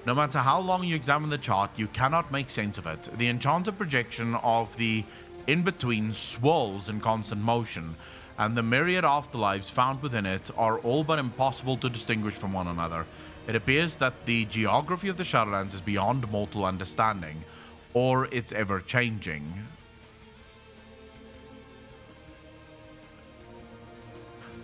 No matter how long you examine the chart, you cannot make sense of it. The enchanted projection of the in-between swirls in constant motion, and the myriad afterlives found within it are all but impossible to distinguish from one another. It appears that the geography of the Shadowlands is beyond mortal understanding, or it's ever-changing.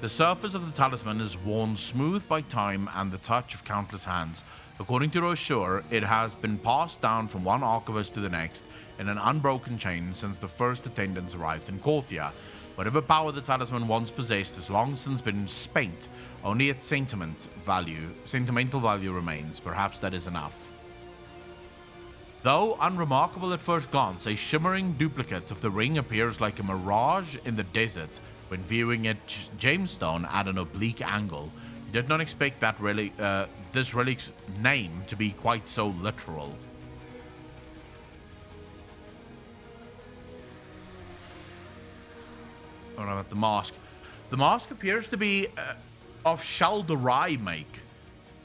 The surface of the talisman is worn smooth by time and the touch of countless hands. According to Roshur, it has been passed down from one archivist to the next in an unbroken chain since the first attendants arrived in Korthia. Whatever power the talisman once possessed has long since been spent. Only its sentimental value remains. Perhaps that is enough. Though unremarkable at first glance, a shimmering duplicate of the ring appears like a mirage in the desert when viewing its gemstone at an oblique angle. You did not expect that this relic's name to be quite so literal. Oh no, the mask. The mask appears to be of Shaldarai make,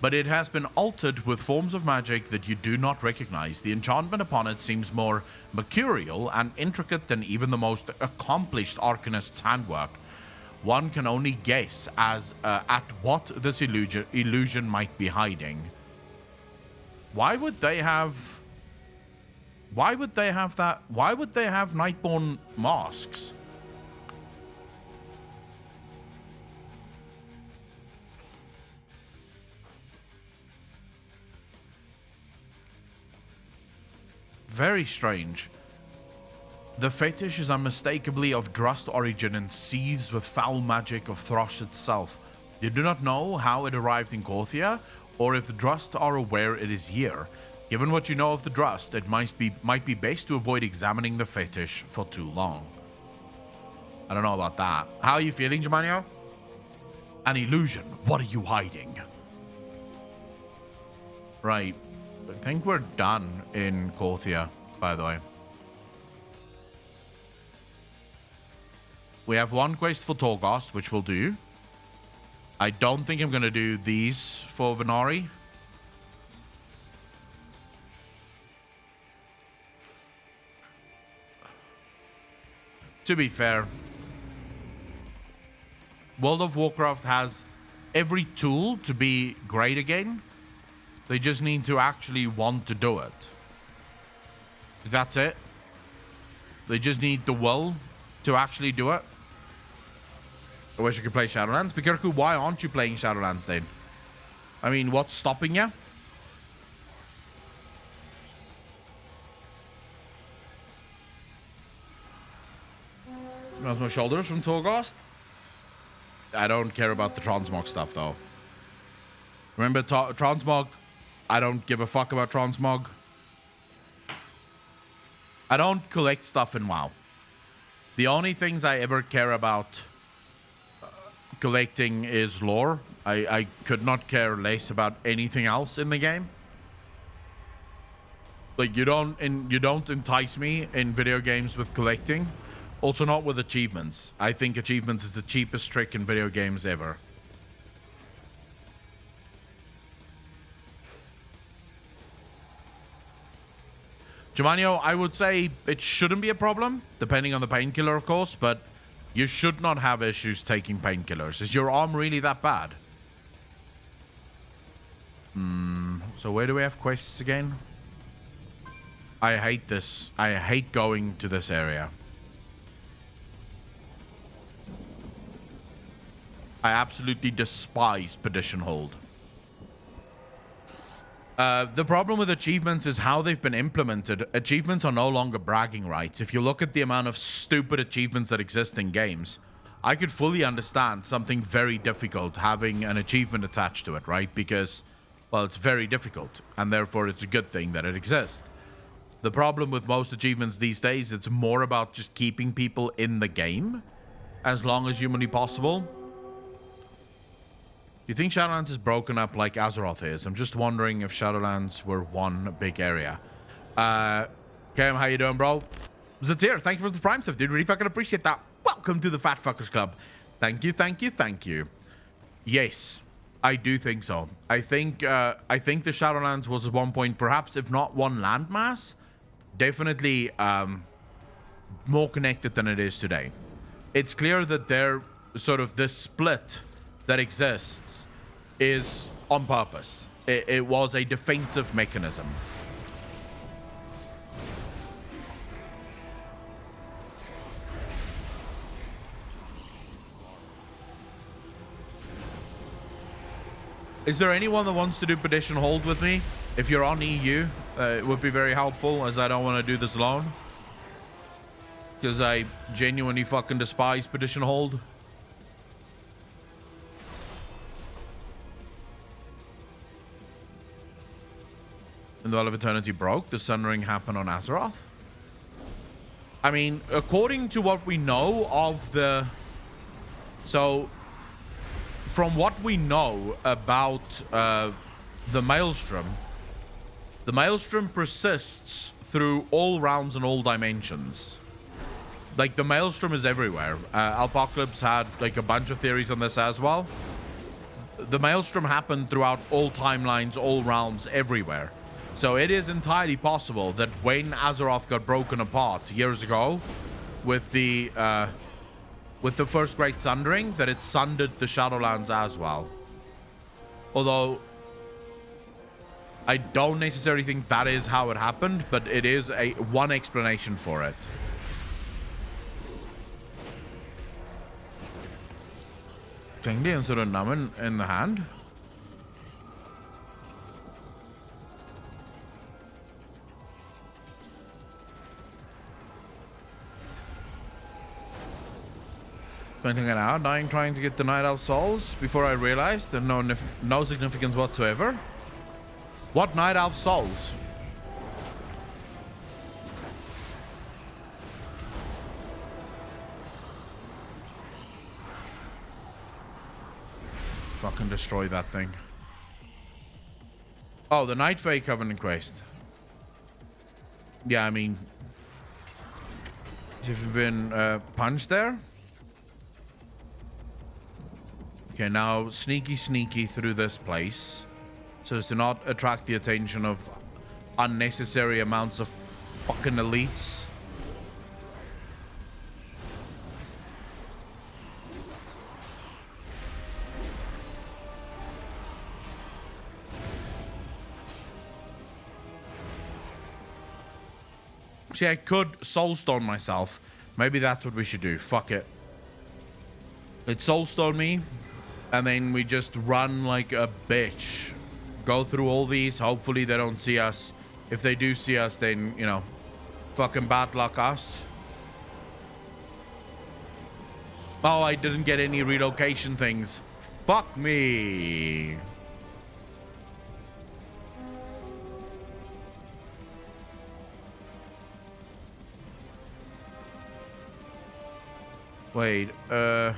but it has been altered with forms of magic that you do not recognize. The enchantment upon it seems more mercurial and intricate than even the most accomplished arcanist's handwork. One can only guess as at what this illusion might be hiding. Why would they have that? Why would they have Nightborn masks? Very strange. The fetish is unmistakably of Drust origin and seethes with foul magic of Throsh itself. You do not know how it arrived in Korthia, or if the Drust are aware it is here. Given what you know of the Drust, it might be best to avoid examining the fetish for too long. I don't know about that. How are you feeling, Jamanio? An illusion. What are you hiding? Right. I think we're done in Korthia, by the way. We have one quest for Torghast, which we'll do. I don't think I'm going to do these for Venari. To be fair, World of Warcraft has every tool to be great again. They just need to actually want to do it. That's it. They just need the will to actually do it. I wish I could play Shadowlands. Bikirku, why aren't you playing Shadowlands then? I mean, what's stopping you? How's my shoulders from Torghast? I don't care about the transmog stuff though. Remember transmog? I don't give a fuck about transmog. I don't collect stuff in WoW. The only things I ever care about collecting is lore. I could not care less about anything else in the game. Like you don't entice me in video games with collecting. Also not with achievements. I think achievements is the cheapest trick in video games ever. Jamanio, I would say it shouldn't be a problem, depending on the painkiller, of course, but you should not have issues taking painkillers. Is your arm really that bad? So where do we have quests again? I hate this. I hate going to this area. I absolutely despise Perdition Hold. The problem with achievements is how they've been implemented. Achievements are no longer bragging rights. If you look at the amount of stupid achievements that exist in games, I could fully understand something very difficult having an achievement attached to it, right? Because, well, it's very difficult, and therefore it's a good thing that it exists. The problem with most achievements these days, it's more about just keeping people in the game as long as humanly possible. Do you think Shadowlands is broken up like Azeroth is? I'm just wondering if Shadowlands were one big area. Cam, how you doing, bro? Zatir, thank you for the Prime stuff, dude. Really fucking appreciate that. Welcome to the Fat Fuckers Club. Thank you, thank you, thank you. Yes, I do think so. I think the Shadowlands was at one point, perhaps if not one landmass, definitely more connected than it is today. It's clear that they're sort of this split that exists is on purpose. It was a defensive mechanism. Is there anyone that wants to do Petition Hold with me? If you're on EU, it would be very helpful, as I don't want to do this alone. Because I genuinely fucking despise Petition Hold. And the Well of Eternity broke. The Sun Ring happened on Azeroth. I mean, according to what we know of the... So... From what we know about the Maelstrom persists through all realms and all dimensions. Like, the Maelstrom is everywhere. Alpocalypse had, like, a bunch of theories on this as well. The Maelstrom happened throughout all timelines, all realms, everywhere. So it is entirely possible that when Azeroth got broken apart years ago with the first Great Sundering, that it sundered the Shadowlands as well. Although, I don't necessarily think that is how it happened, but it is one explanation for it. Tingly and sort of numbing in the hand. Spending an hour dying trying to get the Night Elf souls before I realized that no significance whatsoever. What Night Elf souls? Fucking destroy that thing. Oh, the Night Fae Covenant quest. Yeah, I mean, you've been punched there. Okay, now sneaky through this place so as to not attract the attention of unnecessary amounts of fucking elites. See, I could soulstone myself. Maybe that's what we should do. Fuck it. Let's soulstone me. And then we just run like a bitch. Go through all these. Hopefully they don't see us. If they do see us, then, you know, fucking bad luck us. Oh, I didn't get any relocation things. Fuck me. Wait, this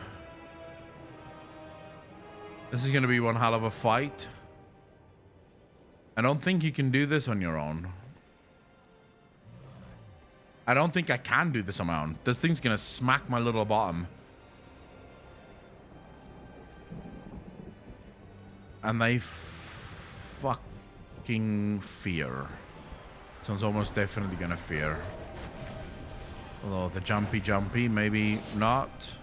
is going to be one hell of a fight. I don't think you can do this on your own. I don't think I can do this on my own. This thing's going to smack my little bottom. And they fucking fear. Someone's almost definitely going to fear. Although the jumpy, maybe not.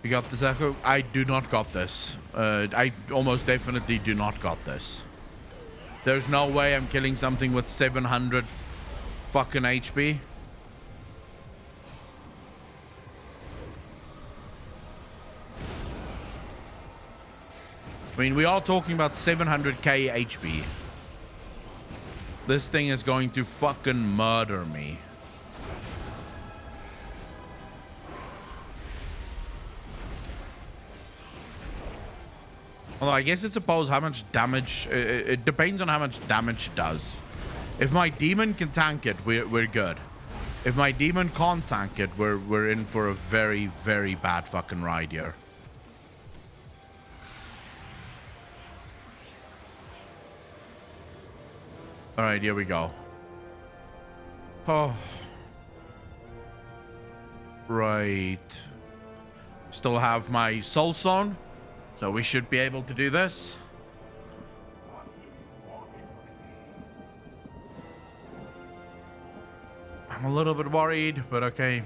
You got this, Echo? I do not got this. I almost definitely do not got this. There's no way I'm killing something with 700 fucking HP. I mean, we are talking about 700k HP. This thing is going to fucking murder me. Although I guess it suppose how much damage... It depends on how much damage it does. If my demon can tank it, we're good. If my demon can't tank it, we're in for a very, very bad fucking ride here. Alright, here we go. Oh. Right. Still have my soul stone, so we should be able to do this. I'm a little bit worried, but okay.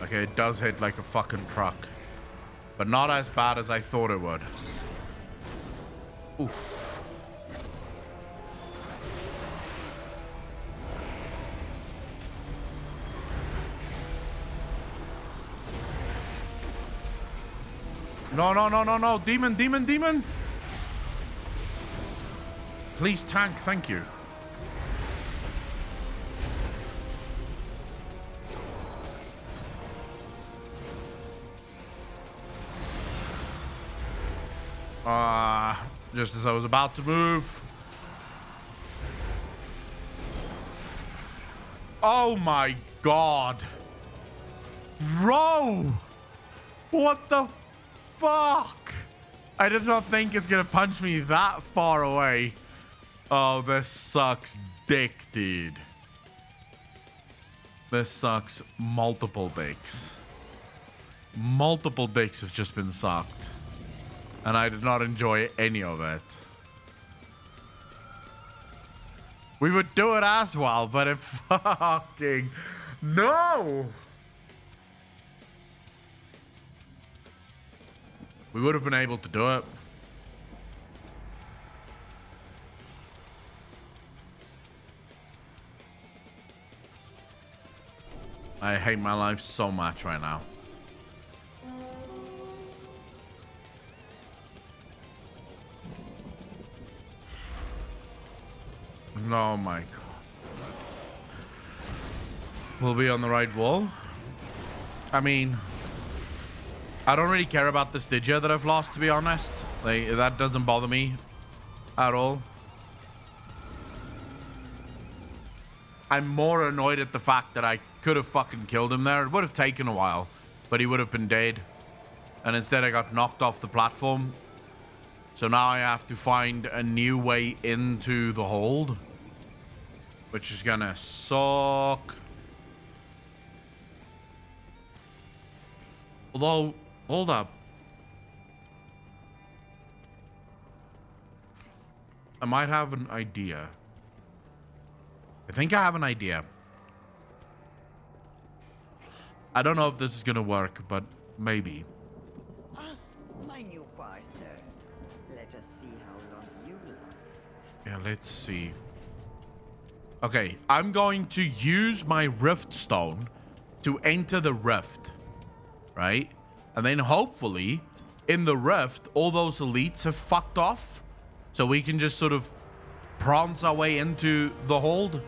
Okay, it does hit like a fucking truck. But not as bad as I thought it would. Oof. No, no, no, no, no. Demon, demon, demon. Please tank, thank you. Just as I was about to move. Oh my god. Bro! What the fuck? I did not think it's gonna punch me that far away. Oh, this sucks dick, dude. This sucks multiple dicks. Multiple dicks have just been sucked. And I did not enjoy any of it. We would do it as well, but it fucking... No! We would have been able to do it. I hate my life so much right now. Oh my god. We'll be on the right wall. I mean, I don't really care about the Stygia that I've lost, to be honest. Like, that doesn't bother me at all. I'm more annoyed at the fact that I could have fucking killed him there. It would have taken a while, but he would have been dead. And instead I got knocked off the platform. So now I have to find a new way into the hold, which is gonna suck. Although, hold up. I might have an idea. I think I have an idea. I don't know if this is gonna work, but maybe. My new partner. Let us see how long you last. Yeah, let's see. Okay, I'm going to use my Rift Stone to enter the Rift, right? And then hopefully, in the Rift, all those elites have fucked off, so we can just sort of prance our way into the hold.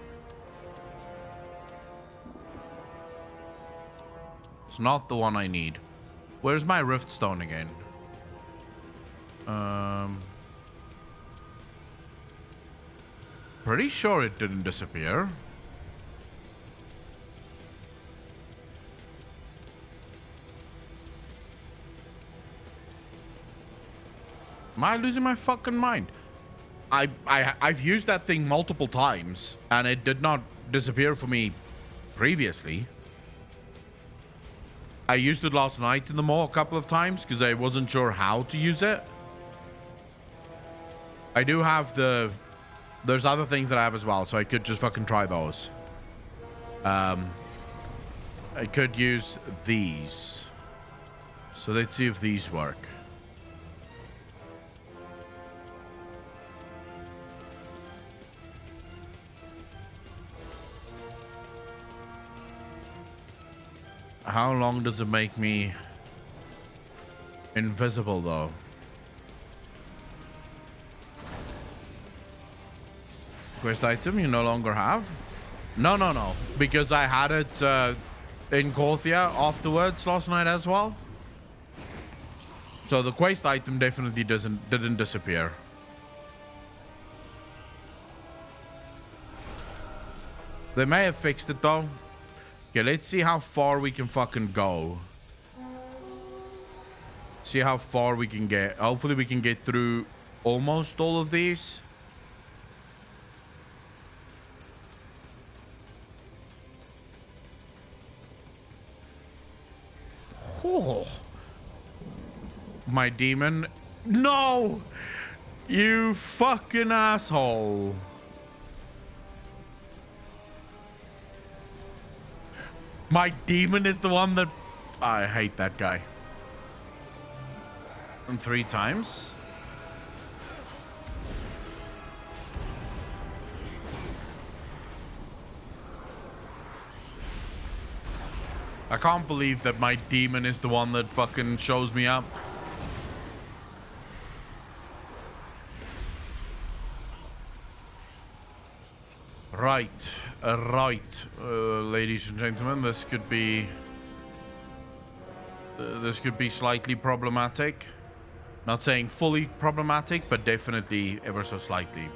It's not the one I need. Where's my Rift Stone again? Pretty sure it didn't disappear. Am I losing my fucking mind? I've used that thing multiple times and it did not disappear for me previously. I used it last night in the mall a couple of times because I wasn't sure how to use it. I do have the... There's other things that I have as well, so I could just fucking try those. I could use these. So let's see if these work. How long does it make me invisible, though? Quest item you no longer have? No. Because I had it in Korthia afterwards last night as well. So the quest item definitely didn't disappear. They may have fixed it though. Okay, let's see how far we can fucking go. See how far we can get. Hopefully we can get through almost all of these. Oh. My demon. No! You fucking asshole. My demon is the one that... I hate that guy. And 3 times. I can't believe that my demon is the one that fucking shows me up. Right, ladies and gentlemen, this could be slightly problematic. Not saying fully problematic, but definitely ever so slightly.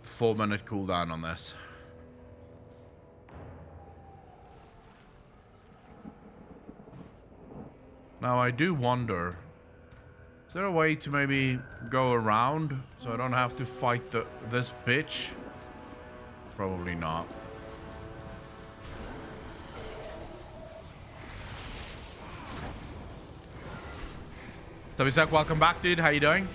Four-minute cooldown on this. Now I do wonder, is there a way to maybe go around so I don't have to fight this bitch? Probably not. Tabisek, welcome back, dude. How you doing?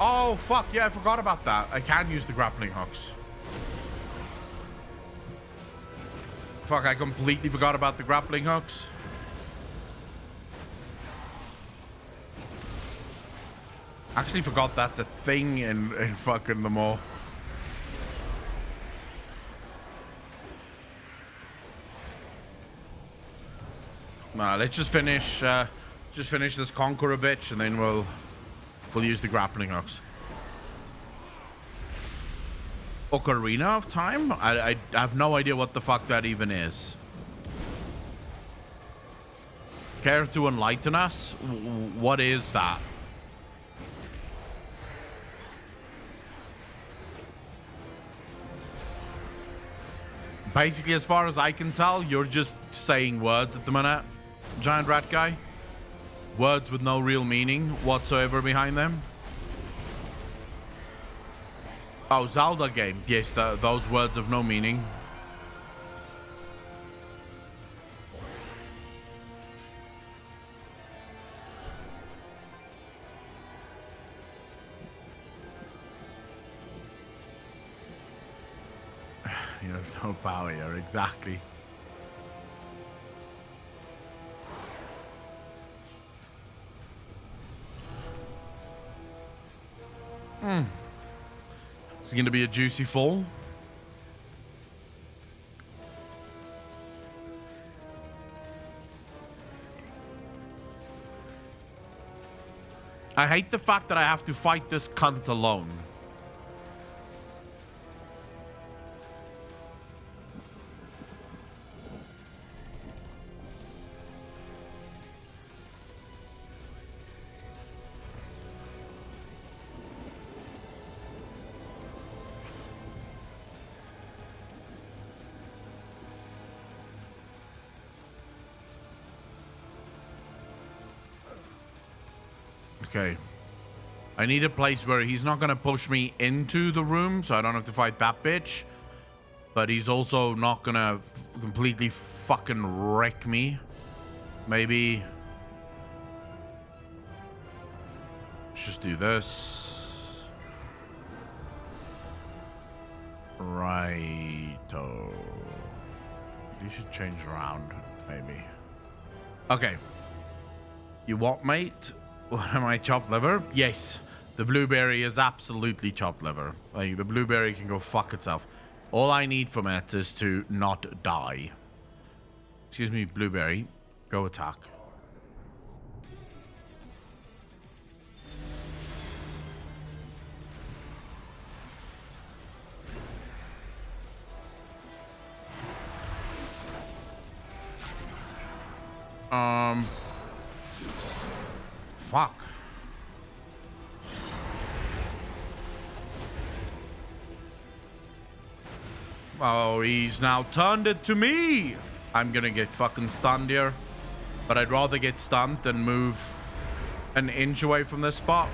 Oh, fuck. Yeah, I forgot about that. I can use the grappling hooks. Fuck, I completely forgot about the grappling hooks. Actually forgot that's a thing in fucking the mall. Nah, let's just finish this Conqueror bitch, and then we'll use the grappling hooks. Ocarina of Time? I have no idea what the fuck that even is. Care to enlighten us? What is that? Basically, as far as I can tell, you're just saying words at the minute, giant rat guy. Words with no real meaning whatsoever behind them. Oh, Zelda game. Yes, those words have no meaning. You have no power here, exactly. This is going to be a juicy fall. I hate the fact that I have to fight this cunt alone. Okay. I need a place where he's not going to push me into the room, so I don't have to fight that bitch. But he's also not going to completely fucking wreck me. Maybe... let's just do this. Righto. You should change around, maybe. Okay. You what, mate? What am I, chopped liver? Yes. The blueberry is absolutely chopped liver. Like, the blueberry can go fuck itself. All I need from it is to not die. Excuse me, blueberry. Go attack. Fuck. Oh, he's now turned it to me. I'm gonna get fucking stunned here. But I'd rather get stunned than move an inch away from this spot.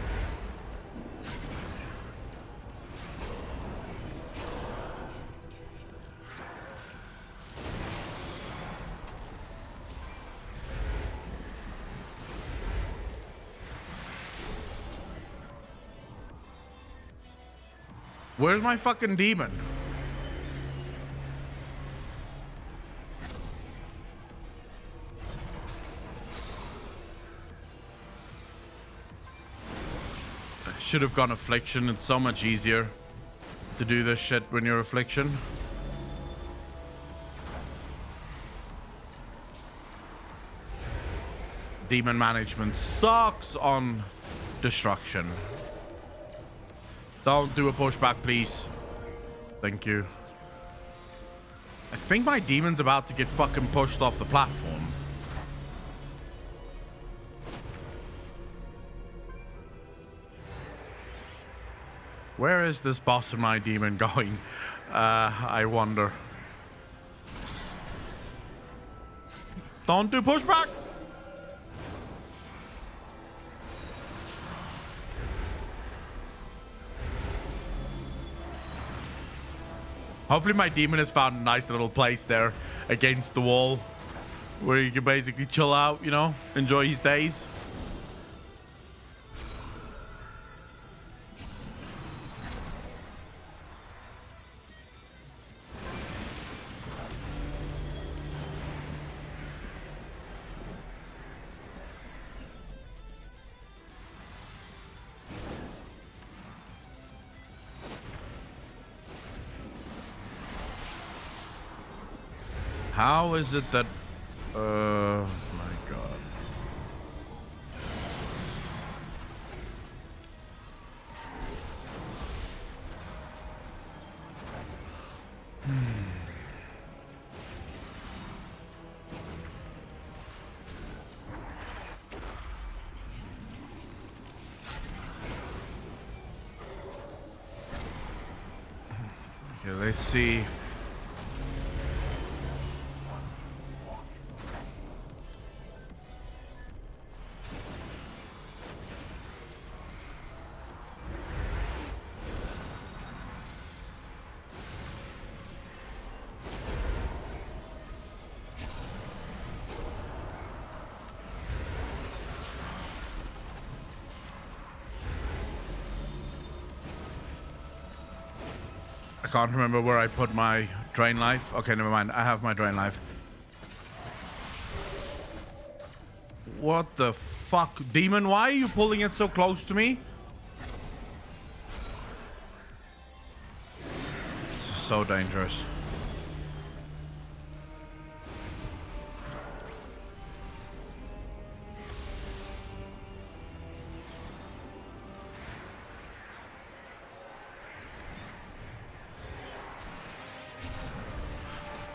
Where's my fucking demon? I should have gone affliction. It's so much easier to do this shit when you're affliction. Demon management sucks on destruction. Don't do a pushback, please. Thank you. I think my demon's about to get fucking pushed off the platform. Where is this boss of my demon going? I wonder. Don't do pushback! Hopefully my demon has found a nice little place there against the wall where he can basically chill out, you know, enjoy his days. How is it that... my God. Okay, let's see. I can't remember where I put my drain life. Okay, never mind. I have my drain life. What the fuck? Demon, why are you pulling it so close to me? This is so dangerous.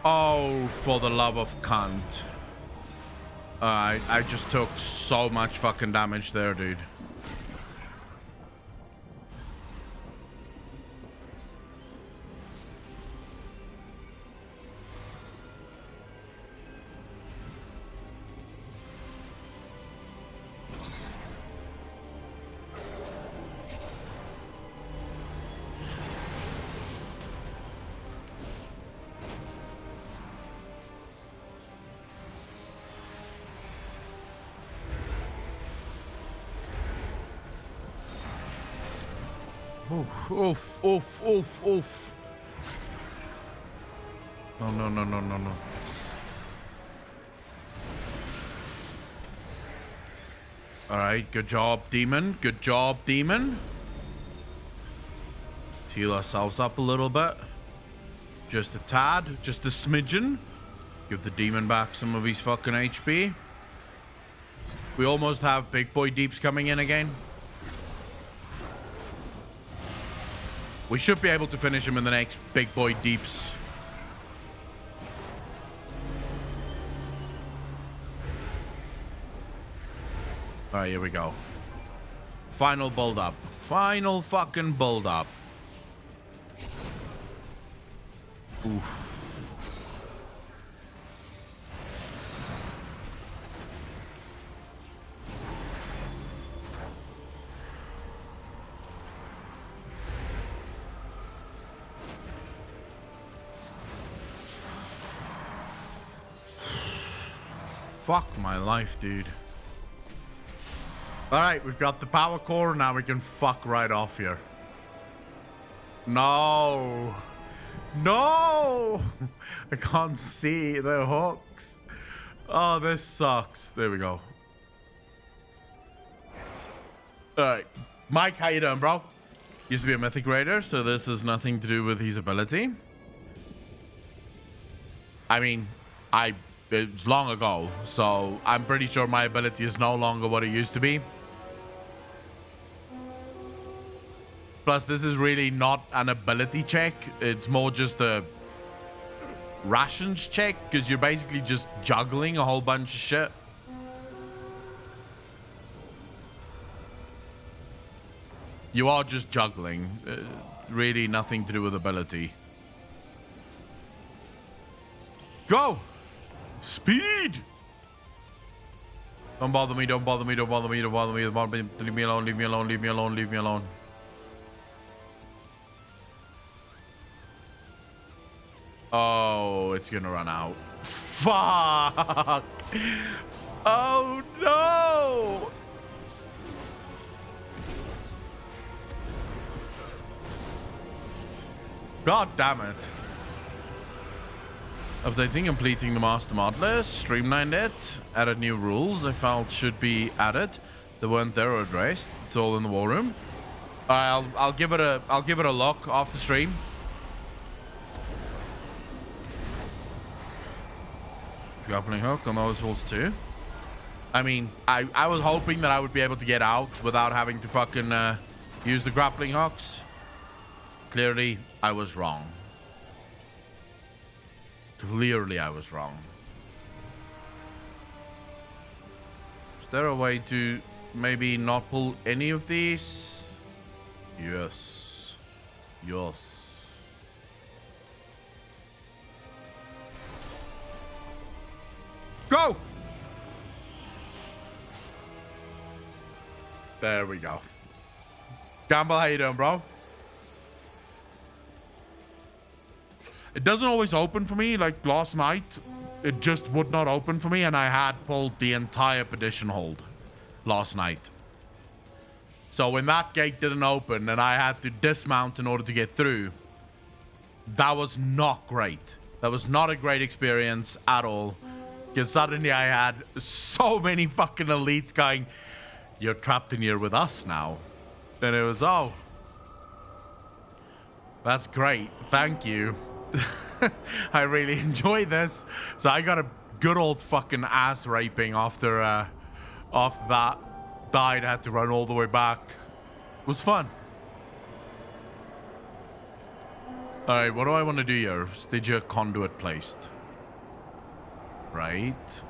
Oh, for the love of cunt. I just took so much fucking damage there, dude. Oof, oof, oof, oof, oof. No, no, no, no, no, no. All right, good job, demon. Good job, demon. Heal ourselves up a little bit. Just a tad, just a smidgen. Give the demon back some of his fucking HP. We almost have big boy deeps coming in again. We should be able to finish him in the next big boy deeps. All right, here we go. Final build up. Final fucking build up. Oof. Fuck my life, dude. All right, we've got the power core. Now we can fuck right off here. No. No! I can't see the hooks. Oh, this sucks. There we go. Alright. Mike, how you doing, bro? Used to be a mythic raider, so this has nothing to do with his ability. I mean, it was long ago, so I'm pretty sure my ability is no longer what it used to be. Plus, this is really not an ability check. It's more just a rations check, because you're basically just juggling a whole bunch of shit. You are just juggling. Really nothing to do with ability. Go! Speed! Don't bother me, don't bother me, don't bother me, don't bother me, don't bother me. Leave me alone, leave me alone, leave me alone, leave me alone. Oh, it's gonna run out. Fuck! Oh no! God damn it. Updating, completing the master mod list, streamlined it, added new rules I felt should be added. They weren't there or addressed. It's all in the war room. I'll give it a look after stream. Grappling hook on those holes too. I mean, I was hoping that I would be able to get out without having to fucking use the grappling hooks. Clearly, I was wrong. Clearly, I was wrong. Is there a way to maybe not pull any of these? Yes. Yes. Go! There we go. Gamble, how you doing, bro? It doesn't always open for me. Like last night, it just would not open for me, and I had pulled the entire petition hold last night. So when that gate didn't open and I had to dismount in order to get through, that was not great. That was not a great experience at all. Because suddenly I had so many fucking elites going, you're trapped in here with us now. And it was, oh, that's great. Thank you. I really enjoyed this. So I got a good old fucking ass raping after that. Died, had to run all the way back. It was fun. All right, what do I want to do here? Stygia conduit placed. Right.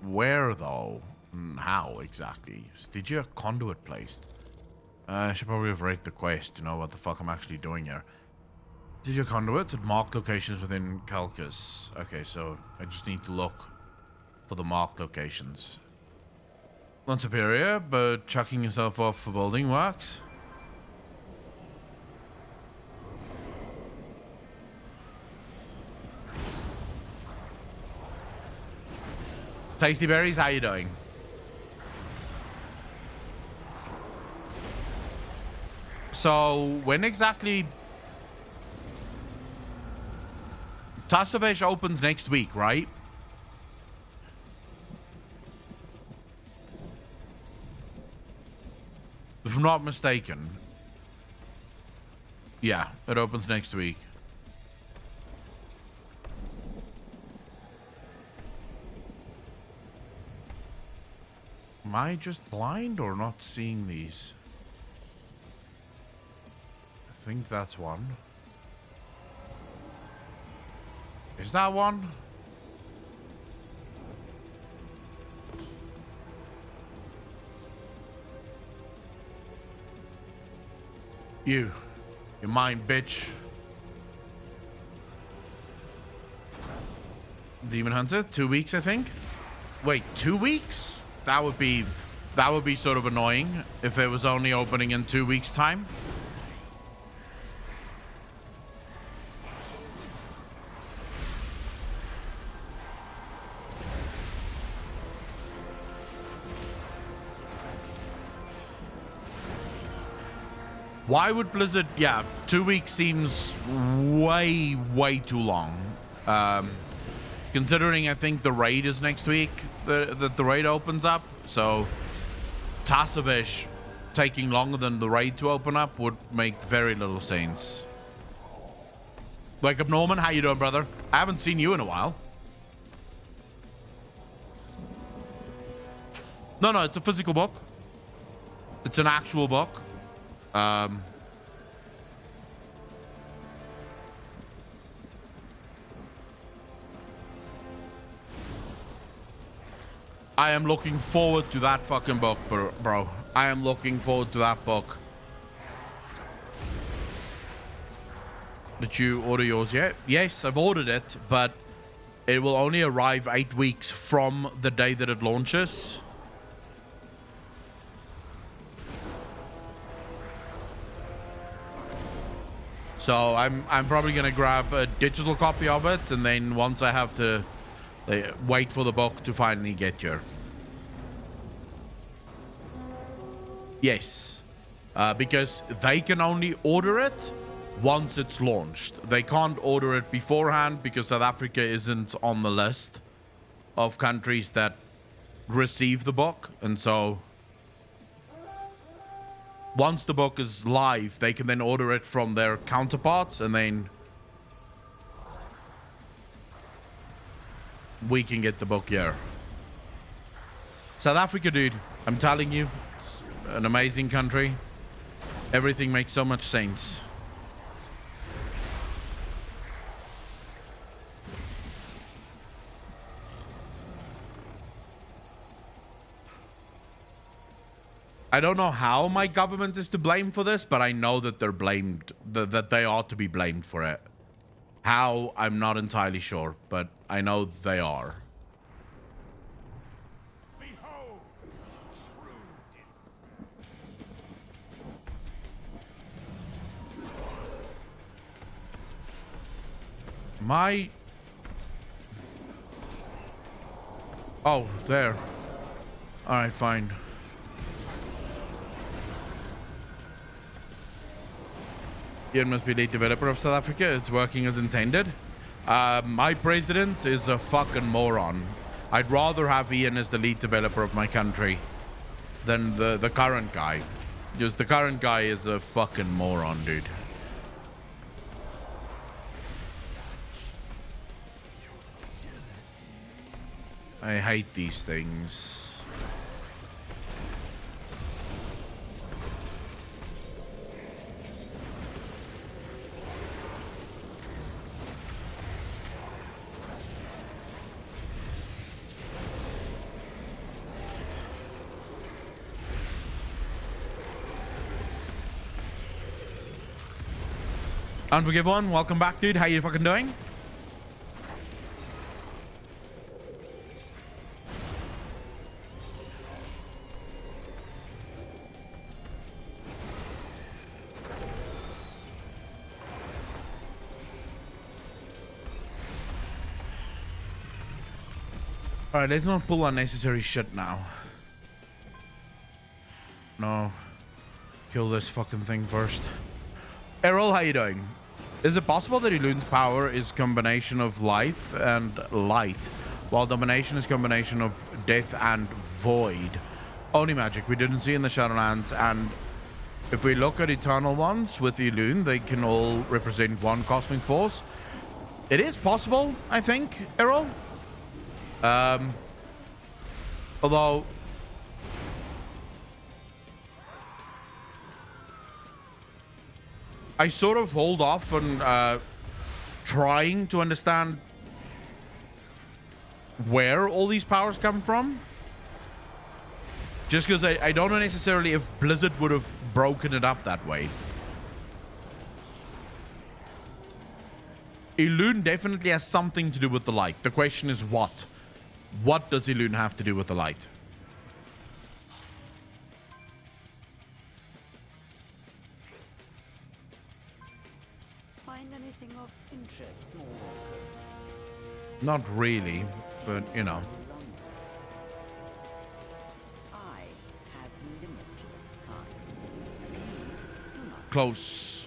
Where though? How exactly? Did you a conduit placed? I should probably have read the quest to know what the fuck I'm actually doing here. Did you conduits at marked locations within Calcus? Okay, so I just need to look for the marked locations. Not superior, but chucking yourself off for building works. Tasty Berries, how you doing? So, when exactly Tasovesh opens next week, right? If I'm not mistaken. Yeah, it opens next week. Am I just blind or not seeing these? I think that's one. Is that one? You mine, bitch. Demon Hunter, 2 weeks, I think. Wait, 2 weeks? That would be sort of annoying if it was only opening in 2 weeks' time. Why would Blizzard... Yeah, 2 weeks seems way too long. Considering I think the raid is next week, the raid opens up. So Tasovesh taking longer than the raid to open up would make very little sense. Wake up, Norman. How you doing, brother? I haven't seen you in a while. No, it's a physical book. It's an actual book. I am looking forward to that fucking book, bro. I am looking forward to that book. Did you order yours yet? Yes, I've ordered it, but it will only arrive 8 weeks from the day that it launches. So I'm probably gonna grab a digital copy of it, and then once I have to wait for the book to finally get here. Yes, because they can only order it once it's launched. They can't order it beforehand because South Africa isn't on the list of countries that receive the book, and so once the book is live, they can then order it from their counterparts, and then we can get the book here. South Africa, dude, I'm telling you, it's an amazing country. Everything makes so much sense. I don't know how my government is to blame for this, but I know that they're blamed, that they ought to be blamed for it. How, I'm not entirely sure, but I know they are. Behold, My... Oh, there. Alright, fine. Ian must be lead developer of South Africa. It's working as intended. My president is a fucking moron. I'd rather have Ian as the lead developer of my country than the current guy. Because the current guy is a fucking moron, dude. I hate these things. Unforgive one, welcome back, dude. How you fucking doing? Alright, let's not pull unnecessary shit now. No. Kill this fucking thing first. Errol, how you doing? Is it possible that Ilune's power is combination of life and light, while domination is combination of death and void? Only magic we didn't see in the Shadowlands, and if we look at eternal ones with Ilune, they can all represent one cosmic force. It is possible, I think, Errol. Although I sort of hold off on trying to understand where all these powers come from. Just because I don't know necessarily if Blizzard would have broken it up that way. Ilune definitely has something to do with the light. The question is what? What does Ilune have to do with the light? Find anything of interest more? Not really, but you know. I have limitless time. Do not Close.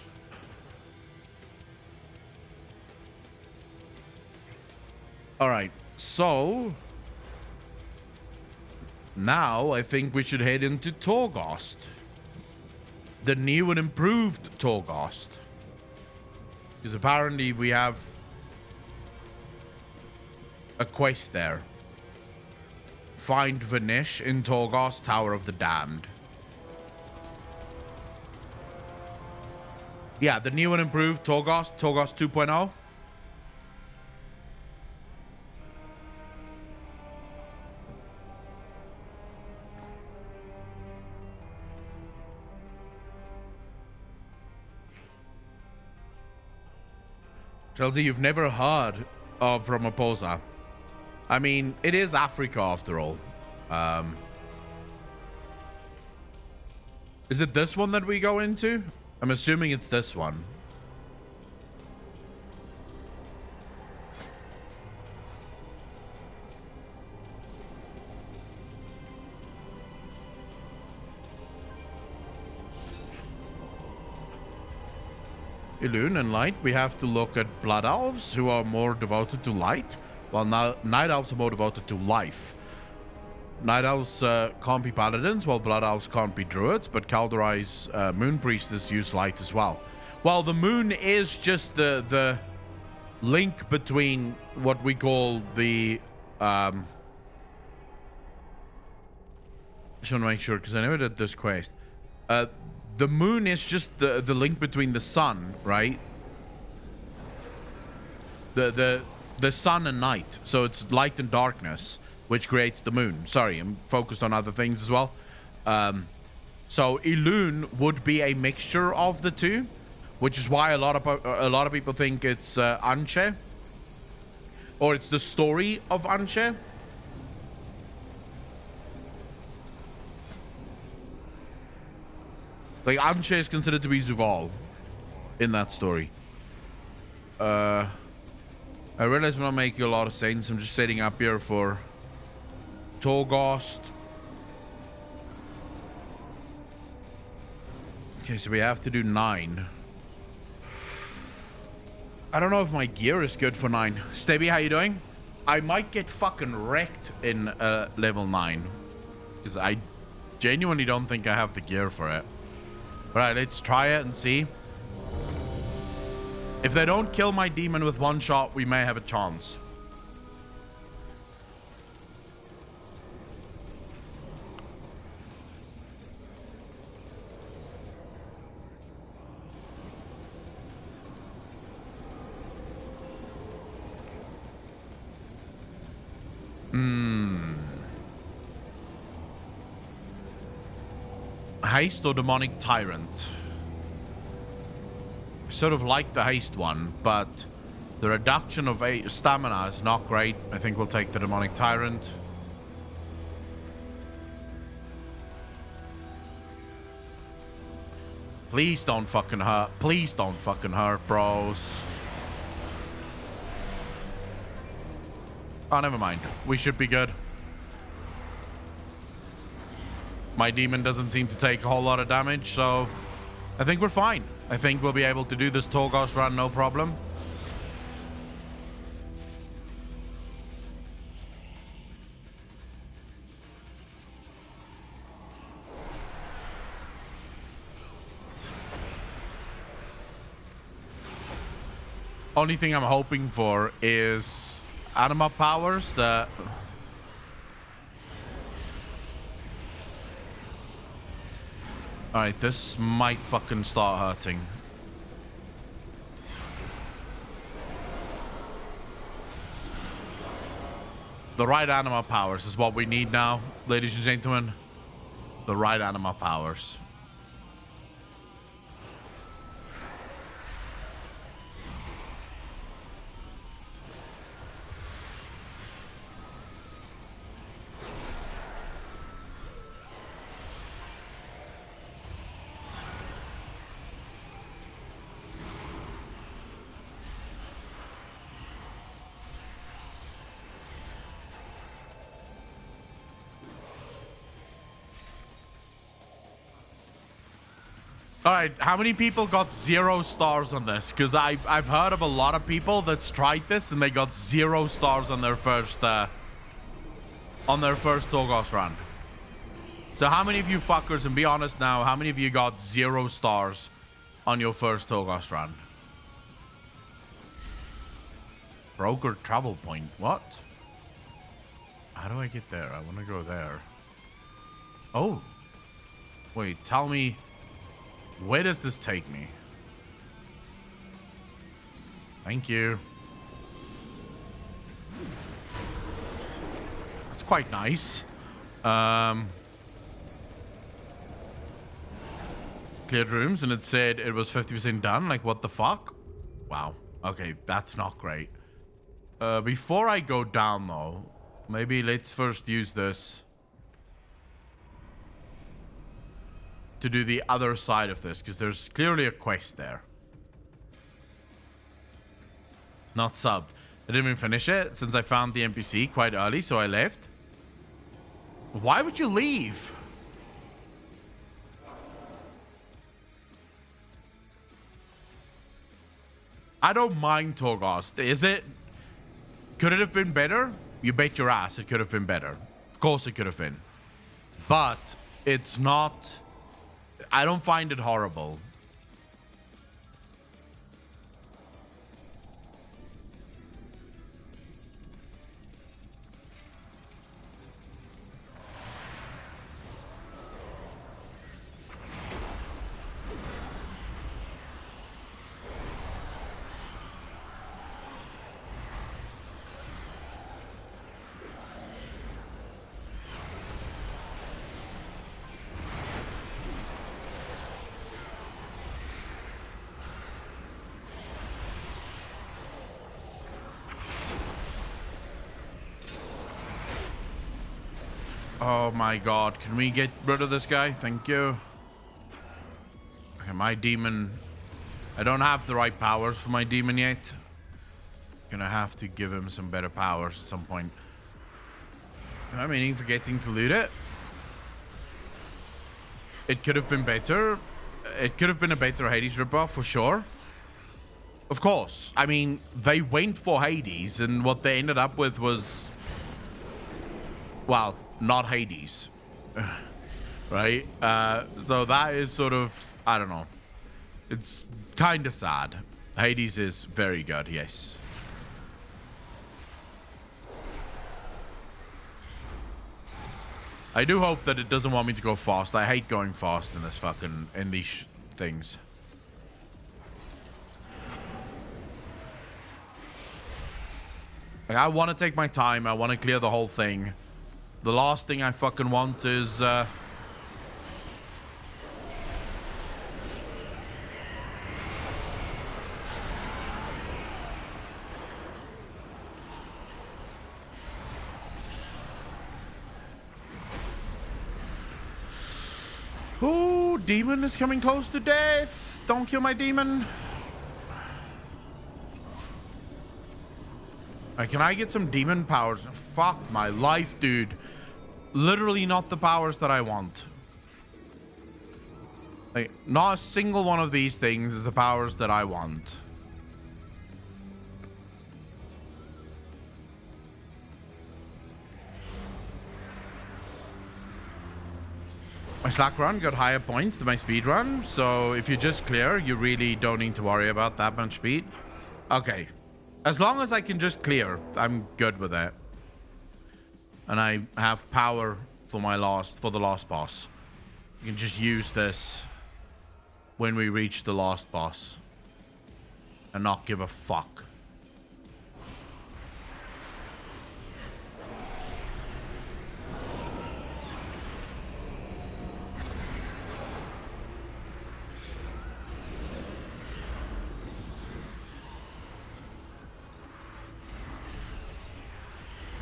All right, so now I think we should head into Torghast. The new and improved Torghast. Because apparently we have a quest there. Find Vanish in Torghast, Tower of the Damned. Yeah, the new and improved Torghast, Torghast 2.0. Chelsea, you've never heard of Ramaphosa. I mean, it is Africa after all. Is it this one that we go into? I'm assuming it's this one. Ilune and light, we have to look at blood elves who are more devoted to light, while now night elves are more devoted to life. Night elves can't be paladins, while blood elves can't be druids, but Kaldorai's moon priestess use light as well. Well, the moon is just the link between what we call the I just want to make sure because I never did this quest. The moon is just the link between the sun, right? The sun and night. So it's light and darkness, which creates the moon. Sorry, I'm focused on other things as well. So Ilune would be a mixture of the two, which is why a lot of people think it's Anshe, or it's the story of Anshe. Like, Anshe is considered to be Zuval in that story. I realize I'm not making a lot of sense. I'm just setting up here for Torghast. Okay, so we have to do 9. I don't know if my gear is good for 9. Stebby, how you doing? I might get fucking wrecked in level 9. Because I genuinely don't think I have the gear for it. Alright, let's try it and see. If they don't kill my demon with one shot, we may have a chance. Haste or demonic tyrant? Sort of like the haste one, but the reduction of stamina is not great. I think we'll take the demonic tyrant. Please don't fucking hurt. Please don't fucking hurt, bros. Oh, never mind. We should be good. My demon doesn't seem to take a whole lot of damage, so I think we're fine. I think we'll be able to do this Torghast run no problem. Only thing I'm hoping for is anima powers that... Alright, this might fucking start hurting. The right anima powers is what we need now, ladies and gentlemen. The right anima powers. All right, how many people got 0 stars on this? Because I've heard of a lot of people that's tried this and they got 0 stars on their first Torghast run. So how many of you fuckers, and be honest now, how many of you got 0 stars on your first Torghast run? Broker travel point. What? How do I get there? I want to go there. Oh. Wait, tell me. Where does this take me? Thank you. That's quite nice. Cleared rooms and it said it was 50% done. Like, what the fuck? Wow. Okay, that's not great. Before I go down, though, maybe let's first use this to do the other side of this, because there's clearly a quest there. Not subbed. I didn't even finish it since I found the NPC quite early, so I left. Why would you leave? I don't mind Torghast. Is it? Could it have been better? You bet your ass it could have been better. Of course it could have been. But it's not... I don't find it horrible. Oh my god, can we get rid of this guy? Thank you. Okay, my demon... I don't have the right powers for my demon yet. Gonna have to give him some better powers at some point. I'm meaning forgetting to loot it. It could have been better. It could have been a better Hades ripoff for sure. Of course. I mean, they went for Hades and what they ended up with was... Well... not Hades. Right? So that is sort of, I don't know. It's kind of sad. Hades is very good, yes. I do hope that it doesn't want me to go fast. I hate going fast in this fucking, in these things. Like, I want to take my time. I want to clear the whole thing. The last thing I fucking want is, Ooh, demon is coming close to death. Don't kill my demon. Can I get some demon powers? Fuck my life, dude. Literally not the powers that I want. Like, not a single one of these things is the powers that I want. My slack run got higher points than my speed run, so if you just clear, you really don't need to worry about that much speed. Okay. As long as I can just clear, I'm good with it. And I have power for the last boss. You can just use this when we reach the last boss and not give a fuck.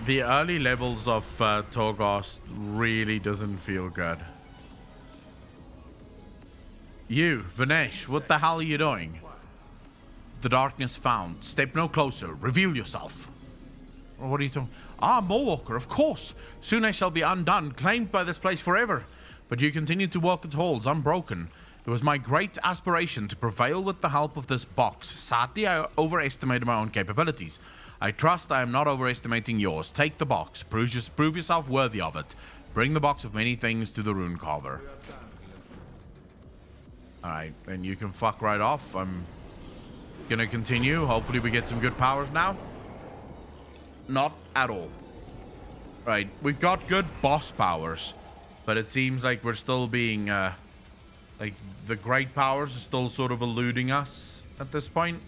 The early levels of Torghast really doesn't feel good. You, Vinesh, what the hell are you doing? The darkness found. Step no closer. Reveal yourself. What are you talking? Ah, Mawwalker, of course. Soon I shall be undone, claimed by this place forever. But you continue to walk its halls unbroken. It was my great aspiration to prevail with the help of this box. Sadly, I overestimated my own capabilities. I trust I am not overestimating yours. Take the box. Prove yourself worthy of it. Bring the box of many things to the rune carver. Alright, then you can fuck right off. I'm gonna continue. Hopefully we get some good powers now. Not at all. Right, we've got good boss powers. But it seems like we're still being, like, the great powers are still sort of eluding us at this point.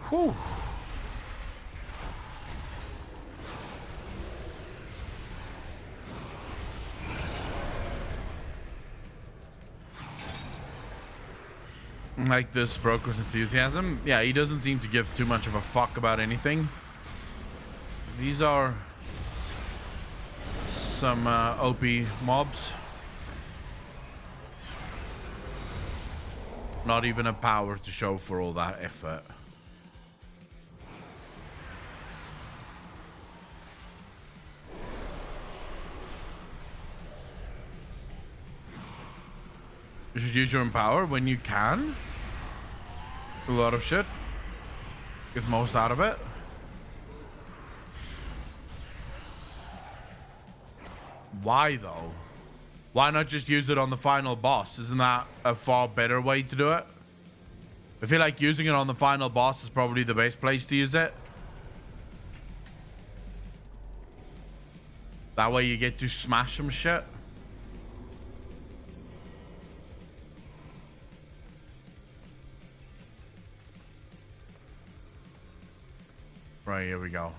Whew. Like this broker's enthusiasm. Yeah, he doesn't seem to give too much of a fuck about anything. These are some OP mobs. Not even a power to show for all that effort. You should use your own power when you can. A lot of shit. Get the most out of it. Why though? Why not just use it on the final boss? Isn't that a far better way to do it? I feel like using it on the final boss is probably the best place to use it. That way you get to smash some shit. Right, here we go.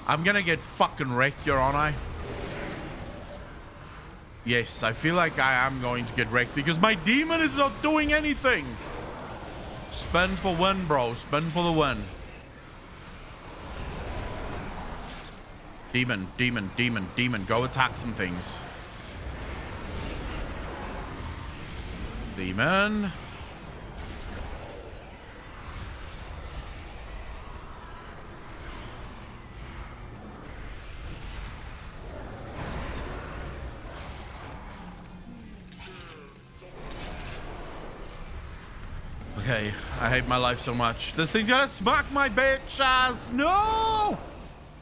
I'm gonna get fucking wrecked, Your Honor. Yes, I feel like I am going to get wrecked because my demon is not doing anything. Spin for win, bro. Spin for the win. Demon, demon, demon, demon. Go attack some things. Demon. Okay, I hate my life so much. This thing's gonna smack my bitch ass. No!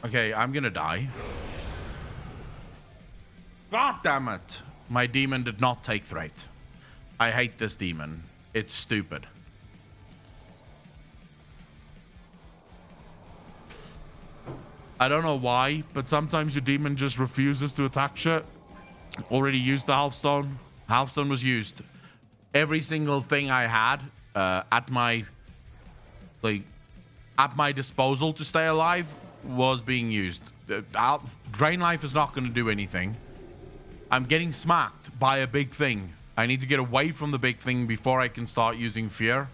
Okay, I'm gonna die. God damn it. My demon did not take threat. I hate this demon. It's stupid. I don't know why, but sometimes your demon just refuses to attack shit. Already used the Halfstone. Halfstone was used. Every single thing I had at my disposal to stay alive was being used. Drain Life is not going to do anything. I'm getting smacked by a big thing. I need to get away from the big thing before I can start using fear.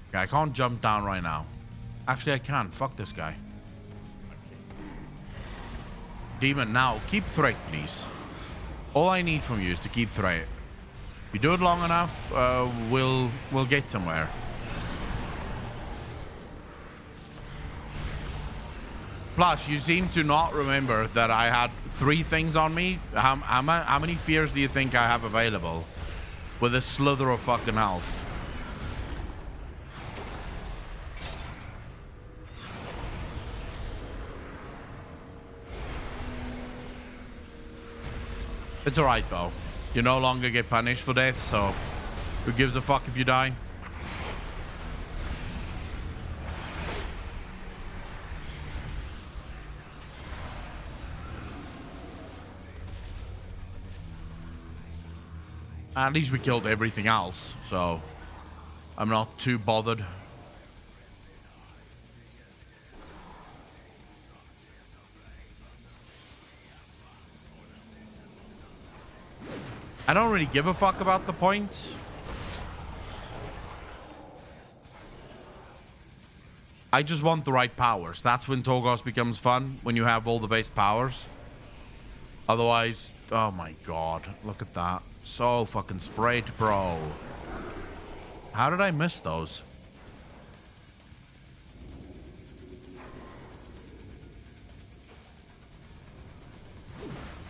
Okay, I can't jump down right now. Actually, I can. Fuck this guy. Demon, now, keep threat, please. All I need from you is to keep threat. If you do it long enough, we'll get somewhere. Plus, you seem to not remember that I had 3 things on me. How many fears do you think I have available? With a slither of fucking health. It's alright though. You no longer get punished for death, so who gives a fuck if you die? At least we killed everything else, so I'm not too bothered. I don't really give a fuck about the points. I just want the right powers. That's when Torghast becomes fun, when you have all the base powers. Otherwise, oh my god, look at that. So fucking sprayed, bro. How did I miss those?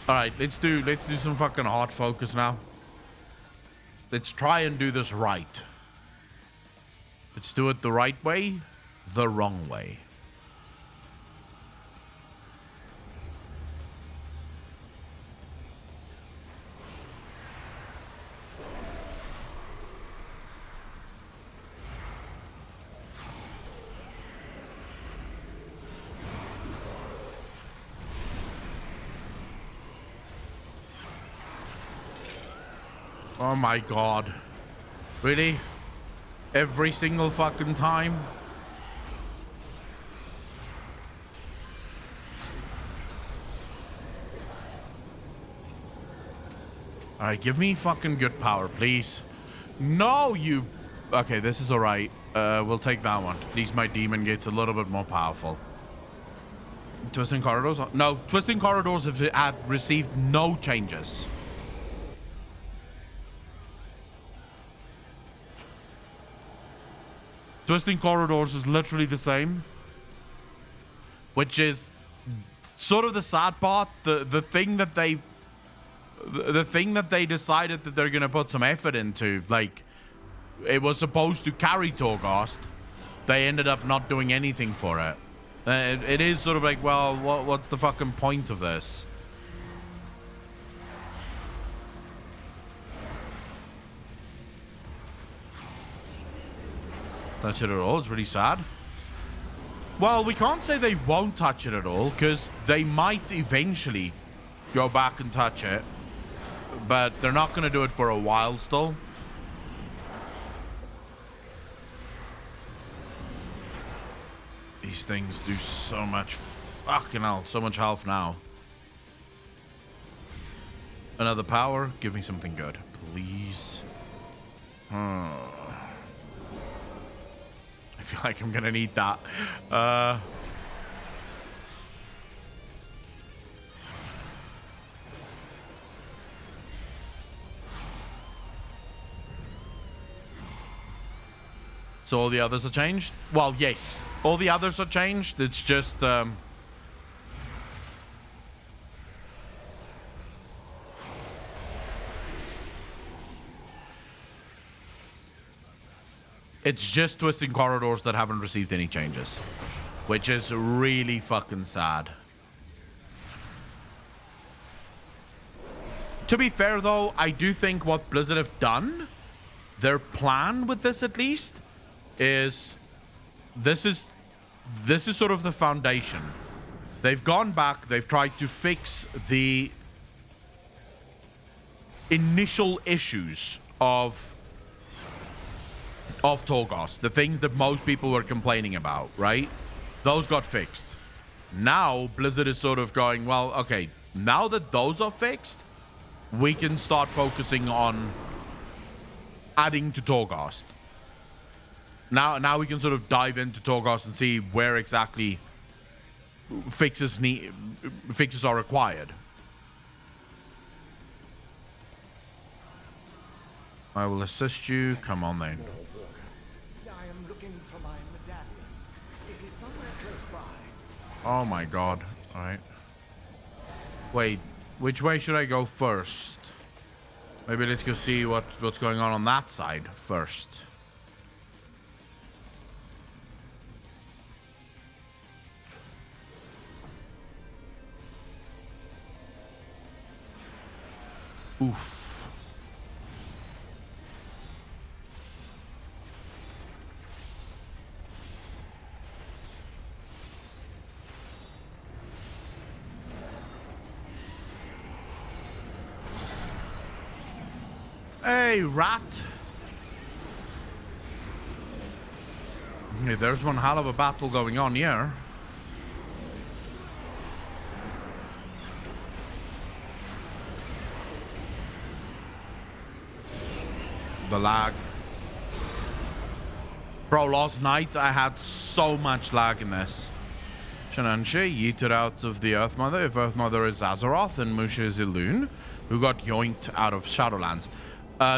Alright, let's do some fucking hard focus now. Let's try and do this right. Let's do it the right way, the wrong way. Oh my god. Really? Every single fucking time? Alright, give me fucking good power, please. No, you... Okay, this is alright. We'll take that one. At least my demon gets a little bit more powerful. Twisting Corridors? No, Twisting Corridors have received no changes. Twisting Corridors is literally the same. Which is sort of the sad part. The thing that they decided that they're gonna put some effort into, like, it was supposed to carry Torghast. They ended up not doing anything for it. It is sort of like, well, what's the fucking point of this? Touch it at all? It's really sad. Well, we can't say they won't touch it at all, because they might eventually go back and touch it. But they're not going to do it for a while still. These things do so much fucking hell, so much health now. Another power. Give me something good, please. I feel like I'm gonna need that. So all the others are changed? Well, yes. All the others are changed. It's just... It's just Twisting Corridors that haven't received any changes. Which is really fucking sad. To be fair, though, I do think what Blizzard have done, their plan with this at least, is this is sort of the foundation. They've gone back, they've tried to fix the initial issues of Torghast, the things that most people were complaining about, right? Those got fixed. now Blizzard is sort of going, well, okay, now that those are fixed, we can start focusing on adding to Torghast. Now we can sort of dive into Torghast and see where exactly fixes are required. I will assist you. Come on then. I am looking for my medallion. It is somewhere close by. Oh my god. Alright. Wait, which way should I go first? Maybe let's go see what's going on that side first. Oof. Hey, rat. Hey, there's one hell of a battle going on here. The lag. Bro, last night I had so much lag in this. Shenanshi yeeted out of the Earth Mother. If Earth Mother is Azeroth and Musha is Elune, who got yoinked out of Shadowlands.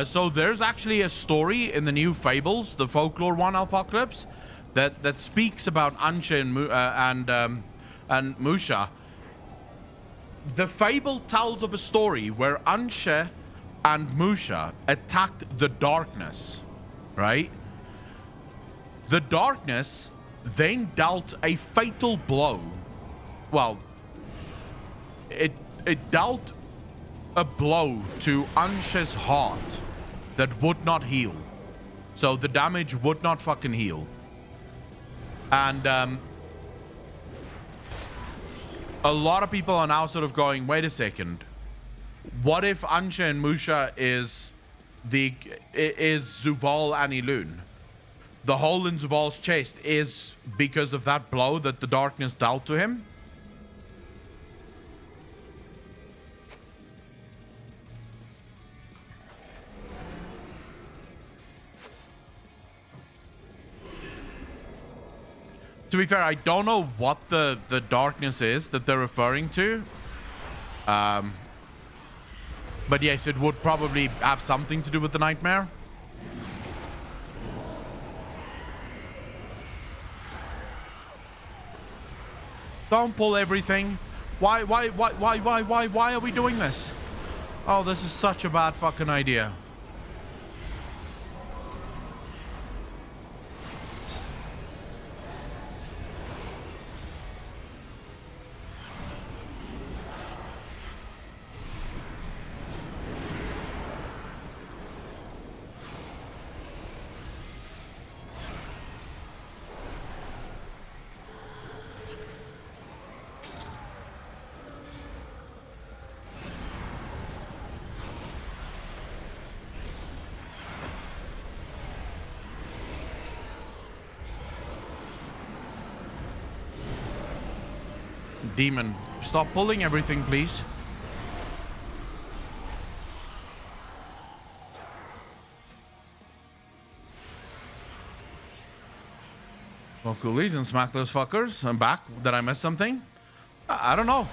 So there's actually a story in the new Fables, the Folklore one, Apocalypse, that speaks about Ansha and Musha. The fable tells of a story where Ansha and Musha attacked the darkness, right? The darkness then dealt a fatal blow. Well, it dealt a blow to Ansha's heart that would not heal. So the damage would not fucking heal. And a lot of people are now sort of going, wait a second. What if Ansha and Musha is Zuval and Elune? The hole in Zuval's chest is because of that blow that the darkness dealt to him? To be fair, I don't know what the darkness is that they're referring to. But yes, it would probably have something to do with the nightmare. Don't pull everything. Why are we doing this? Oh, this is such a bad fucking idea. Demon, stop pulling everything, please. Well, coolies and smack those fuckers. I'm back. Did I miss something? I don't know.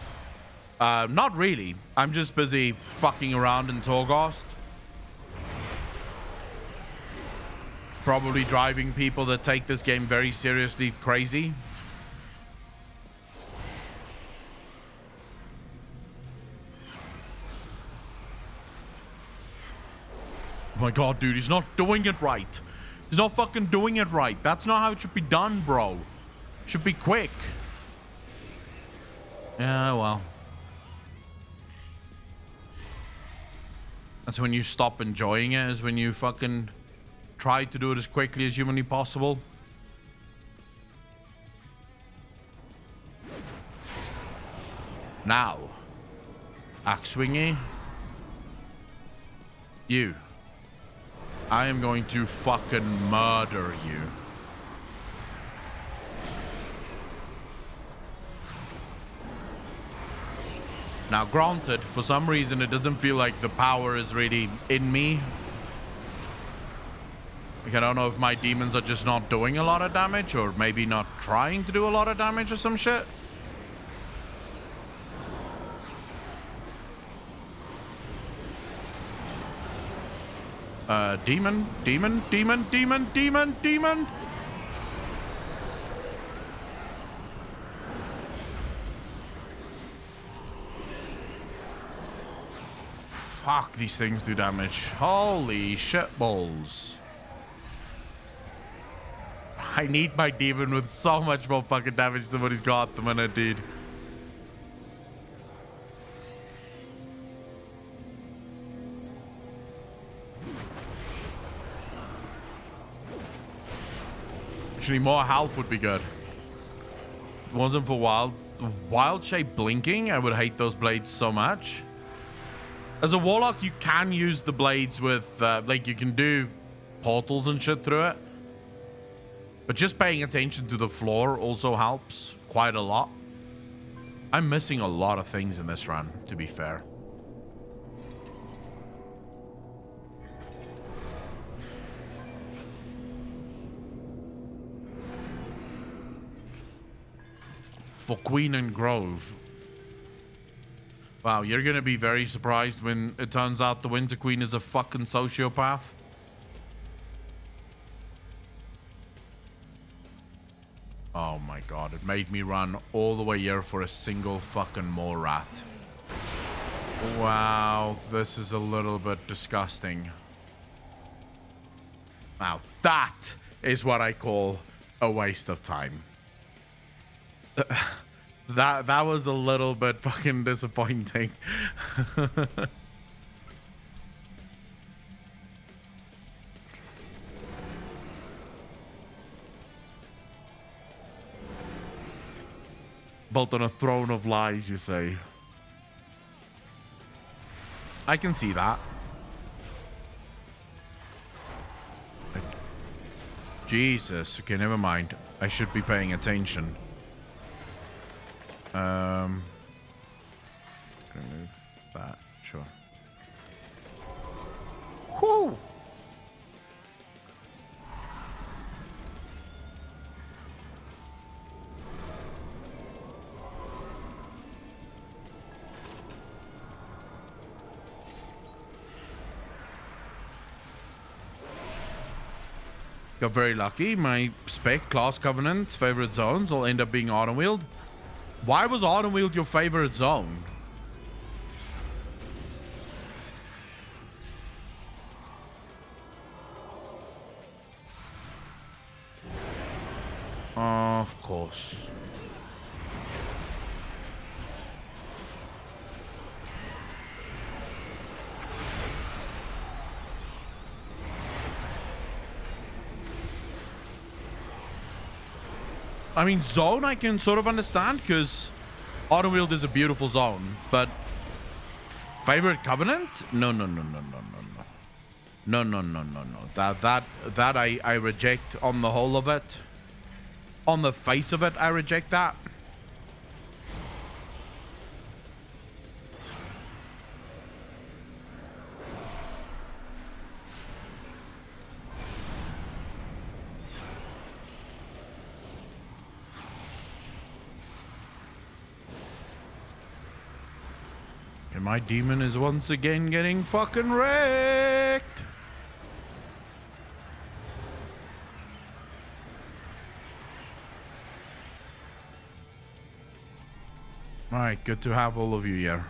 Not really. I'm just busy fucking around in Torghast. Probably driving people that take this game very seriously crazy. Oh my god, dude, he's not doing it right. He's not fucking doing it right. That's not how it should be done, bro. It should be quick. Yeah, well. That's when you stop enjoying it, is when you fucking try to do it as quickly as humanly possible. Now. Axwingy. You. I am going to fucking murder you. Now, granted, for some reason, it doesn't feel like the power is really in me. Like, I don't know if my demons are just not doing a lot of damage, or maybe not trying to do a lot of damage or some shit. Demon. Fuck, these things do damage. Holy shit balls. I need my demon with so much more fucking damage than what he's got at the minute, dude. Actually, more health would be good. If it wasn't for wild shape blinking, I would hate those blades so much. As a warlock, you can use the blades with, like, you can do portals and shit through it. But just paying attention to the floor also helps quite a lot. I'm missing a lot of things in this run, to be fair. For Queen and Grove. Wow, you're gonna be very surprised when it turns out the Winter Queen is a fucking sociopath. Oh my god, it made me run all the way here for a single fucking mole rat. Wow, this is a little bit disgusting. Now that is what I call a waste of time. That was a little bit fucking disappointing. Built on a throne of lies, you say? I can see that. Jesus. Okay, never mind. I should be paying attention. Remove that. Sure. Whew. Got very lucky. My spec, class covenant, favorite zones will end up being Autumnweald. Why was Autumnweald your favorite zone? Of course. I mean, zone I can sort of understand because Autumnweald is a beautiful zone, but favorite covenant? No. That I reject on the whole of it. On the face of it, I reject that. And my demon is once again getting fucking wrecked. Alright, good to have all of you here.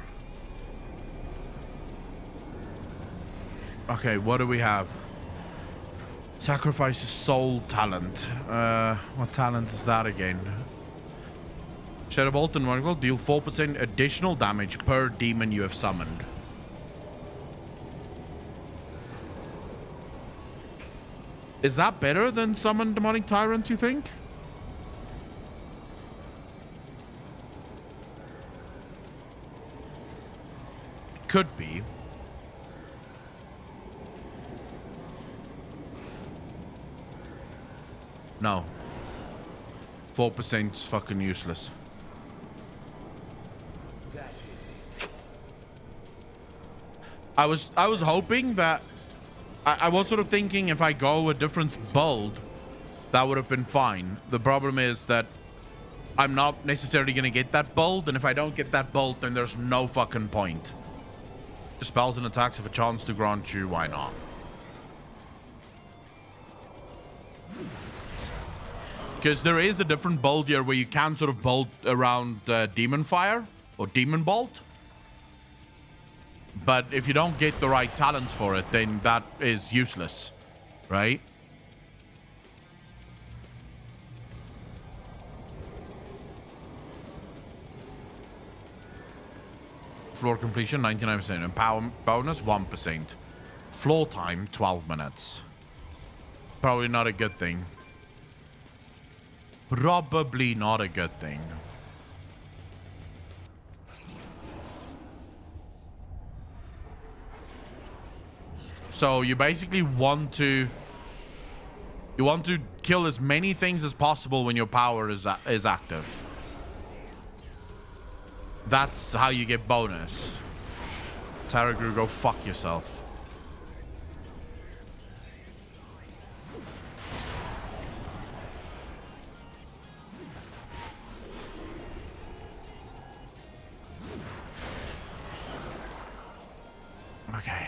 Okay, what do we have? Sacrifice soul talent. What talent is that again? Shadowbolt and Miracle deal 4% additional damage per demon you have summoned. Is that better than Summon Demonic Tyrant, you think? Could be. No. 4% is fucking useless. That is it. I was hoping that I was sort of thinking if I go a different build, that would have been fine. The problem is that I'm not necessarily going to get that build, and if I don't get that build, then there's no fucking point. Spells and attacks have a chance to grant you, why not? Because there is a different build here where you can sort of build around Demon Fire or Demon Bolt. But if you don't get the right talents for it, then that is useless, right? Floor completion, 99%. And power bonus, 1%. Floor time, 12 minutes. Probably not a good thing. Probably not a good thing. So you basically want to kill as many things as possible when your power is active. That's how you get bonus. Taragru, go fuck yourself. Okay.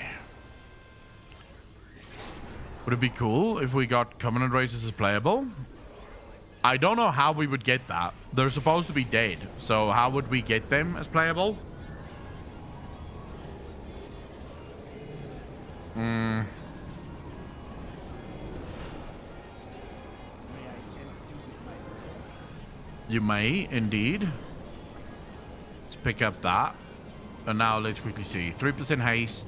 Would it be cool if we got Covenant Races as playable? I don't know how we would get that. They're supposed to be dead. So how would we get them as playable? You may, indeed. Let's pick up that. And now let's quickly see. 3% haste.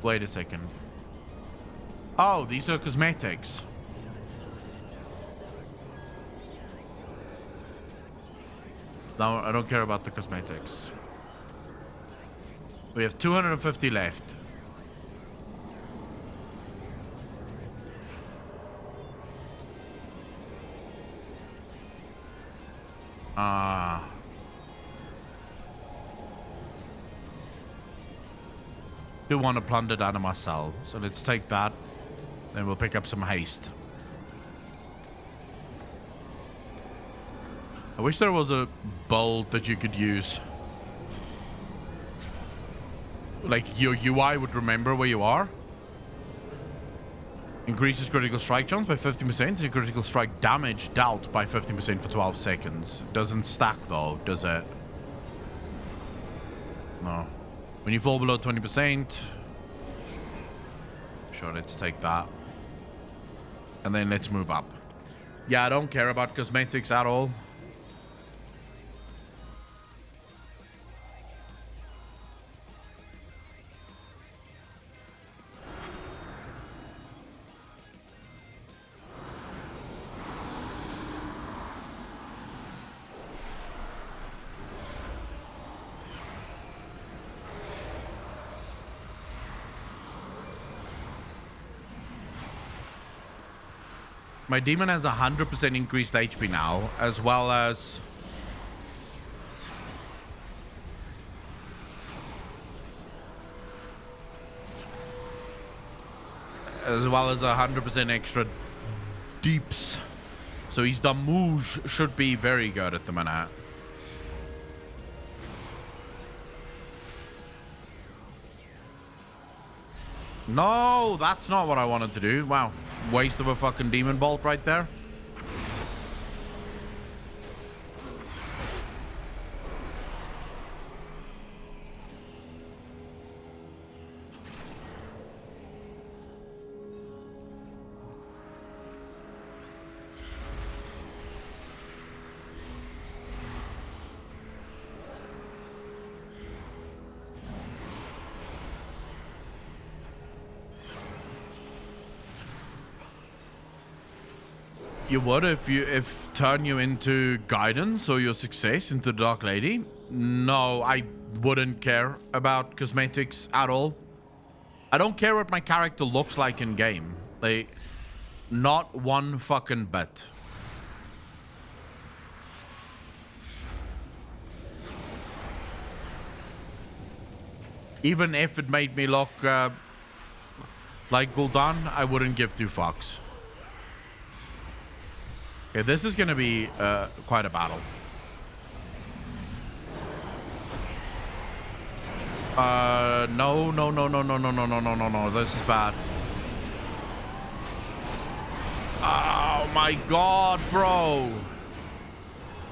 Wait a second. Oh, these are cosmetics. No, I don't care about the cosmetics. We have 250 left. Do want a plundered anima cell, so let's take that. Then we'll pick up some haste. I wish there was a bolt that you could use. Like your UI would remember where you are. Increases critical strike chance by 50%. Your critical strike damage dealt by 15% for 12 seconds. Doesn't stack though, does it? No. When you fall below 20%. Sure, let's take that. And then let's move up. Yeah, I don't care about cosmetics at all. My demon has 100% increased HP now, as well as... as well as 100% extra deeps. So his damage should be very good at the minute. No, that's not what I wanted to do. Wow. Waste of a fucking demon bolt right there. You would if turn you into guidance or your success into the Dark Lady. No, I wouldn't care about cosmetics at all. I don't care what my character looks like in game. Not one fucking bit. Even if it made me look like Gul'dan, I wouldn't give two fucks. Okay, this is gonna be quite a battle. No. This is bad. Oh my god, bro.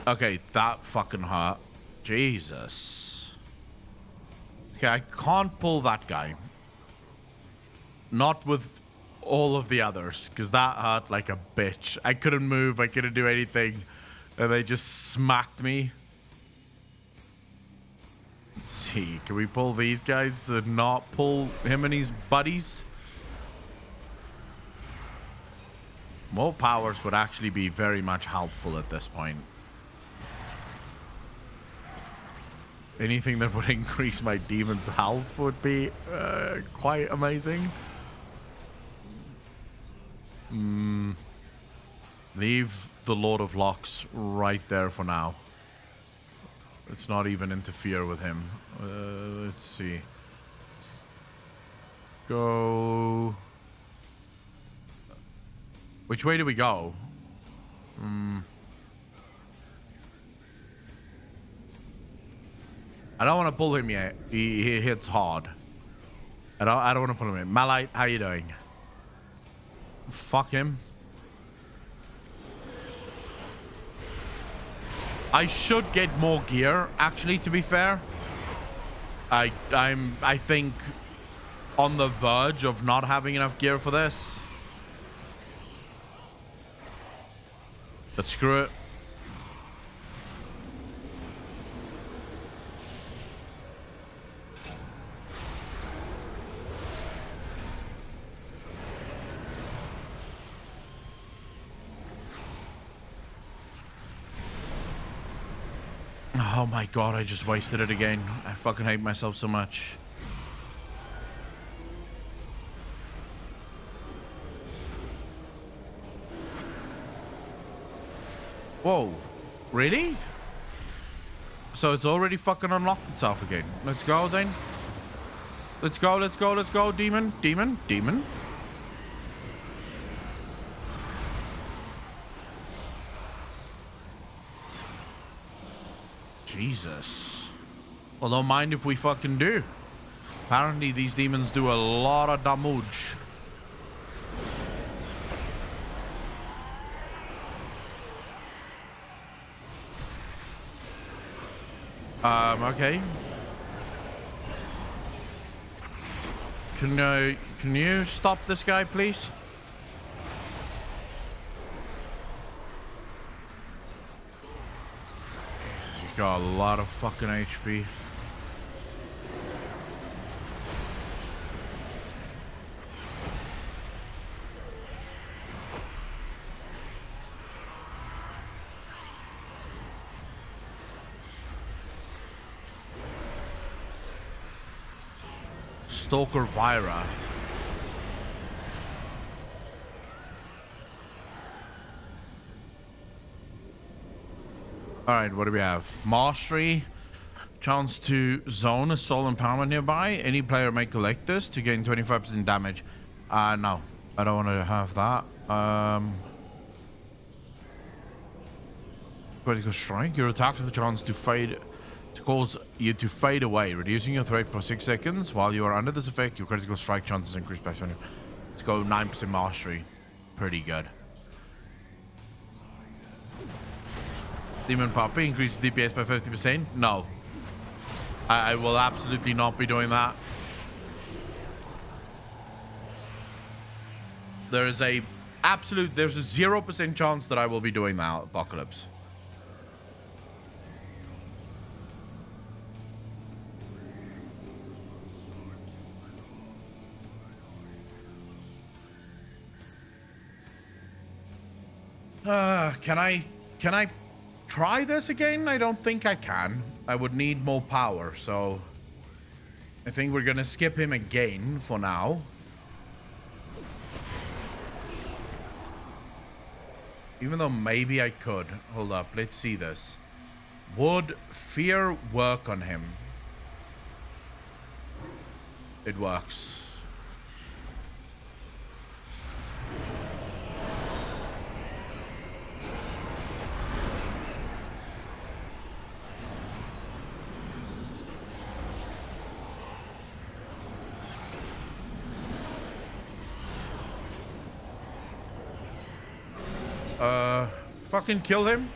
Okay, that fucking hurt. Jesus. Okay, I can't pull that guy. Not with all of the others, because that hurt like a bitch. I couldn't move, I couldn't do anything, and they just smacked me. Let's see, can we pull these guys and not pull him and his buddies? More powers would actually be very much helpful at this point. Anything that would increase my demon's health would be quite amazing. Leave the Lord of Locks right there for now. Let's not even interfere with him. Let's see. Go. Which way do we go? I don't want to pull him yet. He hits hard. I don't want to pull him in. Malite, how you doing? Fuck him. I should get more gear, actually, to be fair. I'm I think on the verge of not having enough gear for this. But screw it. Oh my god, I just wasted it again. I fucking hate myself so much. Whoa. Really? So it's already fucking unlocked itself again. Let's go then. Let's go, let's go, let's go. Demon, demon, demon. Jesus. Well, don't mind if we fucking do. Apparently these demons do a lot of damage. Okay. Can you stop this guy, please? He's got a lot of fucking HP. Stalker Vira. Alright, what do we have? Mastery. Chance to zone a soul empowerment nearby. Any player may collect this to gain 25% damage. No. I don't want to have that. Critical strike. Your attacks have a chance to fade. To cause you to fade away, reducing your threat for 6 seconds. While you are under this effect, your critical strike chances increase by 20. Let's go 9% mastery. Pretty good. Demon Puppy increases DPS by 50%. No. I will absolutely not be doing that. There's a 0% chance that I will be doing that, Apocalypse. Can I try this again? I don't think I can. I would need more power, so I think we're gonna skip him again for now. Even though maybe I could. Hold up, let's see this. Would fear work on him? It works. Fucking kill him.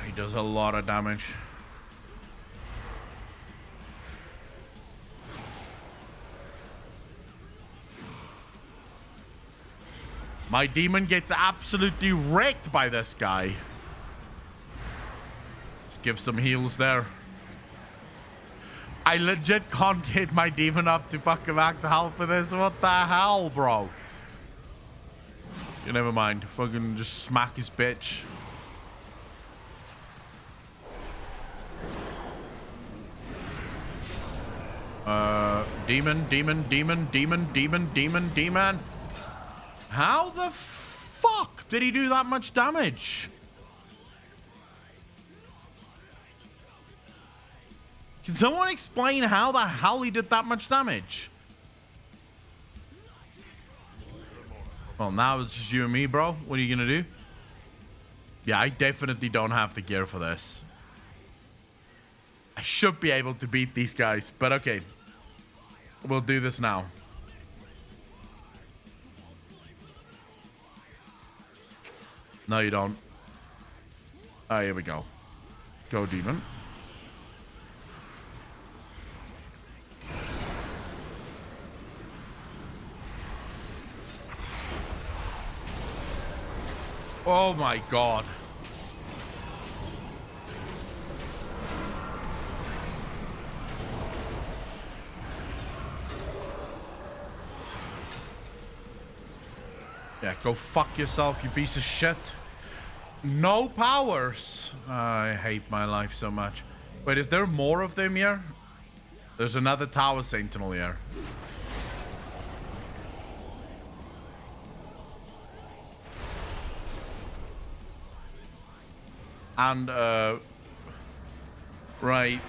He does a lot of damage. My demon gets absolutely wrecked by this guy. Just give some heals there. I legit can't get my demon up to fucking max health for this. What the hell, bro? Yeah, never mind. Fucking just smack his bitch. Demon. How the fuck did he do that much damage? Can someone explain how the hell he did that much damage? Well, now it's just you and me, bro. What are you gonna do? Yeah, I definitely don't have the gear for this. I should be able to beat these guys, but okay. We'll do this now. No, you don't. Oh, here we go. Go, demon. Oh my god. Yeah, go fuck yourself, you piece of shit. No powers. I hate my life so much. Wait, is there more of them here? There's another tower sentinel here. And, right.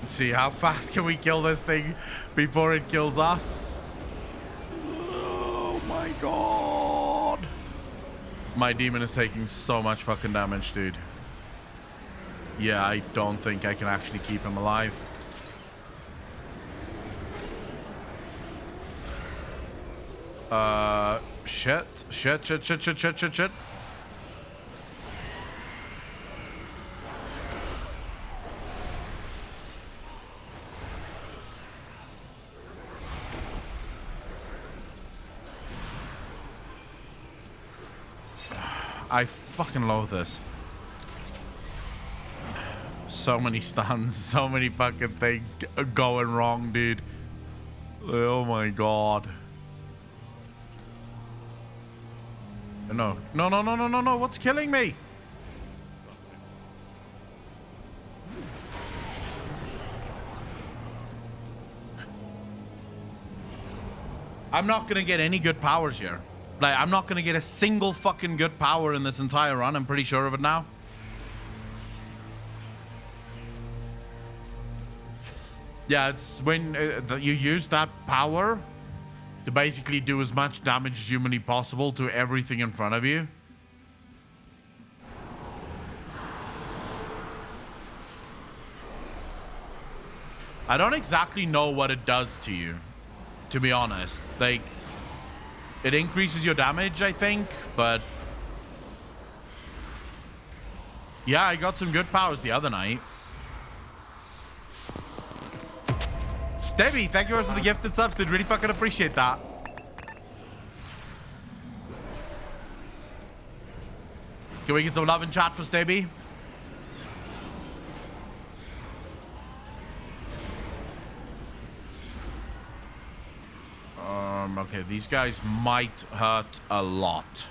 Let's see, how fast can we kill this thing before it kills us? Oh my god. My demon is taking so much fucking damage, dude. Yeah, I don't think I can actually keep him alive. Shit. I fucking loathe this. So many stuns, so many fucking things going wrong, dude. Oh my god. No. What's killing me? I'm not gonna get any good powers here. Like, I'm not gonna get a single fucking good power in this entire run. I'm pretty sure of it now. Yeah, it's when you use that power to basically do as much damage as humanly possible to everything in front of you. I don't exactly know what it does to you, to be honest. Like, it increases your damage, I think, but yeah, I got some good powers the other night. Stevie, thank you for the gifted subs, dude. Really fucking appreciate that. Can we get some love in chat for Stevie? Okay, these guys might hurt a lot.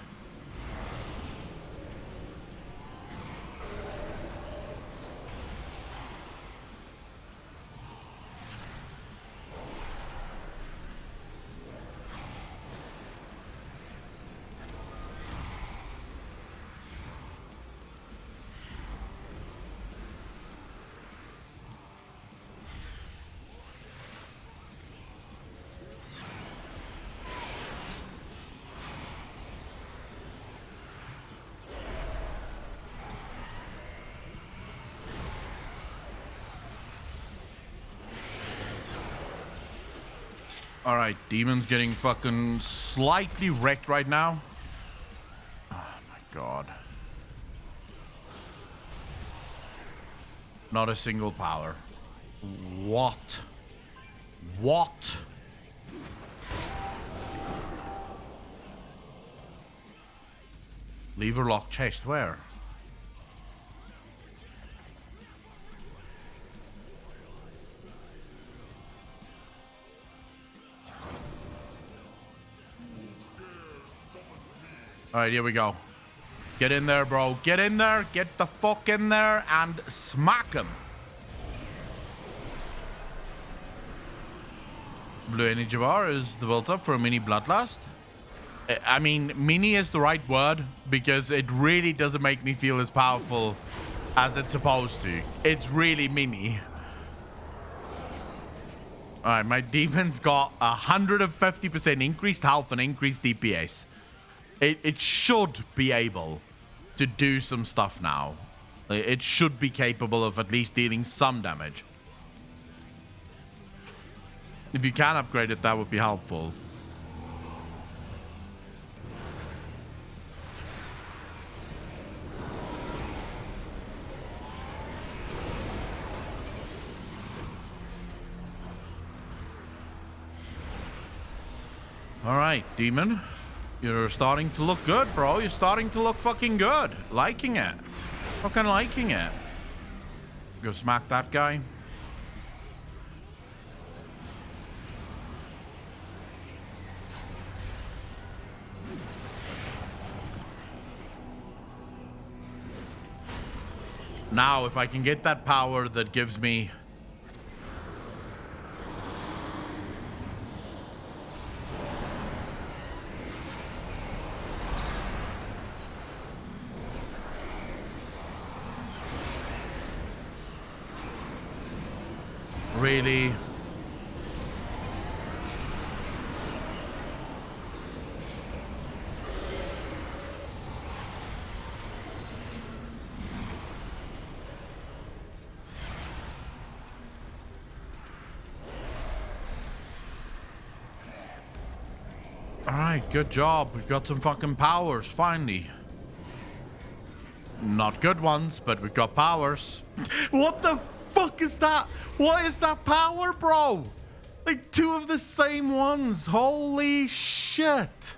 All right, demon's getting fucking slightly wrecked right now. Oh my god. Not a single power. What? What? Lever lock chest, where? Alright, here we go. Get in there, bro. Get in there. Get the fuck in there and smack him. Blue energy bar is the built up for a mini bloodlust. I mean, mini is the right word because it really doesn't make me feel as powerful as it's supposed to. It's really mini. Alright, my demon's got 150% increased health and increased DPS. It should be able to do some stuff now. It should be capable of at least dealing some damage. If you can upgrade it, that would be helpful. All right, demon. You're starting to look good, bro. You're starting to look fucking good. Liking it. Fucking liking it. Go smack that guy. Now, if I can get that power that gives me... Really? Alright, good job. We've got some fucking powers, finally. Not good ones, but we've got powers. What the fuck is that? What is that power, bro? Like two of the same ones. Holy shit.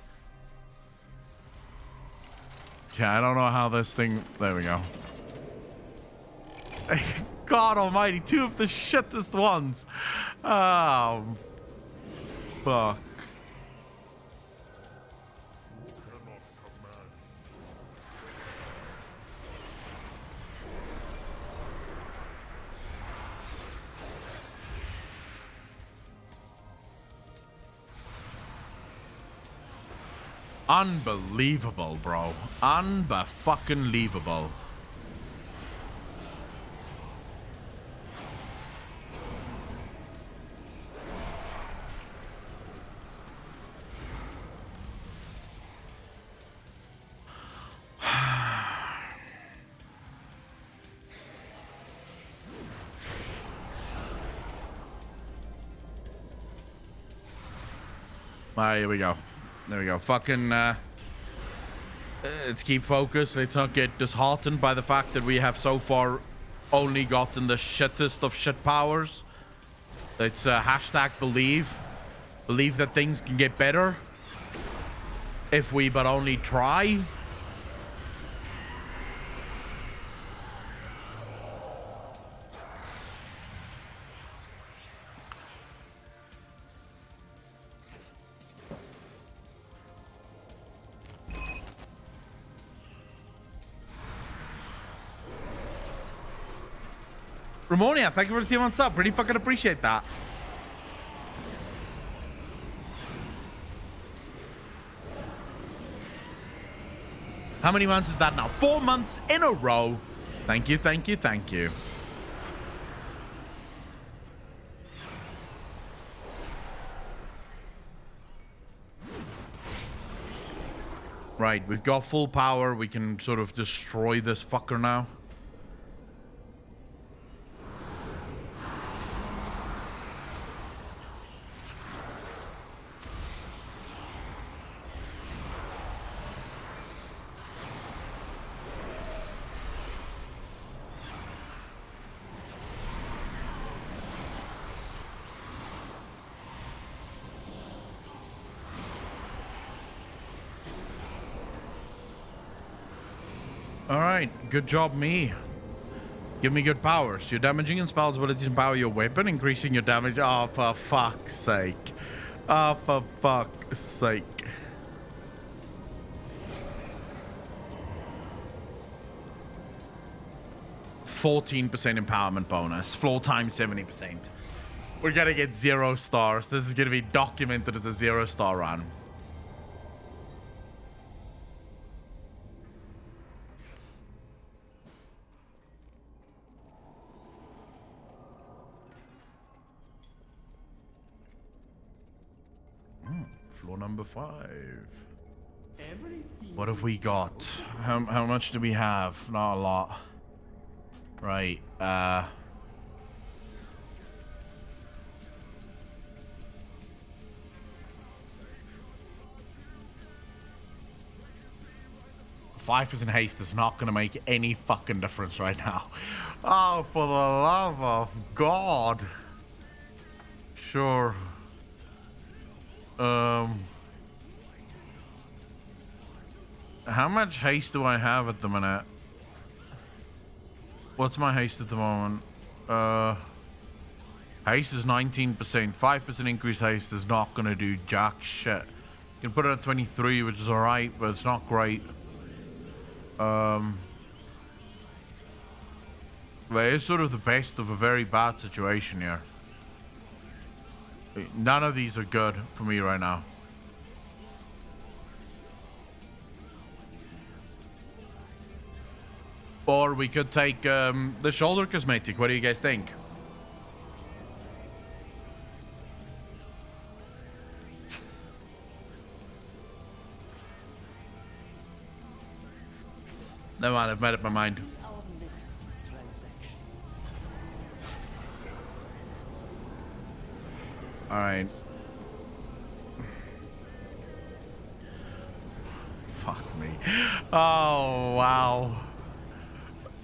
Okay, I don't know how this thing... There we go. God almighty, two of the shittest ones. Oh, fuck. Unbelievable, bro. Unba-fucking-lievable. Alright, here we go. There we go. Fucking, let's keep focused. Let's not get disheartened by the fact that we have so far only gotten the shittest of shit powers. Let's hashtag believe. Believe that things can get better. If we but only try. Ramonia, thank you for the Steam on sub. Really fucking appreciate that. How many months is that now? 4 months in a row. Thank you, thank you, thank you. Right, we've got full power. We can sort of destroy this fucker now. Alright, good job, me. Give me good powers. Your damaging and spells abilities empower your weapon, increasing your damage. Oh, for fuck's sake. Oh, for fuck's sake. $14% empowerment bonus. Floor time 70%. We're gonna get 0 stars. This is gonna be documented as a 0-star run. Floor number 5. What have we got? How much do we have? Not a lot. Right, 5% haste is not going to make any fucking difference right now. Oh, for the love of God. Sure. How much haste do I have at the minute? What's my haste at the moment? Haste is 19%. 5% increased haste is not going to do jack shit. You can put it at 23, which is alright, but it's not great. But it's sort of the best of a very bad situation here. None of these are good for me right now. Or we could take the shoulder cosmetic. What do you guys think? Never mind, I've made up my mind. Alright. Fuck me. Oh, wow.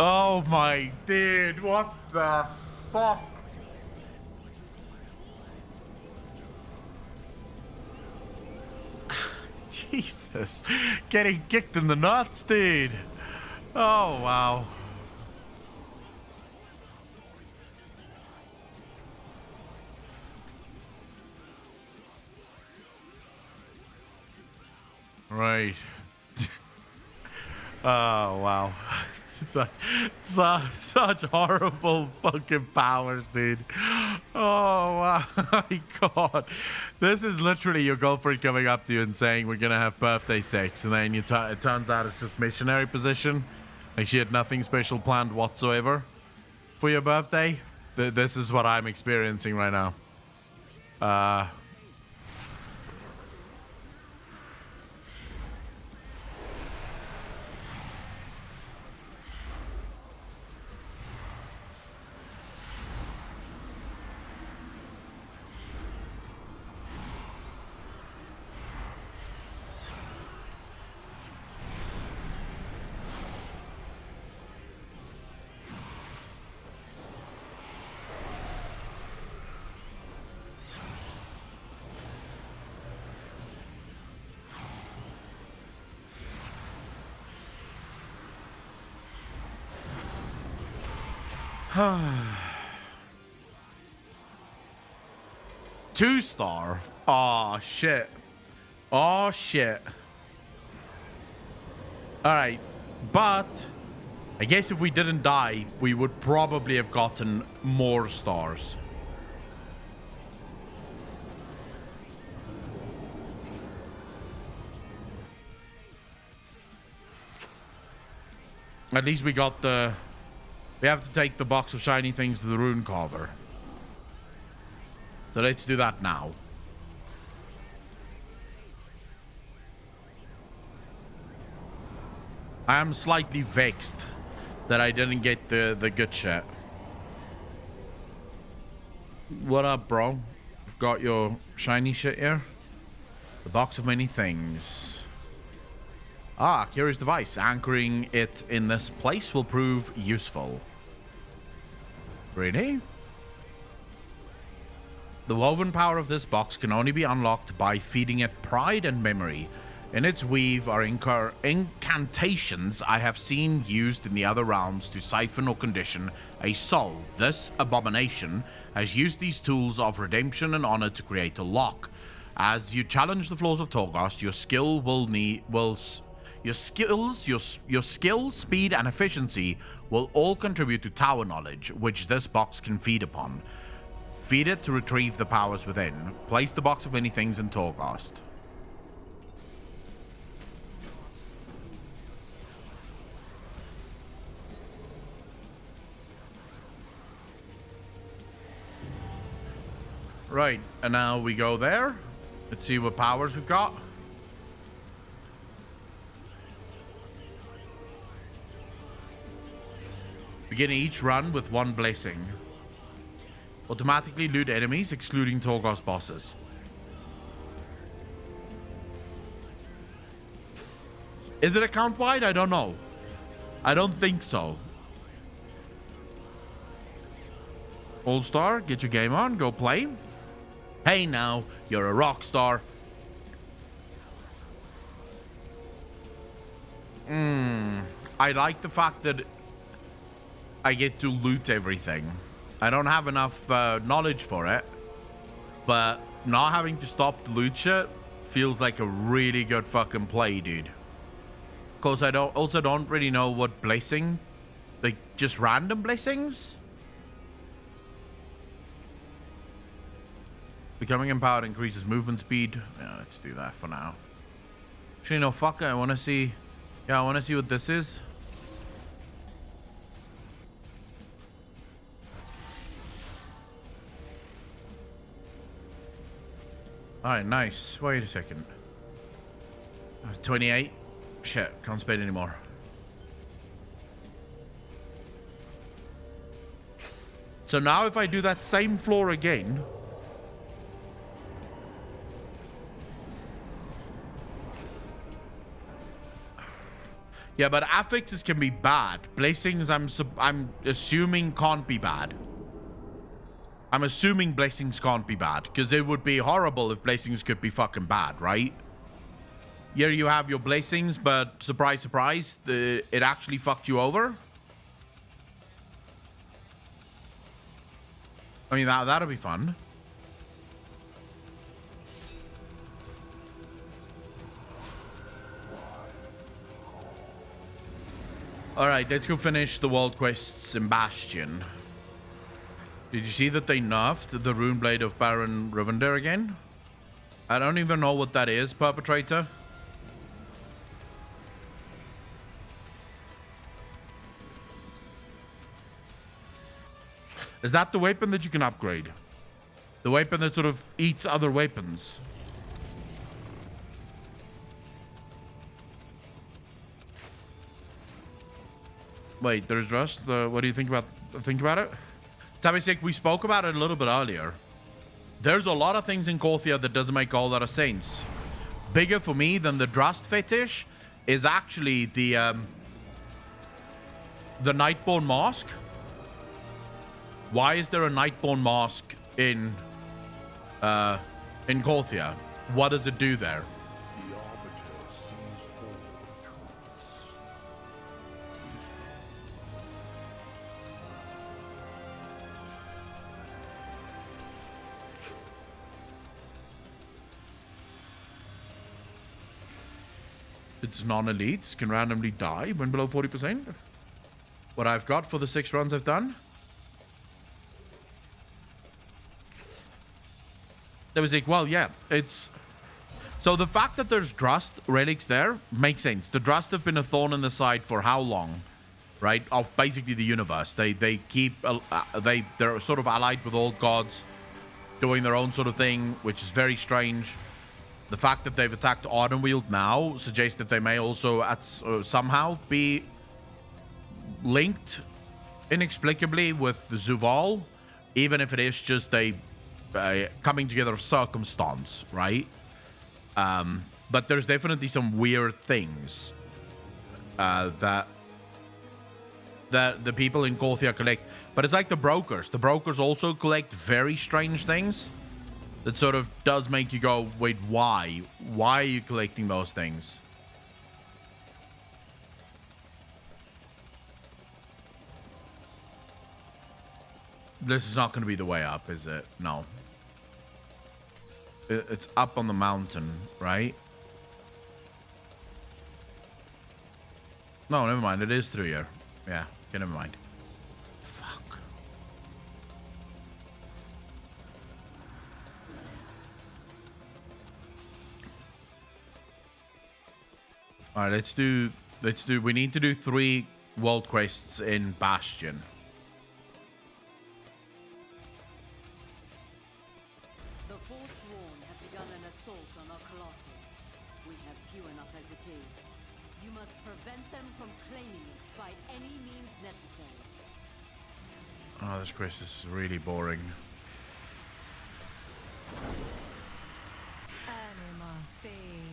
Oh my dude, what the fuck? Jesus. Getting kicked in the nuts, dude. Oh, wow. Right. Oh, wow. Such horrible fucking powers, dude. Oh my God. This is literally your girlfriend coming up to you and saying we're gonna have birthday sex, and then it turns out it's just missionary position. Like she had nothing special planned whatsoever for your birthday. This is what I'm experiencing right now. Two-star. Oh shit. Oh shit. Alright. But I guess if we didn't die, we would probably have gotten more stars. At least we got the... We have to take the box of shiny things to the rune carver. So let's do that now. I am slightly vexed that I didn't get the good shit. What up, bro? I've got your shiny shit here. The box of many things. Ah, curious device. Anchoring it in this place will prove useful. Really? The woven power of this box can only be unlocked by feeding it pride and memory. In its weave are incantations I have seen used in the other realms to siphon or condition a soul. This abomination has used these tools of redemption and honor to create a lock. As you challenge the flaws of Torghast, your skill, speed, and efficiency will all contribute to tower knowledge, which this box can feed upon. Feed it to retrieve the powers within. Place the box of many things in Torghast. Right, and now we go there. Let's see what powers we've got. Begin each run with one blessing. Automatically loot enemies, excluding Torghast bosses. Is it account wide? I don't know. I don't think so. All Star, get your game on, go play. Hey now, you're a rock star. I like the fact that I get to loot everything. I don't have enough knowledge for it, but not having to stop the loot shit feels like a really good fucking play, dude. Because I don't really know what blessing, like just random blessings. Becoming empowered increases movement speed. Yeah, let's do that for now. Actually, no, fuck it. I want to see. Yeah, I want to see what this is. Alright, nice. Wait a second. I have 28. Shit, can't spend anymore. So now if I do that same floor again. Yeah, but affixes can be bad. Blessings, I'm assuming can't be bad. I'm assuming blessings can't be bad, because it would be horrible if blessings could be fucking bad, right? Here you have your blessings, but surprise, surprise, it actually fucked you over. I mean, that'll be fun. Alright, let's go finish the world quests in Bastion. Did you see that they nerfed the rune blade of Baron Rivender again? I don't even know what that is, Perpetrator. Is that the weapon that you can upgrade? The weapon that sort of eats other weapons? Wait, there's Rust. What do you think about it? Tabisek, we spoke about it a little bit earlier. There's a lot of things in Korthia that doesn't make a whole lot of sense. Bigger for me than the Drust fetish is actually the Nightborn mask. Why is there a Nightborn mask in Korthia? What does it do there? The Arbiter sees all the truths. It's non-elites, can randomly die when below 40%. What I've got for the 6 runs I've done. There was like, well, yeah, it's... So the fact that there's Drust relics there makes sense. The Drust have been a thorn in the side for how long? Right? Of basically the universe. They're sort of allied with old gods, doing their own sort of thing, which is very strange. The fact that they've attacked Ardenweald now suggests that they may also somehow be linked inexplicably with Zuval, even if it is just a coming together of circumstance, right? But there's definitely some weird things that the people in Korthia collect. But it's like the brokers. The brokers also collect very strange things. that sort of does make you go, wait, why? Why are you collecting those things? This is not going to be the way up, is it? No. It's up on the mountain, right? No, never mind. It is through here. Yeah, okay, never mind. Fuck. All right, let's do, we need to do 3 world quests in Bastion. The Forsworn have begun an assault on our colossus. We have few enough as it is. You must prevent them from claiming it by any means necessary. Oh, this quest is really boring. Anima fading.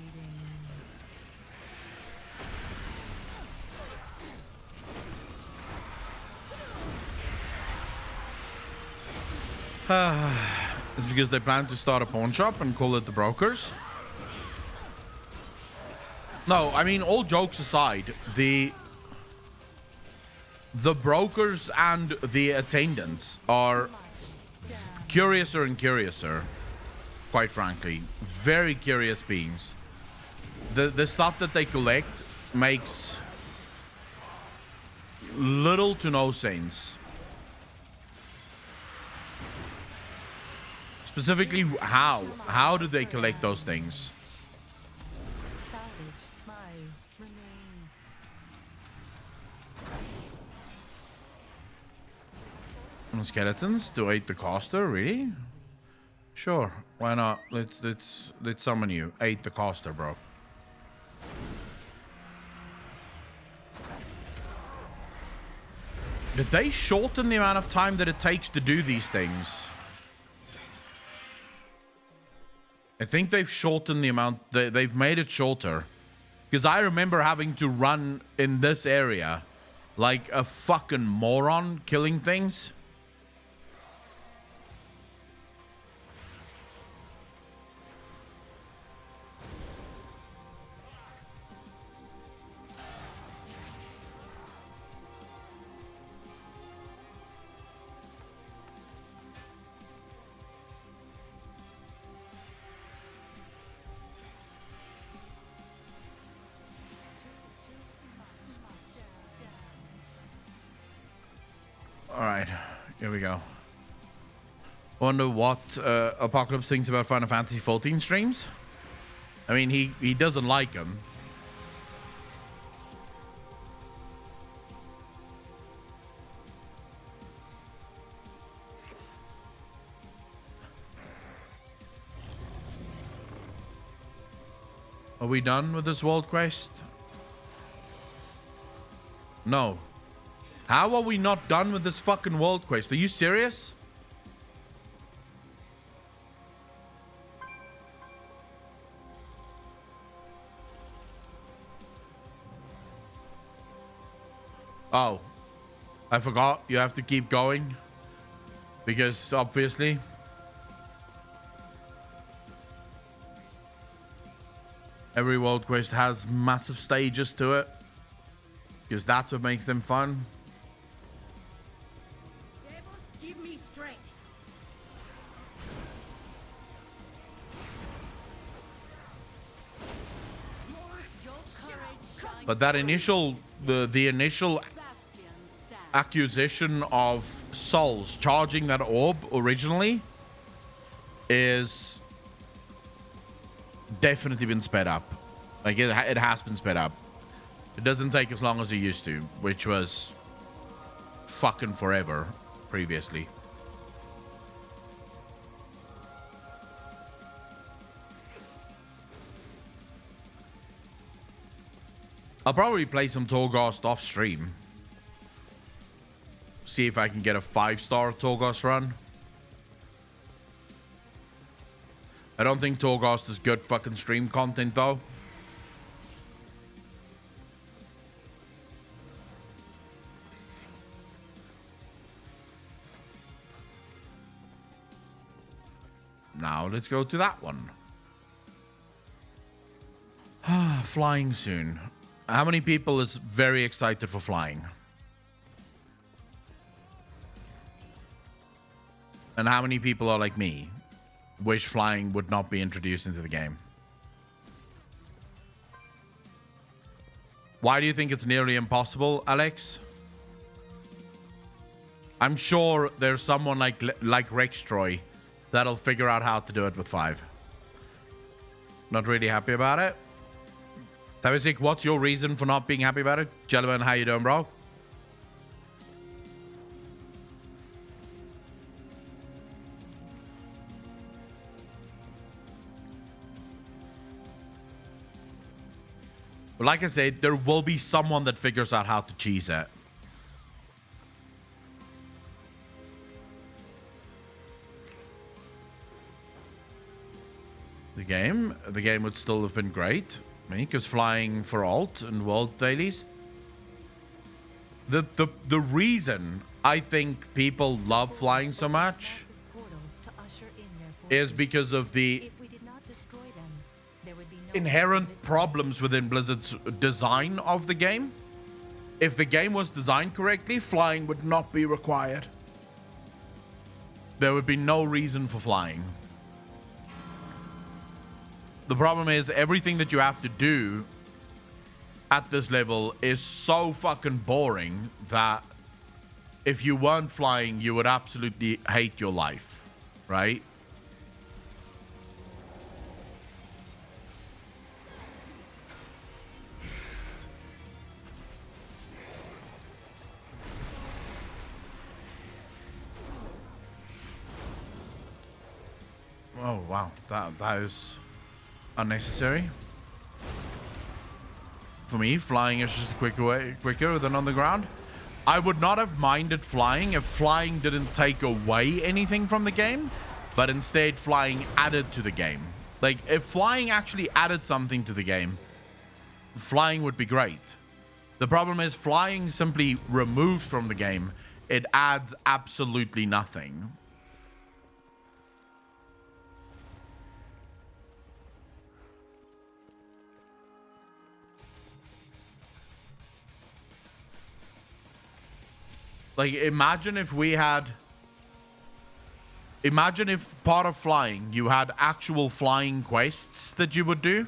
It's because they plan to start a pawn shop and call it the Brokers. No, I mean, all jokes aside, the brokers and the attendants are curiouser and curiouser, quite frankly. Very curious beings. The stuff that they collect makes little to no sense. Specifically, how do they collect those things? Salvage my remains. Skeletons to aid the caster, really? Sure, why not? Let's summon you. Aid the caster, bro. Did they shorten the amount of time that it takes to do these things? I think they've shortened the amount. They've made it shorter. Because I remember having to run in this area like a fucking moron killing things. Alright, here we go. Wonder what Apocalypse thinks about Final Fantasy 14 streams. I mean, he doesn't like them. Are we done with this world quest? No. How are we not done with this fucking world quest? Are you serious? Oh. I forgot. You have to keep going. Because, obviously... every world quest has massive stages to it. Because that's what makes them fun. Give me strength. But that initial, the initial accusation of souls charging that orb originally is definitely been sped up. Like it has been sped up. It doesn't take as long as it used to, which was fucking forever previously. I'll probably play some Torghast off stream. See if I can get a 5-star Torghast run. I don't think Torghast is good fucking stream content though. Nah, now. Let's go to that one. Flying soon. How many people is very excited for flying? And how many people are like me, wish flying would not be introduced into the game? Why do you think it's nearly impossible, Alex? I'm sure there's someone like Rextroy that'll figure out how to do it with 5. Not really happy about it. Tavisic, what's your reason for not being happy about it? Gentlemen, how you doing, bro? But like I said, there will be someone that figures out how to cheese it. The game would still have been great. Because flying for alt and world dailies. The reason I think people love flying so much is because of the inherent problems within Blizzard's design of the game. If the game was designed correctly, flying would not be required. There would be no reason for flying. The problem is everything that you have to do at this level is so fucking boring that if you weren't flying, you would absolutely hate your life, right? Oh, wow. That is unnecessary. For me, flying is just quicker than on the ground. I would not have minded flying if flying didn't take away anything from the game, but instead flying added to the game. Like, if flying actually added something to the game, flying would be great. The problem is flying simply removes from the game. It adds absolutely nothing. Like, imagine if part of flying, you had actual flying quests that you would do.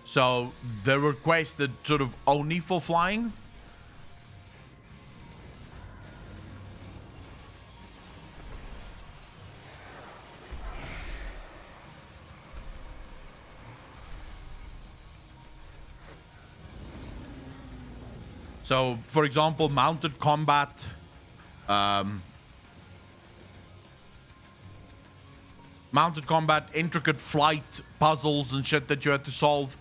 So there were quests that sort of only for flying. So, for example, mounted combat, intricate flight puzzles and shit that you had to solve,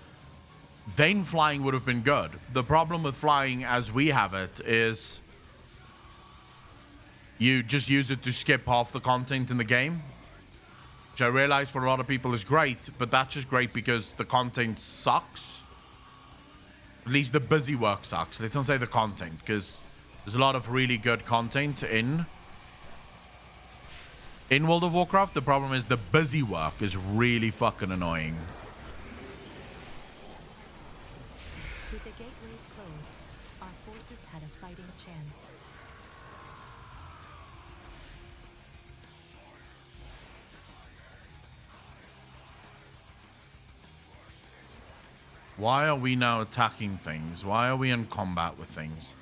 then flying would have been good. The problem with flying as we have it is you just use it to skip half the content in the game, which I realize for a lot of people is great, but that's just great because the content sucks. At least the busy work sucks. Let's not say the content, because there's a lot of really good content in World of Warcraft. The problem is the busy work is really fucking annoying. With the gateways closed, our forces had a fighting chance. Why are we now attacking things? Why are we in combat with things?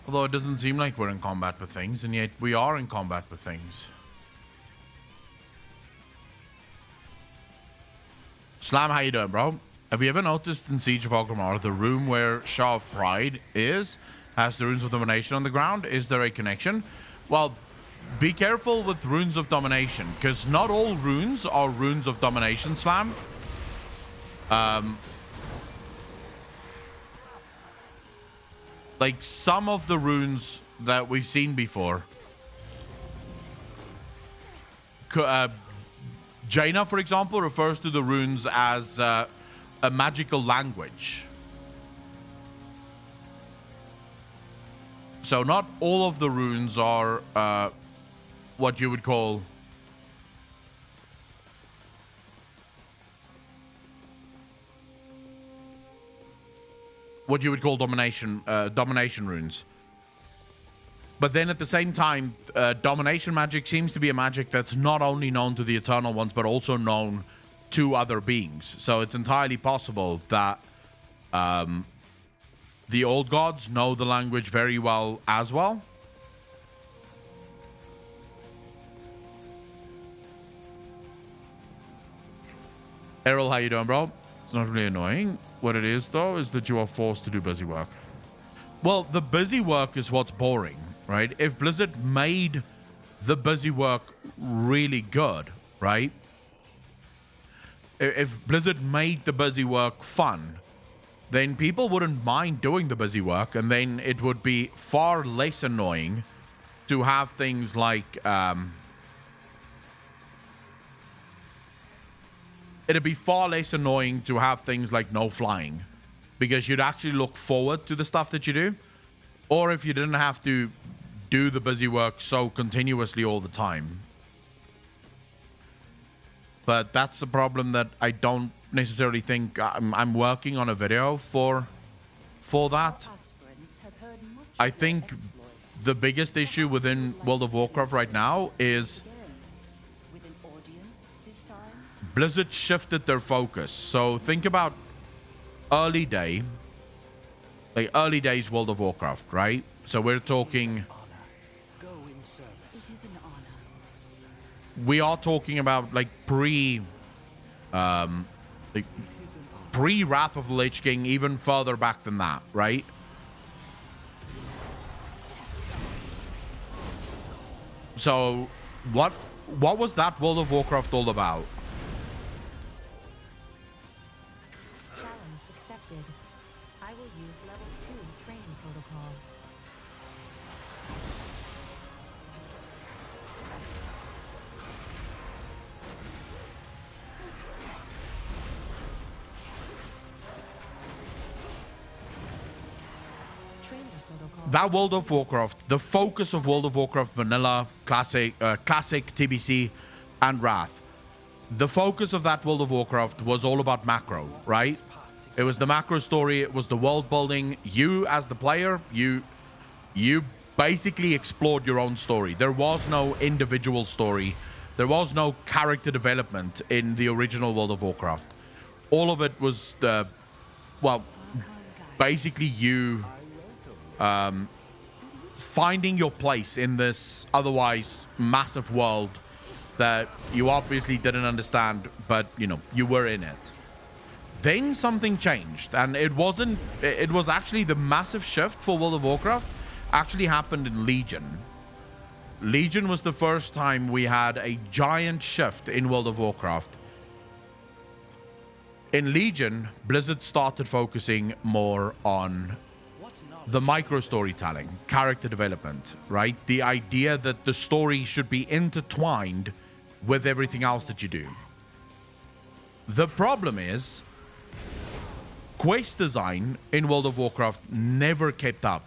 Although it doesn't seem like we're in combat with things, and yet we are in combat with things. Slam, how you doing, bro? Have you ever noticed in Siege of Orgrimmar, the room where Shaw of Pride is, has the Runes of Domination on the ground? Is there a connection? Well, be careful with Runes of Domination, because not all runes are Runes of Domination, Slam. Like, some of the runes that we've seen before. Jaina, for example, refers to the runes as a magical language. So not all of the runes are what you would call what you would call domination runes. But then at the same time, domination magic seems to be a magic that's not only known to the Eternal Ones, but also known to other beings. So it's entirely possible that the old gods know the language very well as well. Errol, how you doing, bro? It's not really annoying. What it is, though, is that you are forced to do busy work. Well, the busy work is what's boring, right? If Blizzard made the busy work really good, right? If Blizzard made the busy work fun, then people wouldn't mind doing the busy work, and then it would be far less annoying to have things like... it'd be far less annoying to have things like no flying, because you'd actually look forward to the stuff that you do. Or if you didn't have to do the busy work so continuously all the time. But that's the problem that I don't necessarily think I'm working on a video for that. I think the biggest issue within World of Warcraft right now is Blizzard shifted their focus. So think about early days World of Warcraft, right? So we're talking... we are talking about like pre-Wrath of the Lich King, even further back than that, right? So what was that World of Warcraft all about? Challenge accepted. I will use level 2 training protocol. That World of Warcraft, the focus of World of Warcraft Vanilla, Classic, TBC, and Wrath. The focus of that World of Warcraft was all about macro, right? It was the macro story. It was the world building. You, as the player, you basically explored your own story. There was no individual story. There was no character development in the original World of Warcraft. All of it was basically you finding your place in this otherwise massive world that you obviously didn't understand, but you were in it. Then something changed, and it was actually the massive shift for World of Warcraft actually happened in Legion. Legion was the first time we had a giant shift in World of Warcraft. In Legion, Blizzard started focusing more on the micro storytelling, character development, right? The idea that the story should be intertwined with everything else that you do. The problem is, quest design in World of Warcraft never kept up.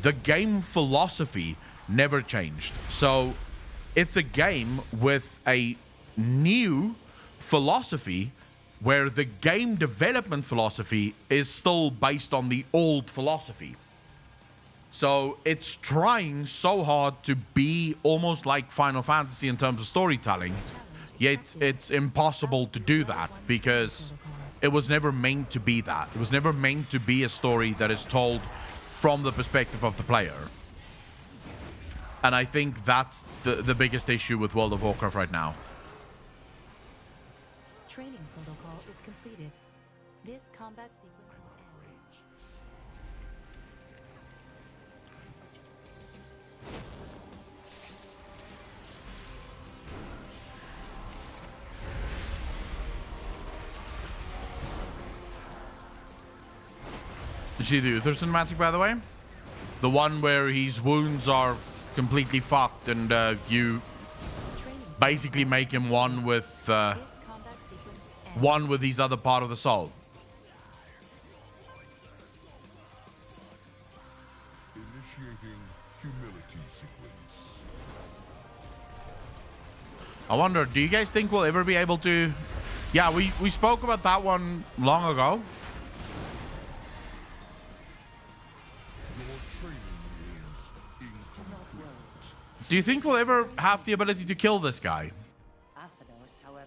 The game philosophy never changed. So it's a game with a new philosophy where the game development philosophy is still based on the old philosophy. So it's trying so hard to be almost like Final Fantasy in terms of storytelling, yet it's impossible to do that because it was never meant to be that. It was never meant to be a story that is told from the perspective of the player. And I think that's the biggest issue with World of Warcraft right now. Training protocol is completed. This combat sequence ends. Did you see the Uther cinematic, by the way? The one where his wounds are completely fucked and you basically make him one with his other part of the soul. Initiating humility sequence. I wonder, do you guys think we'll ever be able to... Yeah, we spoke about that one long ago. Do you think we'll ever have the ability to kill this guy? Athanos, however,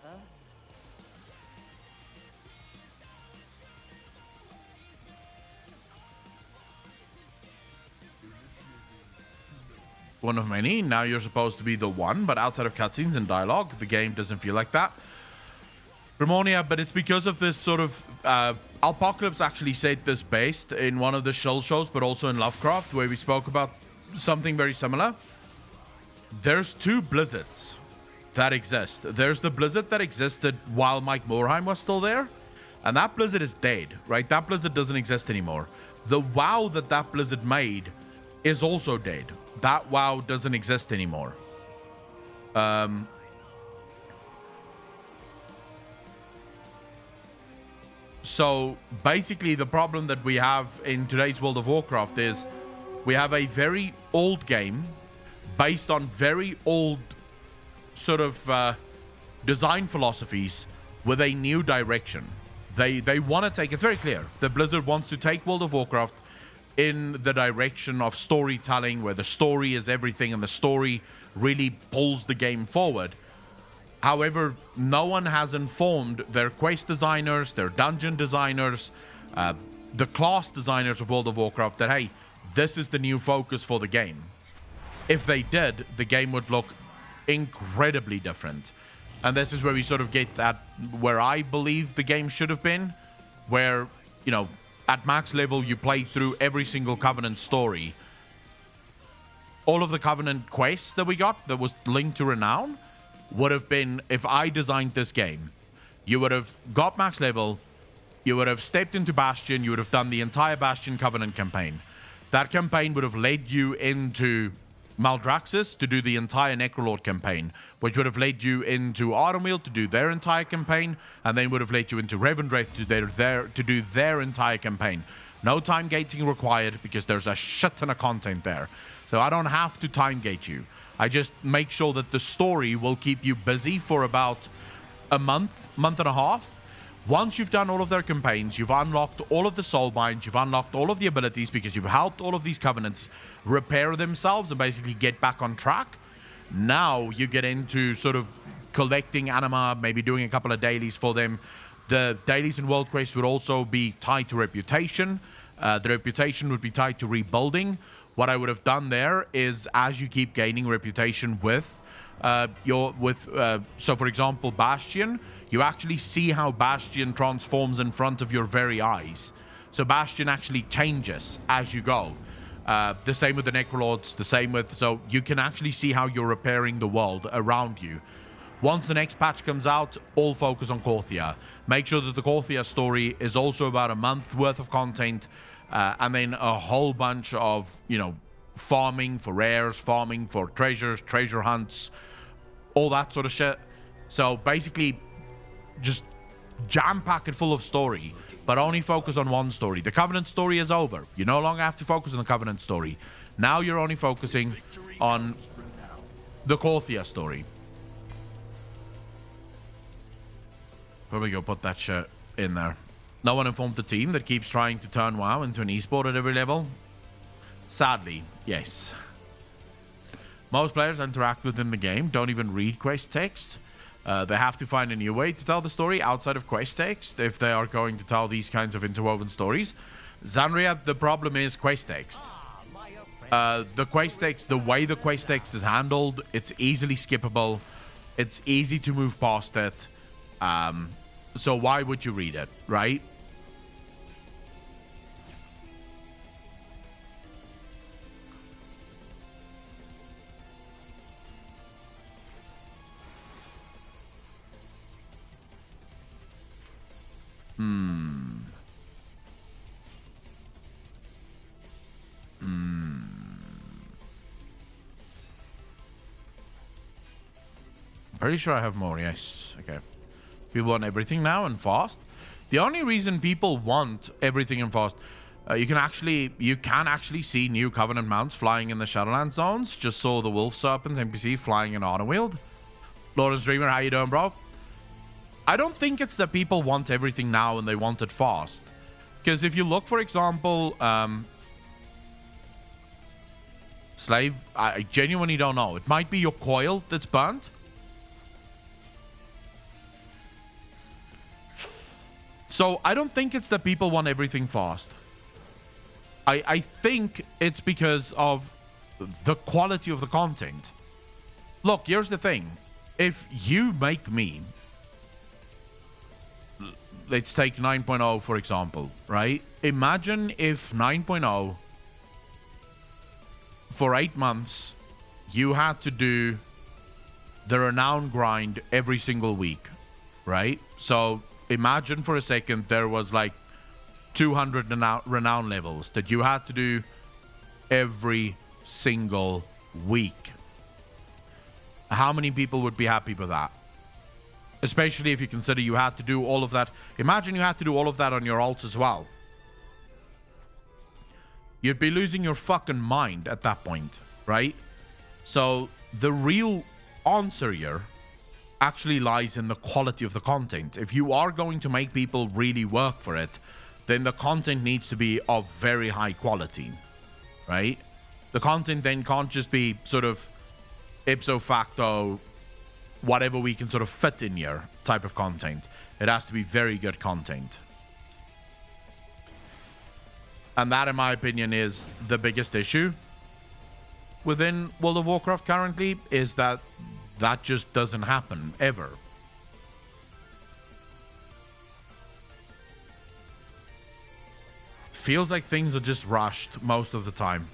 one of many. Now you're supposed to be the one, but outside of cutscenes and dialogue, the game doesn't feel like that. Ramonia, but it's because of this sort of... Apocalypse actually said this based in one of the Shell shows, but also in Lovecraft, where we spoke about something very similar. There's two blizzards that exist. There's the blizzard that existed while Mike Morheim was still there, and that blizzard is dead, right? That blizzard doesn't exist anymore. The WoW that blizzard made is also dead. That WoW doesn't exist anymore. So basically the problem that we have in today's World of Warcraft is we have a very old game based on very old sort of design philosophies with a new direction. They want to take, it's very clear, that Blizzard wants to take World of Warcraft in the direction of storytelling, where the story is everything and the story really pulls the game forward. However, no one has informed their quest designers, their dungeon designers, the class designers of World of Warcraft that, hey, this is the new focus for the game. If they did, the game would look incredibly different. And this is where we sort of get at where I believe the game should have been, where, you know, at max level, you play through every single Covenant story. All of the Covenant quests that we got that was linked to Renown would have been, if I designed this game, you would have got max level, you would have stepped into Bastion, you would have done the entire Bastion Covenant campaign. That campaign would have led you into Maldraxxus to do the entire Necrolord campaign, which would have led you into Ardenweald to do their entire campaign, and then would have led you into Revendreth to do their entire campaign. No time gating required because there's a shit ton of content there. So I don't have to time gate you. I just make sure that the story will keep you busy for about a month and a half. Once you've done all of their campaigns, you've unlocked all of the soul binds, you've unlocked all of the abilities because you've helped all of these covenants repair themselves and basically get back on track. Now you get into sort of collecting anima, maybe doing a couple of dailies for them. The dailies and world quests would also be tied to reputation. The reputation would be tied to rebuilding. What I would have done there is, as you keep gaining reputation with so for example, Bastion, you actually see how Bastion transforms in front of your very eyes. So Bastion actually changes as you go. The same with the Necrolords, the same with, so you can actually see how you're repairing the world around you. Once the next patch comes out, all focus on Korthia. Make sure that the Korthia story is also about a month worth of content, and then a whole bunch of, you know, farming for rares, farming for treasures, treasure hunts, all that sort of shit. So basically, just jam-pack it full of story, but only focus on one story. The Covenant story is over. You no longer have to focus on the Covenant story. Now you're only focusing on the Korthia story. Probably go put that shit in there. No one informed the team that keeps trying to turn WoW into an esport at every level. Sadly, yes. Most players interact within the game, don't even read quest text. They have to find a new way to tell the story outside of quest text if they are going to tell these kinds of interwoven stories. Zanria, the problem is quest text. The quest text, the way the quest text is handled, it's easily skippable. It's easy to move past it. So why would you read it, right? Pretty sure I have more, yes. Okay. People want everything now and fast. The only reason people want everything and fast, you can actually see new Covenant mounts flying in the Shadowlands zones. Just saw the Wolf Serpents NPC flying in Ardenweald. Lawrence Dreamer, how you doing, bro? I don't think it's that people want everything now and they want it fast. Because if you look, for example, Slave, I genuinely don't know. It might be your coil that's burnt. So I don't think it's that people want everything fast. I think it's because of the quality of the content. Look, here's the thing. If you make me, let's take 9.0 for example, right? Imagine if 9.0 for 8 months you had to do the renown grind every single week, right? So imagine for a second there was like 200 renown levels that you had to do every single week. How many people would be happy with that? Especially if you consider you had to do all of that. Imagine you had to do all of that on your alts as well. You'd be losing your fucking mind at that point, right? So the real answer here actually lies in the quality of the content. If you are going to make people really work for it, then the content needs to be of very high quality, right? The content then can't just be sort of ipso facto, whatever we can sort of fit in here type of content. It has to be very good content. And that, in my opinion, is the biggest issue within World of Warcraft currently, is that that just doesn't happen ever. Feels like things are just rushed most of the time.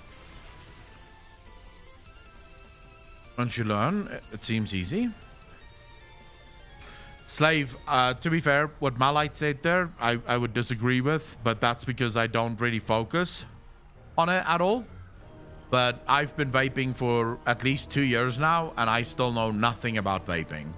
Once you learn, it seems easy. Slave, to be fair, what Malite said there, I would disagree with, but that's because I don't really focus on it at all. But I've been vaping for at least 2 years now, and I still know nothing about vaping.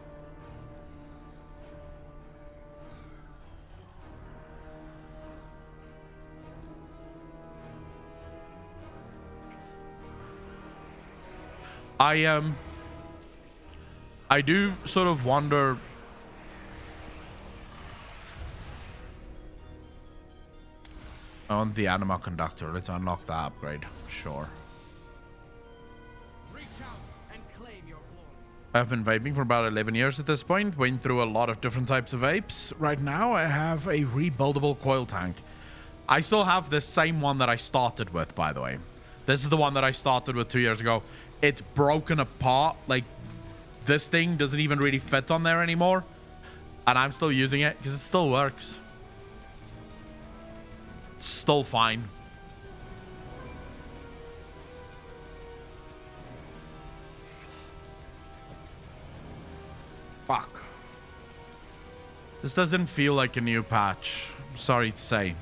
I do sort of wonder on the anima conductor. Let's unlock the upgrade. Sure. Reach out and claim your glory. I've been vaping for about 11 years at this point. Went through a lot of different types of vapes. Right now I have a rebuildable coil tank. I still have the same one that I started with, by the way. This is the one that I started with 2 years ago. It's broken apart. Like, this thing doesn't even really fit on there anymore. And I'm still using it because it still works. It's still fine. Fuck. This doesn't feel like a new patch. Sorry to say.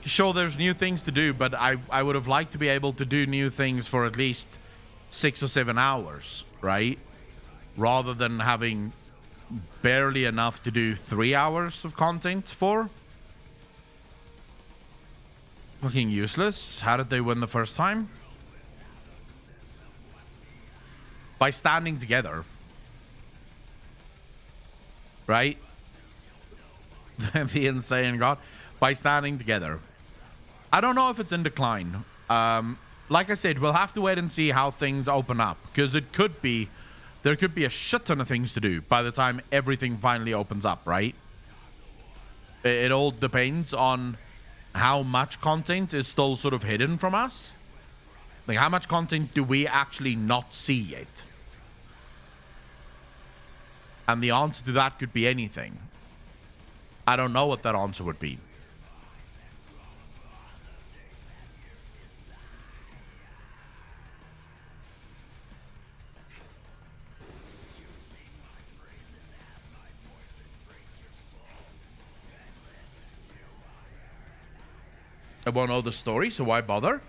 Sure, there's new things to do, but I would have liked to be able to do new things for at least 6 or 7 hours, right? Rather than having barely enough to do 3 hours of content for. Fucking useless. How did they win the first time? By standing together. Right? The insane god. By standing together. I don't know if it's in decline. Like I said, we'll have to wait and see how things open up. Because it could be... There could be a shit ton of things to do by the time everything finally opens up, right? It all depends on how much content is still sort of hidden from us. Like, how much content do we actually not see yet? And the answer to that could be anything. I don't know what that answer would be. I won't know the story, so why bother?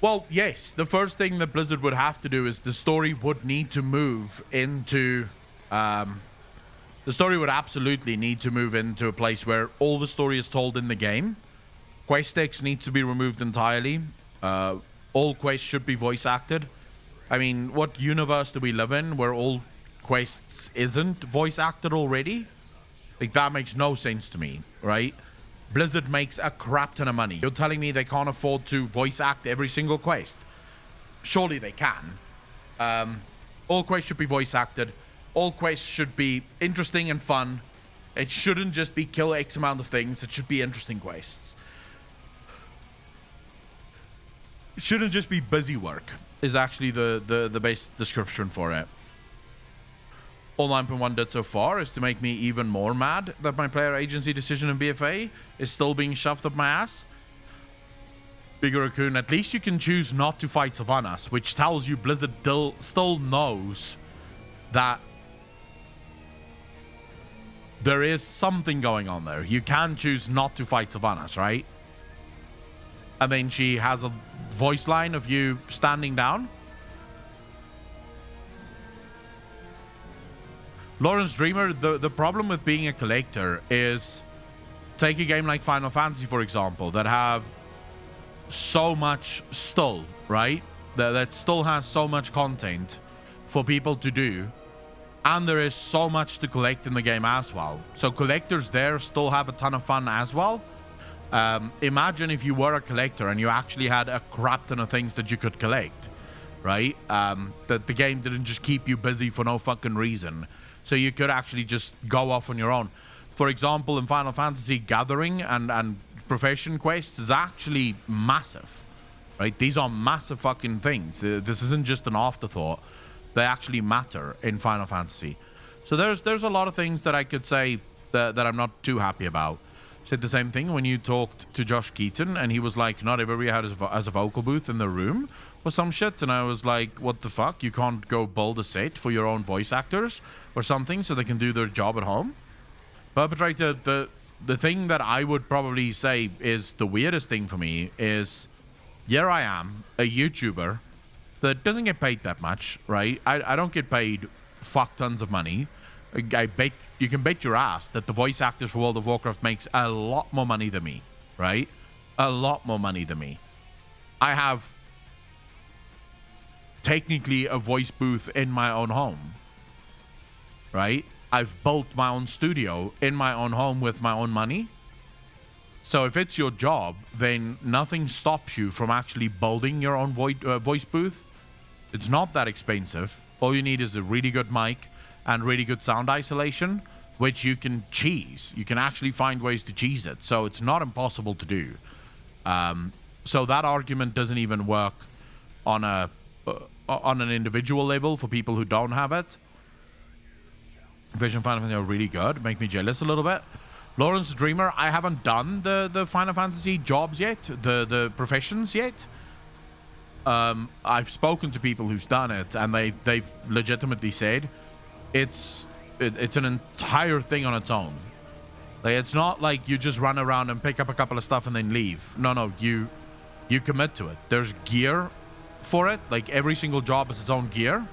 Well, yes, the first thing that Blizzard would have to do is the story would need to move into... the story would absolutely need to move into a place where all the story is told in the game. Quest text needs to be removed entirely. All quests should be voice acted. I mean, what universe do we live in where all quests isn't voice acted already? Like, that makes no sense to me, right? Blizzard makes a crap ton of money. You're telling me they can't afford to voice act every single quest? Surely they can. All quests should be voice acted. All quests should be interesting and fun. It shouldn't just be kill X amount of things. It should be interesting quests. It shouldn't just be busy work, is actually the base description for it. All 9.1 did so far is to make me even more mad that my player agency decision in BFA is still being shoved up my ass. Bigger Raccoon, at least you can choose not to fight Sylvanas, which tells you Blizzard still knows that there is something going on there. You can choose not to fight Sylvanas, right? And then she has a voice line of you standing down. Lawrence Dreamer, the problem with being a collector is, take a game like Final Fantasy, for example, that have so much still, right? That still has so much content for people to do. And there is so much to collect in the game as well. So collectors there still have a ton of fun as well. Imagine if you were a collector and you actually had a crap ton of things that you could collect, right? That the game didn't just keep you busy for no fucking reason. So you could actually just go off on your own. For example, in Final Fantasy, gathering and profession quests is actually massive, right? These are massive fucking things. This isn't just an afterthought. They actually matter in Final Fantasy. So there's a lot of things that I could say that I'm not too happy about. Said the same thing when you talked to Josh Keaton and he was like, not everybody has a vocal booth in the room or some shit. And I was like, what the fuck? You can't go build a set for your own voice actors or something so they can do their job at home? Perpetrator, the thing that I would probably say is the weirdest thing for me is, here I am, a YouTuber that doesn't get paid that much, right? I don't get paid fuck tons of money. I bet you can bet your ass that the voice actors for World of Warcraft makes a lot more money than me, right? A lot more money than me. I have technically a voice booth in my own home, right? I've built my own studio in my own home with my own money. So if it's your job, then nothing stops you from actually building your own voice booth. It's not that expensive. All you need is a really good mic and really good sound isolation, which you can cheese. You can actually find ways to cheese it. So it's not impossible to do. So that argument doesn't even work on an individual level for people who don't have it. Vision Final Fantasy are really good. Make me jealous a little bit. Lawrence Dreamer, I haven't done the Final Fantasy jobs yet, the professions yet. I've spoken to people who've done it, and they've legitimately said it's an entire thing on its own. Like, it's not like you just run around and pick up a couple of stuff and then leave. No, you commit to it. There's gear for it. Like, every single job has its own gear.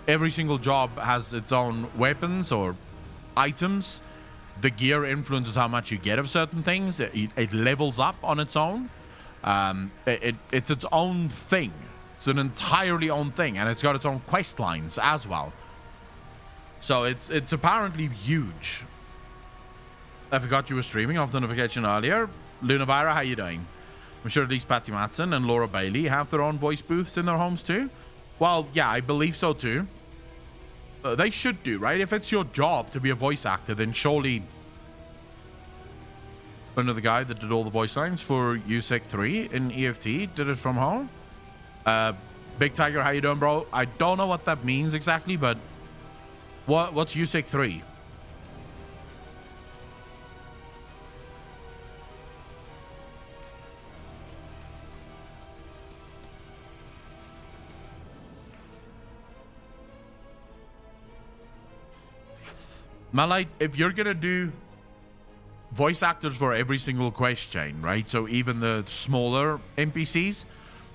Every single job has its own weapons or items. The gear influences how much you get of certain things. It levels up on its own. It's its own thing. It's an entirely own thing, and it's got its own quest lines as well. So it's apparently huge. I forgot you were streaming off the notification earlier. Lunavira, how you doing? I'm sure at least Patty Matson and Laura Bailey have their own voice booths in their homes too. Well, yeah, I believe so too. They should do, right? If it's your job to be a voice actor, then surely... Another guy that did all the voice lines for USEC 3 in EFT did it from home. Big Tiger, how you doing, bro? I don't know what that means exactly, but what's USEC 3? Malite, if you're gonna do voice actors for every single quest chain, right? So even the smaller NPCs,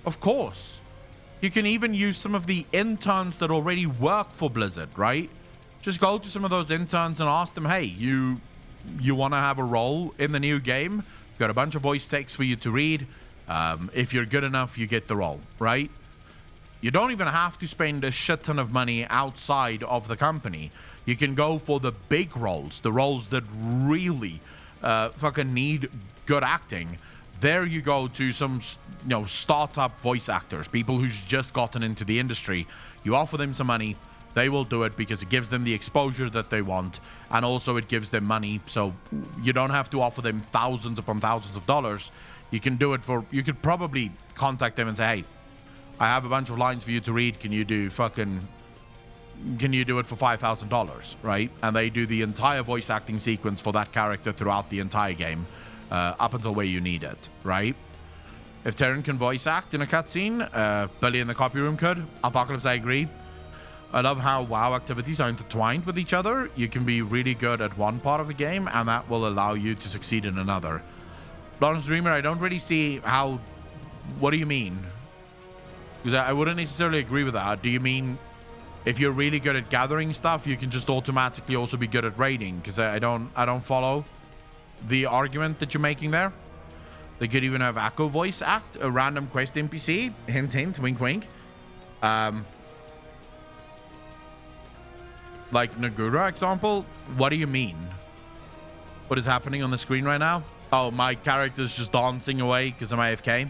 of course. You can even use some of the interns that already work for Blizzard, right? Just go to some of those interns and ask them, hey, you want to have a role in the new game? Got a bunch of voice text for you to read. If you're good enough, you get the role, right? You don't even have to spend a shit ton of money outside of the company. You can go for the big roles, the roles that really fucking need good acting, there you go to some, you know, startup voice actors, people who's just gotten into the industry. You offer them some money, they will do it because it gives them the exposure that they want, and also it gives them money, so you don't have to offer them thousands upon thousands of dollars. You can do it for, you could probably contact them and say, hey, I have a bunch of lines for you to read, can you do it for $5,000, right? And they do the entire voice acting sequence for that character throughout the entire game, up until where you need it, right? If Terran can voice act in a cutscene, Billy in the copy room could. Apocalypse, I agree. I love how WoW activities are intertwined with each other. You can be really good at one part of a game, and that will allow you to succeed in another. Lawrence Dreamer, I don't really see how... What do you mean? Because I wouldn't necessarily agree with that. Do you mean if you're really good at gathering stuff, you can just automatically also be good at raiding? Because I don't follow the argument that you're making there. They could even have Echo voice act a random quest NPC. Hint, hint, wink, wink. Like Nagura example. What do you mean? What is happening on the screen right now? Oh, my character's just dancing away because I'm AFK.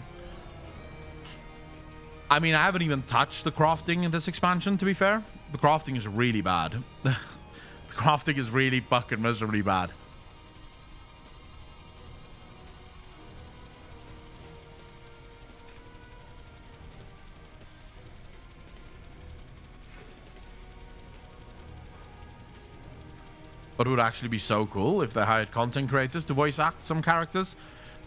I mean, I haven't even touched the crafting in this expansion, to be fair. The crafting is really bad. The crafting is really fucking miserably bad. But it would actually be so cool if they hired content creators to voice act some characters.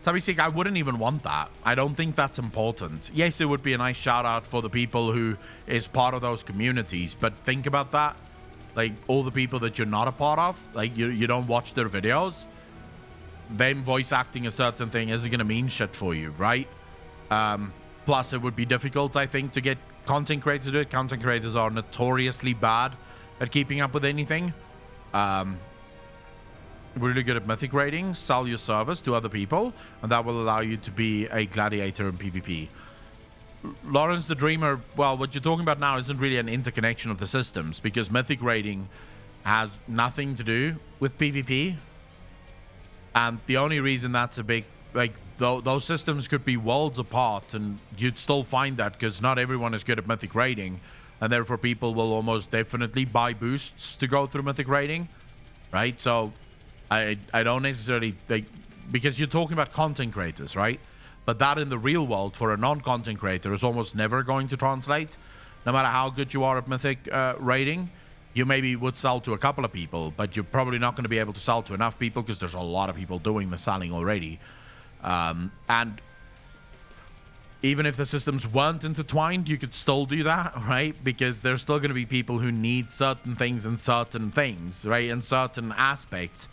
Tabisik, I wouldn't even want that. I don't think that's important. Yes, it would be a nice shout out for the people who is part of those communities, but think about that. Like, all the people that you're not a part of, like, you don't watch their videos, them voice acting a certain thing isn't going to mean shit for you, right? Plus, it would be difficult, I think, to get content creators to do it. Content creators are notoriously bad at keeping up with anything. Really good at mythic raiding. Sell your service to other people, and that will allow you to be a gladiator in PvP. Lawrence the Dreamer, well, what you're talking about now isn't really an interconnection of the systems, because mythic raiding has nothing to do with PvP, and the only reason that's a big, like, those systems could be worlds apart, and you'd still find that because not everyone is good at mythic raiding, and therefore people will almost definitely buy boosts to go through mythic raiding, right? So I don't necessarily think, because you're talking about content creators, right? But that in the real world for a non-content creator is almost never going to translate. No matter how good you are at mythic raiding, you maybe would sell to a couple of people, but you're probably not going to be able to sell to enough people because there's a lot of people doing the selling already. And even if the systems weren't intertwined, you could still do that, right? Because there's still going to be people who need certain things and certain things, right? And certain aspects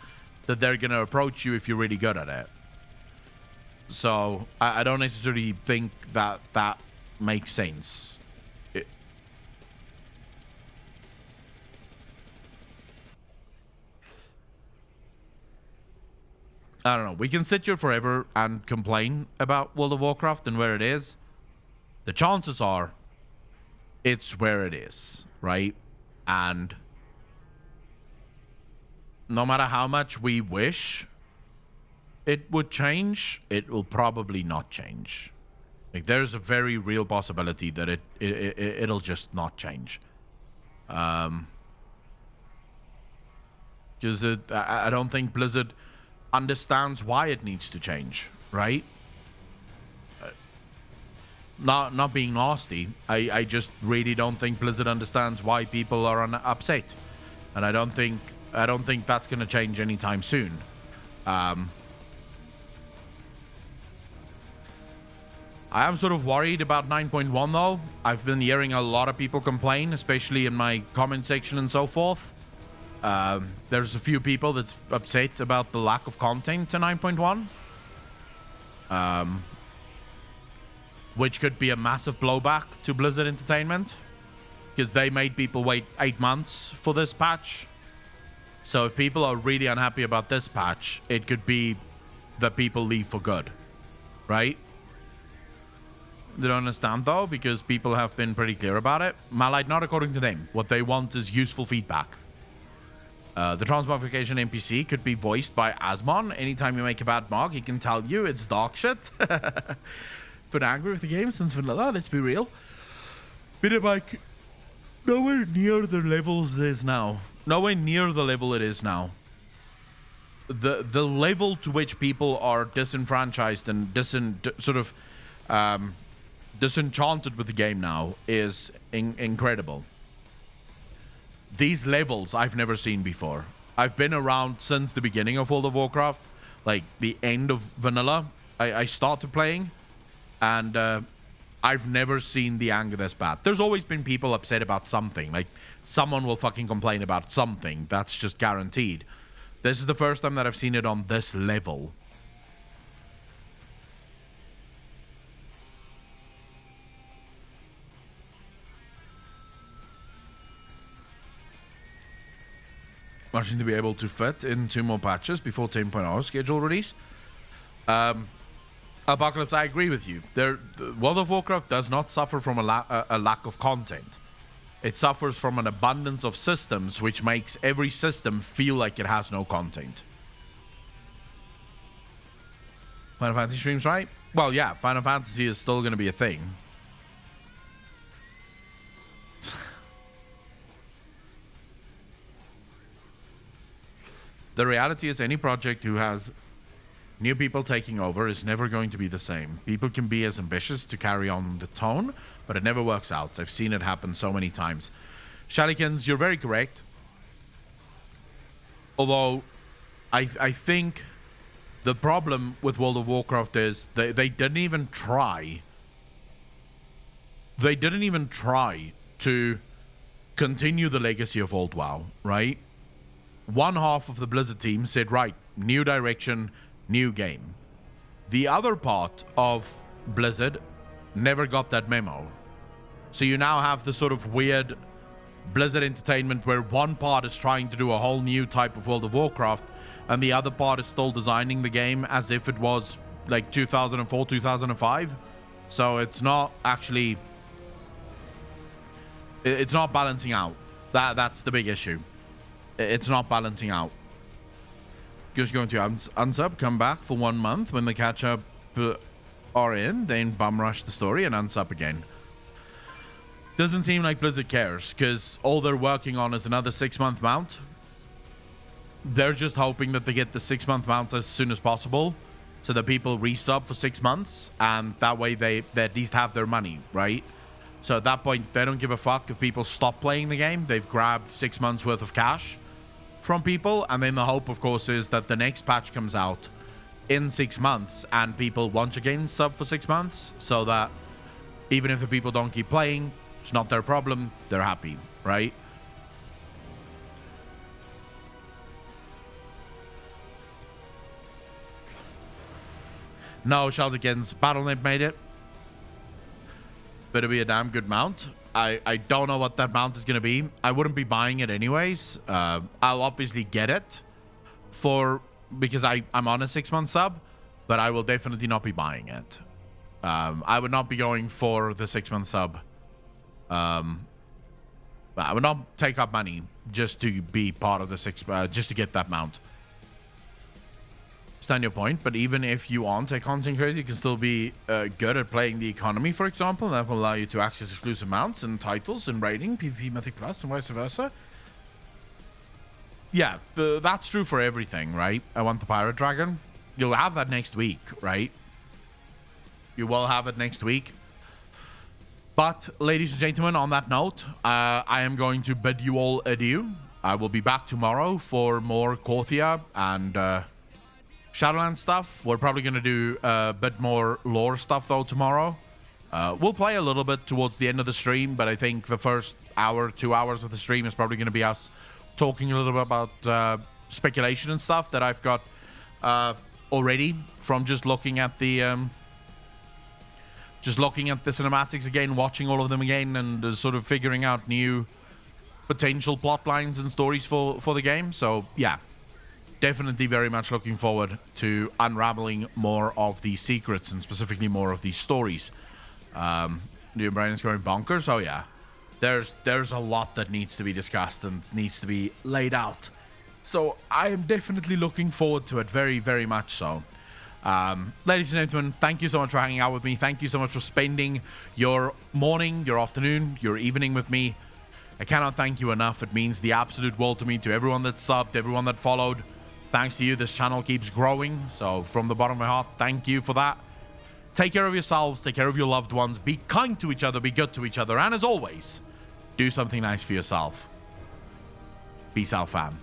that they're going to approach you if you're really good at it. So I don't necessarily think that that makes sense. I don't know. We can sit here forever and complain about World of Warcraft and where it is. The chances are it's where it is, right? And no matter how much we wish it would change, it will probably not change. Like, there's a very real possibility that it'll just not change. Because I don't think Blizzard understands why it needs to change, right? Not being nasty, I just really don't think Blizzard understands why people are upset, and I don't think that's going to change anytime soon. I am sort of worried about 9.1 though. I've been hearing a lot of people complain, especially in my comment section and so forth. There's a few people that's upset about the lack of content to 9.1. Which could be a massive blowback to Blizzard Entertainment, because they made people wait 8 months for this patch. So if people are really unhappy about this patch, it could be that people leave for good, right? They don't understand though, because people have been pretty clear about it. Malite, not according to them. What they want is useful feedback. The transmogrification NPC could be voiced by Asmon. Anytime you make a bad mog, he can tell you it's dog shit. Been angry with the game since vanilla, let's be real. Been like nowhere near the levels it is now. Nowhere near the level it is now. The level to which people are disenfranchised and disenchanted with the game now is incredible. These levels I've never seen before. I've been around since the beginning of World of Warcraft, like the end of vanilla. I started playing, and I've never seen the anger this bad. There's always been people upset about something. Like, someone will fucking complain about something. That's just guaranteed. This is the first time that I've seen it on this level. Marching to be able to fit in 2 more patches before 10.0 schedule release. Apocalypse, I agree with you. World of Warcraft does not suffer from a lack of content. It suffers from an abundance of systems, which makes every system feel like it has no content. Final Fantasy streams, right? Well, yeah, Final Fantasy is still going to be a thing. The reality is any project who has new people taking over is never going to be the same. People can be as ambitious to carry on the tone, but it never works out. I've seen it happen so many times. Shalikins, you're very correct. Although, I think the problem with World of Warcraft is they didn't even try. They didn't even try to continue the legacy of old WoW, right? One half of the Blizzard team said, right, new direction, new game. The other part of Blizzard never got that memo. So you now have this sort of weird Blizzard entertainment where one part is trying to do a whole new type of World of Warcraft and the other part is still designing the game as if it was like 2004, 2005. So it's not actually... It's not balancing out. That's the big issue. It's not balancing out. Just going to unsub, come back for 1 month. When the catch-up are in, then bum rush the story and unsub again. Doesn't seem like Blizzard cares, because all they're working on is another 6-month mount. They're just hoping that they get the 6-month mount as soon as possible, so that people resub for 6 months, and that way they at least have their money, right? So at that point, they don't give a fuck if people stop playing the game. They've grabbed 6 months worth of cash from people, and then the hope, of course, is that the next patch comes out in 6 months and people once again sub for 6 months, so that even if the people don't keep playing, it's not their problem, they're happy, right? No, Charles against Battle.net made it. Better be a damn good mount. I don't know what that mount is going to be. I wouldn't be buying it anyways. I'll obviously get it because I'm on a 6-month sub, but I will definitely not be buying it. I would not be going for the 6-month sub. I would not take up money just to be part of the just to get that mount. Stand your point, but even if you aren't a content creator, you can still be good at playing the economy, for example. That will allow you to access exclusive mounts and titles and rating, PvP Mythic Plus, and vice versa. Yeah, that's true for everything, right? I want the Pirate Dragon. You'll have that next week, right? You will have it next week. But, ladies and gentlemen, on that note, I am going to bid you all adieu. I will be back tomorrow for more Korthia and Shadowlands stuff. We're probably going to do a bit more lore stuff, though, tomorrow. We'll play a little bit towards the end of the stream, but I think the first hour, 2 hours of the stream is probably going to be us talking a little bit about speculation and stuff that I've got already from just looking at the cinematics again, watching all of them again, and sort of figuring out new potential plot lines and stories for the game. So, yeah. Definitely very much looking forward to unraveling more of the secrets and specifically more of these stories. New Brandon's going bonkers. Oh yeah, there's a lot that needs to be discussed and needs to be laid out So I am definitely looking forward to it, very, very much so. Ladies and gentlemen, thank you so much for hanging out with me. Thank you so much for spending your morning, your afternoon, your evening with me. I cannot thank you enough. It means the absolute world to me, to everyone that subbed, everyone that followed. Thanks to you, this channel keeps growing. So from the bottom of my heart, thank you for that. Take care of yourselves, take care of your loved ones, be kind to each other, be good to each other, and as always, do something nice for yourself. Peace out, fam.